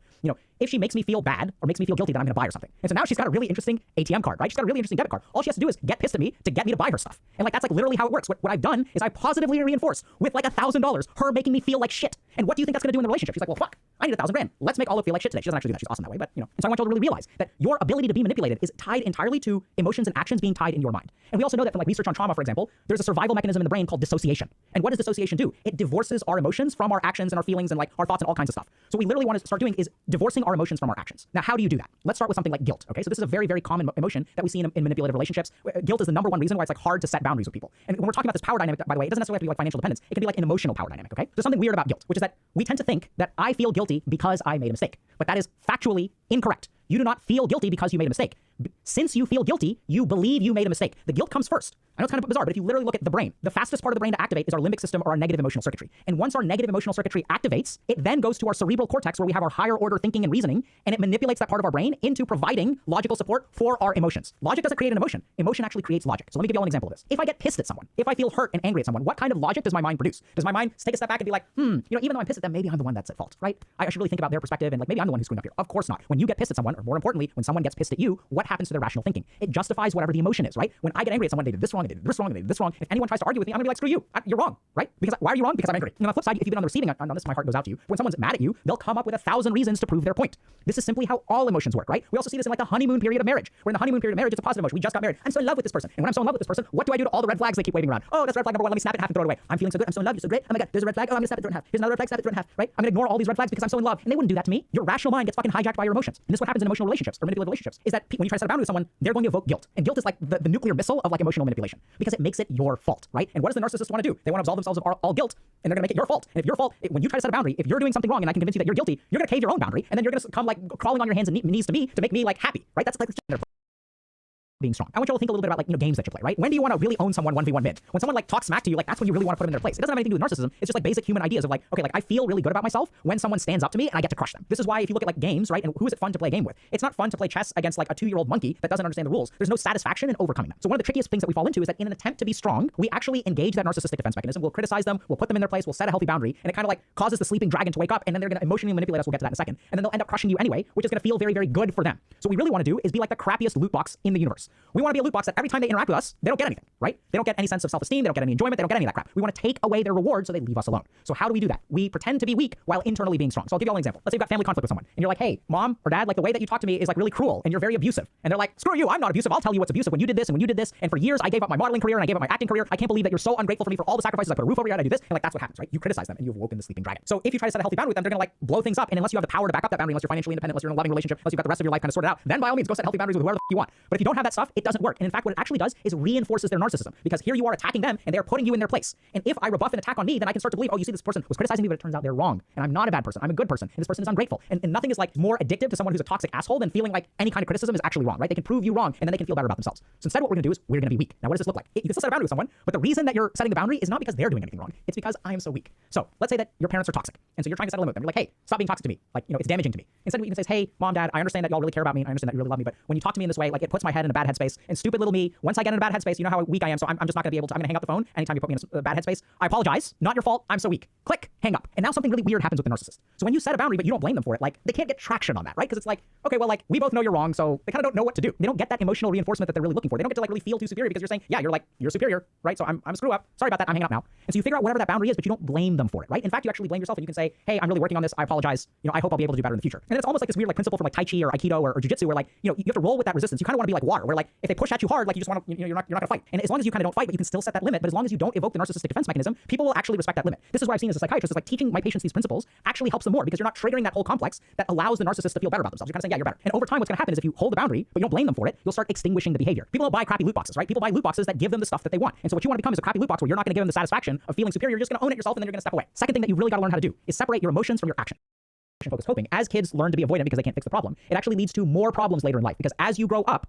if she makes me feel bad or makes me feel guilty, then I'm going to buy her something. And so now she's got a really interesting ATM card, right? She's got a really interesting debit card. All she has to do is get pissed at me to get me to buy her stuff. And like that's like literally how it works. What I've done is I positively reinforce with like $1,000 her making me feel like shit. And what do you think that's going to do in the relationship? She's like, well, fuck, I need $1,000. Let's make Olive feel like shit today. She doesn't actually do that. She's awesome that way, but And so I want y'all to really realize that your ability to be manipulated is tied entirely to emotions and actions being tied in your mind. And we also know that from like research on trauma, for example, there's a survival mechanism in the brain called dissociation. And what does dissociation do? It divorces our emotions from our actions and our feelings and like our thoughts and all kinds of stuff. So what we literally want to start doing is divorcing our emotions from our actions. Now, how do you do that? Let's start with something like guilt. Okay, so this is a very, very common emotion that we see in manipulative relationships. Guilt is the number one reason why it's like hard to set boundaries with people. And when we're talking about this power dynamic, by the way, it doesn't necessarily have to be like financial dependence. It can be like an emotional power dynamic. Okay, there's something weird about guilt, which is that we tend to think that I feel guilty because I made a mistake, but that is factually incorrect. You do not feel guilty because you made a mistake. Since you feel guilty, you believe you made a mistake. The guilt comes first. I know it's kind of bizarre, but if you literally look at the brain, the fastest part of the brain to activate is our limbic system or our negative emotional circuitry. And once our negative emotional circuitry activates, it then goes to our cerebral cortex where we have our higher order thinking and reasoning, and it manipulates that part of our brain into providing logical support for our emotions. Logic doesn't create an emotion. Emotion actually creates logic. So let me give you all an example of this. If I get pissed at someone, if I feel hurt and angry at someone, what kind of logic does my mind produce? Does my mind take a step back and be like, even though I'm pissed at them, maybe I'm the one that's at fault, right? I should really think about their perspective and like maybe I'm the one who's screwing up here. Of course not. When you get pissed at someone, or more importantly, when someone gets pissed at you, what happens to their rational thinking? It justifies whatever the emotion is, right? When I get angry at someone, they did this wrong, they did this wrong, they did this wrong. If anyone tries to argue with me, I'm gonna be like, screw you. You're wrong, right? Because why are you wrong? Because I'm angry. And on the flip side, if you've been on the receiving end on this, my heart goes out to you. When someone's mad at you, they'll come up with 1,000 reasons to prove their point. This is simply how all emotions work, right? We also see this in like the honeymoon period of marriage. Where in the honeymoon period of marriage, it's a positive emotion. We just got married. I'm so in love with this person. And when I'm so in love with this person, what do I do to all the red flags they keep waving around? Oh, that's red flag number 1. Let me snap it in half and throw it away. I'm feeling so good. I'm so in love. You're so great. Oh my God, there's a red flag. Oh, I'm gonna snap it, throw it in half. Here's another red flag, snap it, throw it in half, right? I'm gonna ignore all these red flags because I'm so in love. And they wouldn't do that to me. Your rational mind gets fucking hijacked by your emotions. And this is what happens in emotional relationships or manipulative relationships. Is that when you try to set a boundary with someone, they're going to evoke guilt. And guilt is like the nuclear missile of like emotional manipulation because it makes it your fault, right? And what does the narcissist want to do? They want to absolve themselves of all guilt, and they're gonna make it your fault. And if your fault, when you try to set a boundary, if you're doing something wrong and I can convince you that you're guilty, you're gonna cave your own boundary, and then you're gonna come like crawling on your hands and knees to me to make me like happy, right? That's like being strong. I want you all to think a little bit about like games that you play, right? When do you want to really own someone 1v1 mid? When someone like talks smack to you, like that's when you really want to put them in their place. It doesn't have anything to do with narcissism. It's just like basic human ideas of like, okay, like I feel really good about myself when someone stands up to me and I get to crush them. This is why if you look at like games, right, and who is it fun to play a game with? It's not fun to play chess against like a 2-year-old monkey that doesn't understand the rules. There's no satisfaction in overcoming them. So one of the trickiest things that we fall into is that in an attempt to be strong, we actually engage that narcissistic defense mechanism. We'll criticize them, we'll put them in their place, we'll set a healthy boundary, and it kind of like causes the sleeping dragon to wake up, and then they're going to emotionally manipulate us. We'll get to that in a second. And then they'll end up crushing you anyway, which is going to feel very, very good for them. So what we really want to do is be like the crappiest loot box in the universe. We want to be a loot box that every time they interact with us, they don't get anything, right? They don't get any sense of self-esteem, they don't get any enjoyment, they don't get any of that crap. We want to take away their reward so they leave us alone. So how do we do that? We pretend to be weak while internally being strong. So I'll give you all an example. Let's say you've got family conflict with someone, and you're like, hey, mom or dad, like the way that you talk to me is like really cruel, and you're very abusive. And they're like, screw you, I'm not abusive. I'll tell you what's abusive when you did this and when you did this. And for years, I gave up my modeling career and I gave up my acting career. I can't believe that you're so ungrateful for me for all the sacrifices. I put a roof over your head, I do this, and like that's what happens, right? You criticize them and you've woken the sleeping dragon. So if you try to set a healthy boundary with them, they're gonna like blow things up. And unless you have the power to back up that boundary, unless you're financially independent, unless you're in a loving relationship, unless you've got the rest of your life kind of sorted out, then by all means go set healthy boundaries with whoever the f you want. But if you don't have that stuff, it doesn't work. And in fact, what it actually does is reinforces their narcissism because here you are attacking them and they're putting you in their place. And if I rebuff an attack on me, then I can start to believe, oh, you see, this person was criticizing me, but it turns out they're wrong. And I'm not a bad person. I'm a good person. And this person is ungrateful. And nothing is like more addictive to someone who's a toxic asshole than feeling like any kind of criticism is actually wrong, right? They can prove you wrong and then they can feel better about themselves. So instead what we're gonna do is we're gonna be weak. Now what does this look like? You can still set a boundary with someone, but the reason that you're setting the boundary is not because they're doing anything wrong. It's because I am so weak. So let's say that your parents are toxic. And so you're trying to set a limit with them. You're like, hey, stop being toxic to me. Like, it's damaging to me. Instead what you can say is, hey, mom, dad, I understand that y'all really care about me. And I understand that you really love me. But when you talk to me in this way, like it puts my head in a bad headspace. And stupid little me, once I get in a bad headspace, you know how weak I am. So I'm just not gonna be able to, I'm gonna hang up the phone anytime you put me in a bad headspace. I apologize. Not your fault. I'm so weak. Click, hang up. And now something really weird happens with the narcissist. So when you set a boundary, but you don't blame them for it, like they can't get traction on that, right? Because it's like, okay, well, like we both know you're wrong, so they kind of don't know what to do. They don't get that emotional reinforcement that they're really looking for. They don't get to like really feel too superior because you're saying, yeah, you're superior, right? So I'm a screw up. Sorry about that. I'm hanging up now. And so you figure out whatever that boundary is, but you don't blame them for it, right? In fact, you actually blame yourself and you can say, hey, I'm really working on this. I apologize. I hope I'll be able to do better in the future. And it's almost like this weird like principle from like Tai Chi or Aikido or Jiu-Jitsu where like, you have to roll with that resistance. You kind of want to be like water, where like if they push at you hard, like you just want to, you're not gonna fight. And as long as you kind of don't fight, but you can still set that limit. But as long as you don't evoke the narcissistic defense mechanism, people will actually respect that limit. This is what I've seen as a psychiatrist, is like teaching my patients these principles actually helps them more because you're not triggering that whole complex that allows the narcissist to feel better about themselves. You're kind of saying, yeah, you're better. And over time, what's going to happen is if you hold the boundary, but you don't blame them for it, you'll start extinguishing the behavior. People don't buy crappy loot boxes, right? People buy loot boxes that give them the stuff that they want. And so what you want to become is a crappy loot box where you're not going to give them the satisfaction of feeling superior. You're just going to own it yourself and then you're going to step away. Second thing that you've really got to learn how to do is separate your emotions from your action. Focused coping. As kids learn to be avoidant because they can't fix the problem, it actually leads to more problems later in life because as you grow up,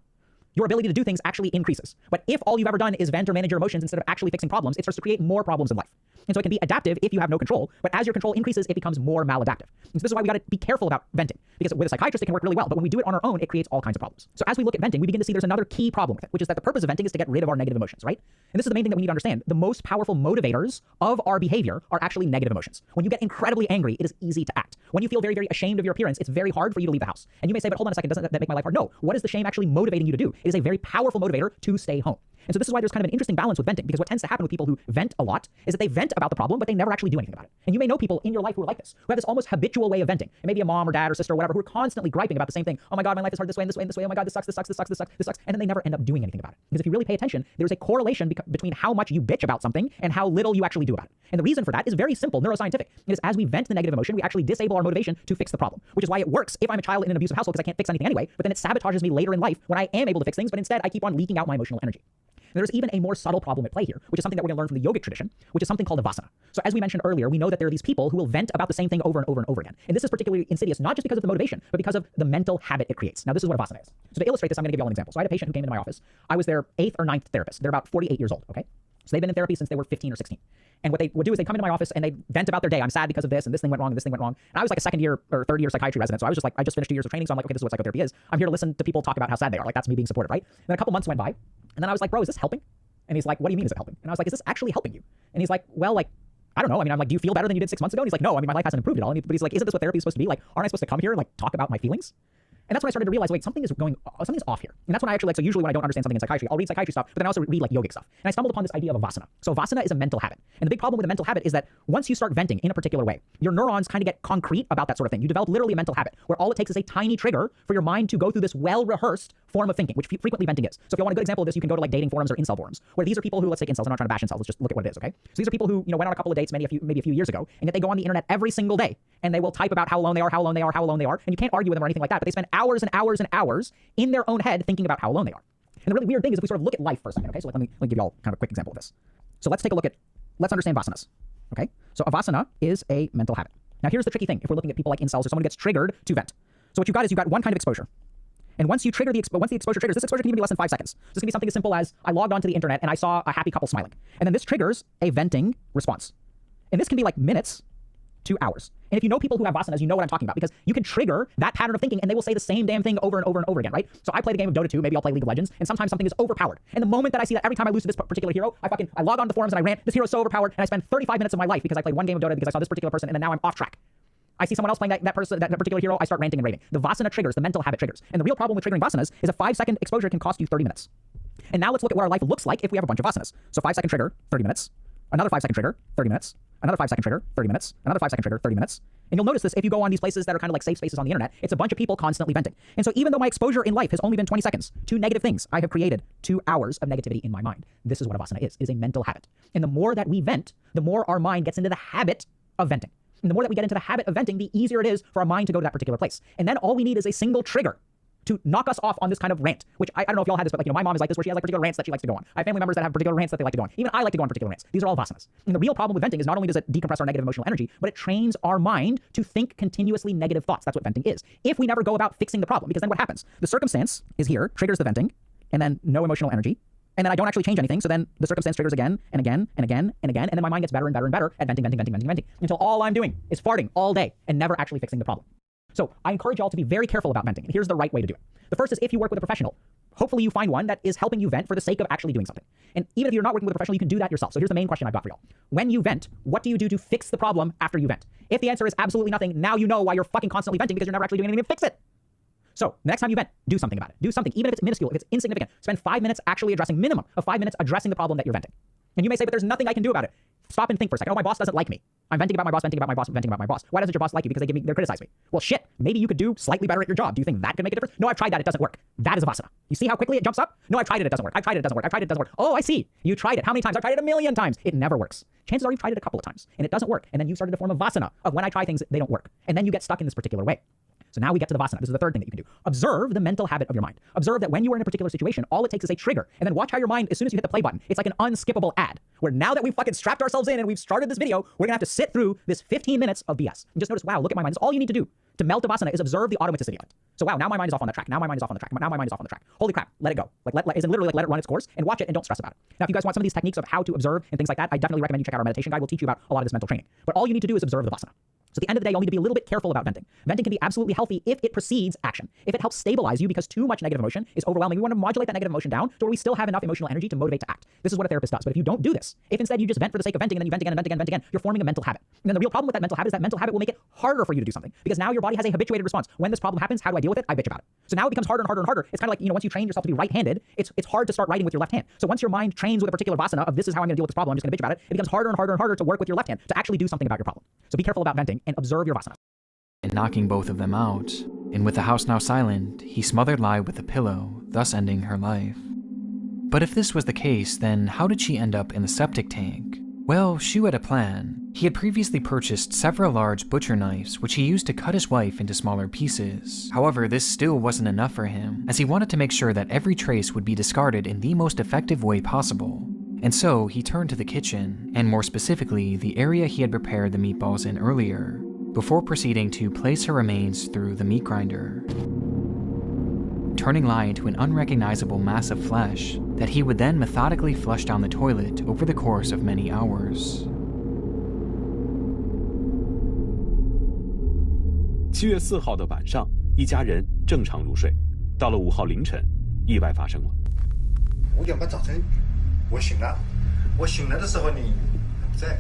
your ability to do things actually increases. But if all you've ever done is vent or manage your emotions instead of actually fixing problems, it starts to create more problems in life. And so it can be adaptive if you have no control, but as your control increases, it becomes more maladaptive. And so this is why we got to be careful about venting, because with a psychiatrist, it can work really well, but when we do it on our own, it creates all kinds of problems. So as we look at venting, we begin to see there's another key problem with it, which is that the purpose of venting is to get rid of our negative emotions, right? And this is the main thing that we need to understand. The most powerful motivators of our behavior are actually negative emotions. When you get incredibly angry, it is easy to act. When you feel very, very ashamed of your appearance, it's very hard for you to leave the house. And you may say, but hold on a second, doesn't that make my life hard? No. What is the shame actually motivating you to do? It is a very powerful motivator to stay home. And so this is why there's kind of an interesting balance with venting, because what tends to happen with people who vent a lot is that they vent about the problem, but they never actually do anything about it. And you may know people in your life who are like this, who have this almost habitual way of venting. It may be a mom or dad or sister or whatever, who are constantly griping about the same thing. Oh my God, my life is hard this way and this way and this way. Oh my God, this sucks, this sucks, this sucks, this sucks, this sucks. And then they never end up doing anything about it. Because if you really pay attention, there's a correlation between how much you bitch about something and how little you actually do about it. And the reason for that is very simple, neuroscientific. It is as we vent the negative emotion, we actually disable our motivation to fix the problem, which is why it works if I'm a child in an abusive household because I can't fix anything anyway, but then it sabotages me later in life when I am able to fix things, but instead I keep on leaking out my emotional energy. And there's even a more subtle problem at play here, which is something that we're going to learn from the yogic tradition, which is something called a vasana. So as we mentioned earlier, we know that there are these people who will vent about the same thing over and over and over again. And this is particularly insidious, not just because of the motivation, but because of the mental habit it creates. Now, this is what a vasana is. So to illustrate this, I'm going to give you all an example. So I had a patient who came into my office. I was their 8th or 9th therapist. They're about 48 years old, okay? So they've been in therapy since they were 15 or 16. And what they would do is they'd come into my office and they'd vent about their day. I'm sad because of this, and this thing went wrong, and this thing went wrong. And I was like a 2nd year or 3rd year psychiatry resident. So I was just like, I just finished 2 years of training. So I'm like, okay, this is what psychotherapy is. I'm here to listen to people talk about how sad they are. Like, that's me being supportive, right? And then a couple months went by. And then I was like, bro, is this helping? And he's like, what do you mean is it helping? And I was like, is this actually helping you? And he's like, well, like, I don't know. I mean, I'm like, do you feel better than you did 6 months ago? And he's like, no, I mean, my life hasn't improved at all. But he's like, isn't this what therapy is supposed to be? Like, aren't I supposed to come here and like talk about my feelings? And that's when I started to realize, wait, something's off here. And that's when I actually, like, so usually when I don't understand something in psychiatry, I'll read psychiatry stuff, but then I also read like yogic stuff. And I stumbled upon this idea of a vasana. So vasana is a mental habit. And the big problem with a mental habit is that once you start venting in a particular way, your neurons kind of get concrete about that sort of thing. You develop literally a mental habit where all it takes is a tiny trigger for your mind to go through this well-rehearsed form of thinking, which frequently venting is. So if you want a good example of this, you can go to like dating forums or incel forums, where these are people who, let's take incels, I'm not trying to bash incels, let's just look at what it is, okay? So these are people who, you know, went on a couple of dates maybe a few years ago, and yet they go on the internet every single day, and they will type about how alone they are, how alone they are, how alone they are, and you can't argue with them or anything like that, but they spend hours and hours and hours in their own head thinking about how alone they are. And the really weird thing is if we sort of look at life for a second, okay? So like, let me give you all kind of a quick example of this. So let's take a look at, let's understand vasanas, okay? So a vasana is a mental habit. Now here's the tricky thing. If we're looking at people like incels or someone who gets triggered to vent. So what you've got is you've got one kind of exposure. And once you trigger once the exposure triggers, this exposure can even be less than 5 seconds. So this can be something as simple as I logged onto the internet and I saw a happy couple smiling. And then this triggers a venting response. And this can be like minutes to hours. And if you know people who have vasanas, you know what I'm talking about, because you can trigger that pattern of thinking and they will say the same damn thing over and over and over again, right? So I play the game of Dota 2, maybe I'll play League of Legends, and sometimes something is overpowered. And the moment that I see that, every time I lose to this particular hero, I log on to the forums and I rant, this hero is so overpowered, and I spend 35 minutes of my life because I played one game of Dota because I saw this particular person, and then now I'm off track. I see someone else playing that particular hero, I start ranting and raving. The vasana triggers, the mental habit triggers. And the real problem with triggering vasanas is a 5-second exposure can cost you 30 minutes. And now let's look at what our life looks like if we have a bunch of vasanas. So 5-second trigger, 30 minutes. Another 5-second trigger, 30 minutes. Another 5-second trigger, 30 minutes. Another 5-second trigger, 30 minutes. And you'll notice this if you go on these places that are kind of like safe spaces on the internet. It's a bunch of people constantly venting. And so even though my exposure in life has only been 20 seconds to negative things, I have created 2 hours of negativity in my mind. This is what a vasana is. It is a mental habit. And the more that we vent, the more our mind gets into the habit of venting. And the more that we get into the habit of venting, the easier it is for our mind to go to that particular place. And then all we need is a single trigger to knock us off on this kind of rant, which I don't know if y'all had this, but like, you know, my mom is like this, where she has like particular rants that she likes to go on. I have family members that have particular rants that they like to go on. Even I like to go on particular rants. These are all vasanas. And the real problem with venting is not only does it decompress our negative emotional energy, but it trains our mind to think continuously negative thoughts. That's what venting is. If we never go about fixing the problem, because then what happens? The circumstance is here, triggers the venting, and then no emotional energy. And then I don't actually change anything, so then the circumstance triggers again and again and again and again, and then my mind gets better and better and better at venting, until all I'm doing is farting all day and never actually fixing the problem. So I encourage y'all to be very careful about venting, and here's the right way to do it. The first is if you work with a professional, hopefully you find one that is helping you vent for the sake of actually doing something. And even if you're not working with a professional, you can do that yourself. So here's the main question I've got for y'all. When you vent, what do you do to fix the problem after you vent? If the answer is absolutely nothing, now you know why you're fucking constantly venting, because you're never actually doing anything to fix it. So the next time you vent, do something about it. Do something, even if it's minuscule, if it's insignificant. Spend 5 minutes actually addressing, minimum of 5 minutes addressing the problem that you're venting. And you may say, but there's nothing I can do about it. Stop and think for a second. Oh, my boss doesn't like me. I'm venting about my boss, venting about my boss, venting about my boss. Why doesn't your boss like you? Because they criticize me. Well, shit, maybe you could do slightly better at your job. Do you think that could make a difference? No, I've tried that. It doesn't work. That is a vasana. You see how quickly it jumps up? No, I've tried it. It doesn't work. I've tried it. It doesn't work. I've tried it. It doesn't work. Oh, I see. You tried it. How many times? I've tried it 1,000,000 times. It never works. Chances are you've tried it a couple of times and it doesn't work. And then you started to form a vasana of when I try things, they don't work. And then you get stuck in this particular way. So now we get to the vasana. This is the third thing that you can do. Observe the mental habit of your mind. Observe that when you are in a particular situation, all it takes is a trigger. And then watch how your mind, as soon as you hit the play button, it's like an unskippable ad. Where now that we've fucking strapped ourselves in and we've started this video, we're gonna have to sit through this 15 minutes of BS. And just notice, wow, look at my mind. That's all you need to do to melt the vasana is observe the automaticity of it. So wow, now my mind is off on the track. Now my mind is off on the track. Now my mind is off on the track. Holy crap, let it go. Like let it run its course and watch it and don't stress about it. Now if you guys want some of these techniques of how to observe and things like that, I definitely recommend you check out our meditation guide. We'll teach you about a lot of this mental training. But all you need to do is observe the vasana. So at the end of the day, you'll need to be a little bit careful about venting. Venting can be absolutely healthy if it precedes action. If it helps stabilize you because too much negative emotion is overwhelming. We want to modulate that negative emotion down to where we still have enough emotional energy to motivate to act. This is what a therapist does. But if you don't do this, if instead you just vent for the sake of venting and then you vent again and vent again and vent again, you're forming a mental habit. And then the real problem with that mental habit is that mental habit will make it harder for you to do something because now your body has a habituated response. When this problem happens, how do I deal with it? I bitch about it. So now it becomes harder and harder and harder. It's kind of like, once you train yourself to be right-handed, it's hard to start writing with your left hand. So once your mind trains with a particular vasana of this is how I'm going to deal with this problem, I'm just going to bitch about it, it becomes harder and harder and harder to work with your left hand to actually do something about your problem. So be careful about venting and observe your vasana. And knocking both of them out. And with the house now silent, he smothered Lai with a pillow, thus ending her life. But if this was the case, then how did she end up in the septic tank? Well, Shu had a plan. He had previously purchased several large butcher knives, which he used to cut his wife into smaller pieces. However, this still wasn't enough for him, as he wanted to make sure that every trace would be discarded in the most effective way possible. And so, he turned to the kitchen, and more specifically, the area he had prepared the meatballs in earlier, before proceeding to place her remains through the meat grinder, turning Lai into an unrecognizable mass of flesh that he would then methodically flush down the toilet over the course of many hours. 7月4号的晚上，一家人正常入睡。到了5号凌晨，意外发生了。5点半早晨，我醒了。我醒了的时候你不在。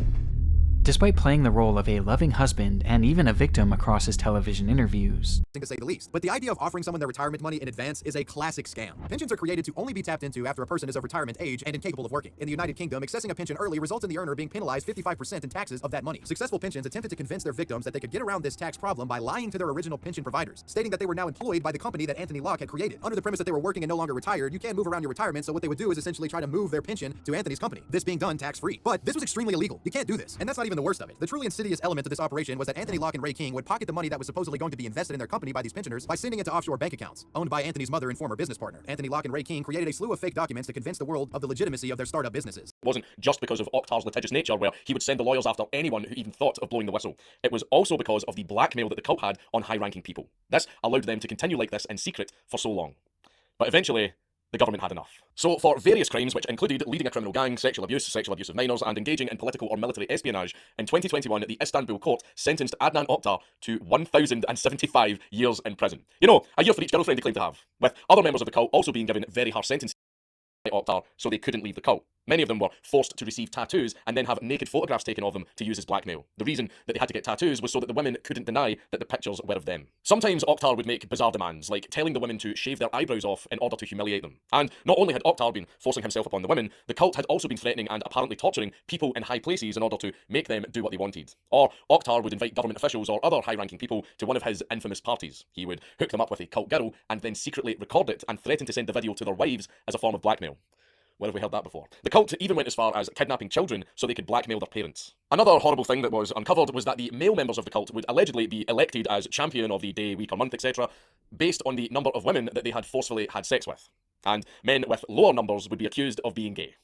Despite playing the role of a loving husband and even a victim across his television interviews, To say the least. But the idea of offering someone their retirement money in advance is a classic scam. Pensions are created to only be tapped into after a person is of retirement age and incapable of working. In the United Kingdom, accessing a pension early results in the earner being penalized 55% in taxes of that money. Successful pensions attempted to convince their victims that they could get around this tax problem by lying to their original pension providers, stating that they were now employed by the company that Anthony Locke had created. Under the premise that they were working and no longer retired, you can't move around your retirement, so what they would do is essentially try to move their pension to Anthony's company, this being done tax-free. But this was extremely illegal. You can't do this. And that's not even the worst of it. The truly insidious element of this operation was that Anthony Locke and Ray King would pocket the money that was supposedly going to be invested in their company by these pensioners by sending it to offshore bank accounts, owned by Anthony's mother and former business partner. Anthony Locke and Ray King created a slew of fake documents to convince the world of the legitimacy of their startup businesses. It wasn't just because of Oktar's litigious nature, where he would send the lawyers after anyone who even thought of blowing the whistle. It was also because of the blackmail that the cult had on high-ranking people. This allowed them to continue like this in secret for so long. But eventually, the government had enough. So, for various crimes, which included leading a criminal gang, sexual abuse of minors, and engaging in political or military espionage, in 2021, the Istanbul court sentenced Adnan Oktar to 1,075 years in prison. You know, a year for each girlfriend he claimed to have, with other members of the cult also being given very harsh sentences by Oktar, so they couldn't leave the cult. Many of them were forced to receive tattoos and then have naked photographs taken of them to use as blackmail. The reason that they had to get tattoos was so that the women couldn't deny that the pictures were of them. Sometimes Oktar would make bizarre demands, like telling the women to shave their eyebrows off in order to humiliate them. And not only had Oktar been forcing himself upon the women, the cult had also been threatening and apparently torturing people in high places in order to make them do what they wanted. Or Oktar would invite government officials or other high-ranking people to one of his infamous parties. He would hook them up with a cult girl and then secretly record it and threaten to send the video to their wives as a form of blackmail. Where have we heard that before? The cult even went as far as kidnapping children so they could blackmail their parents. Another horrible thing that was uncovered was that the male members of the cult would allegedly be elected as champion of the day, week or month, etc. based on the number of women that they had forcefully had sex with. And men with lower numbers would be accused of being gay.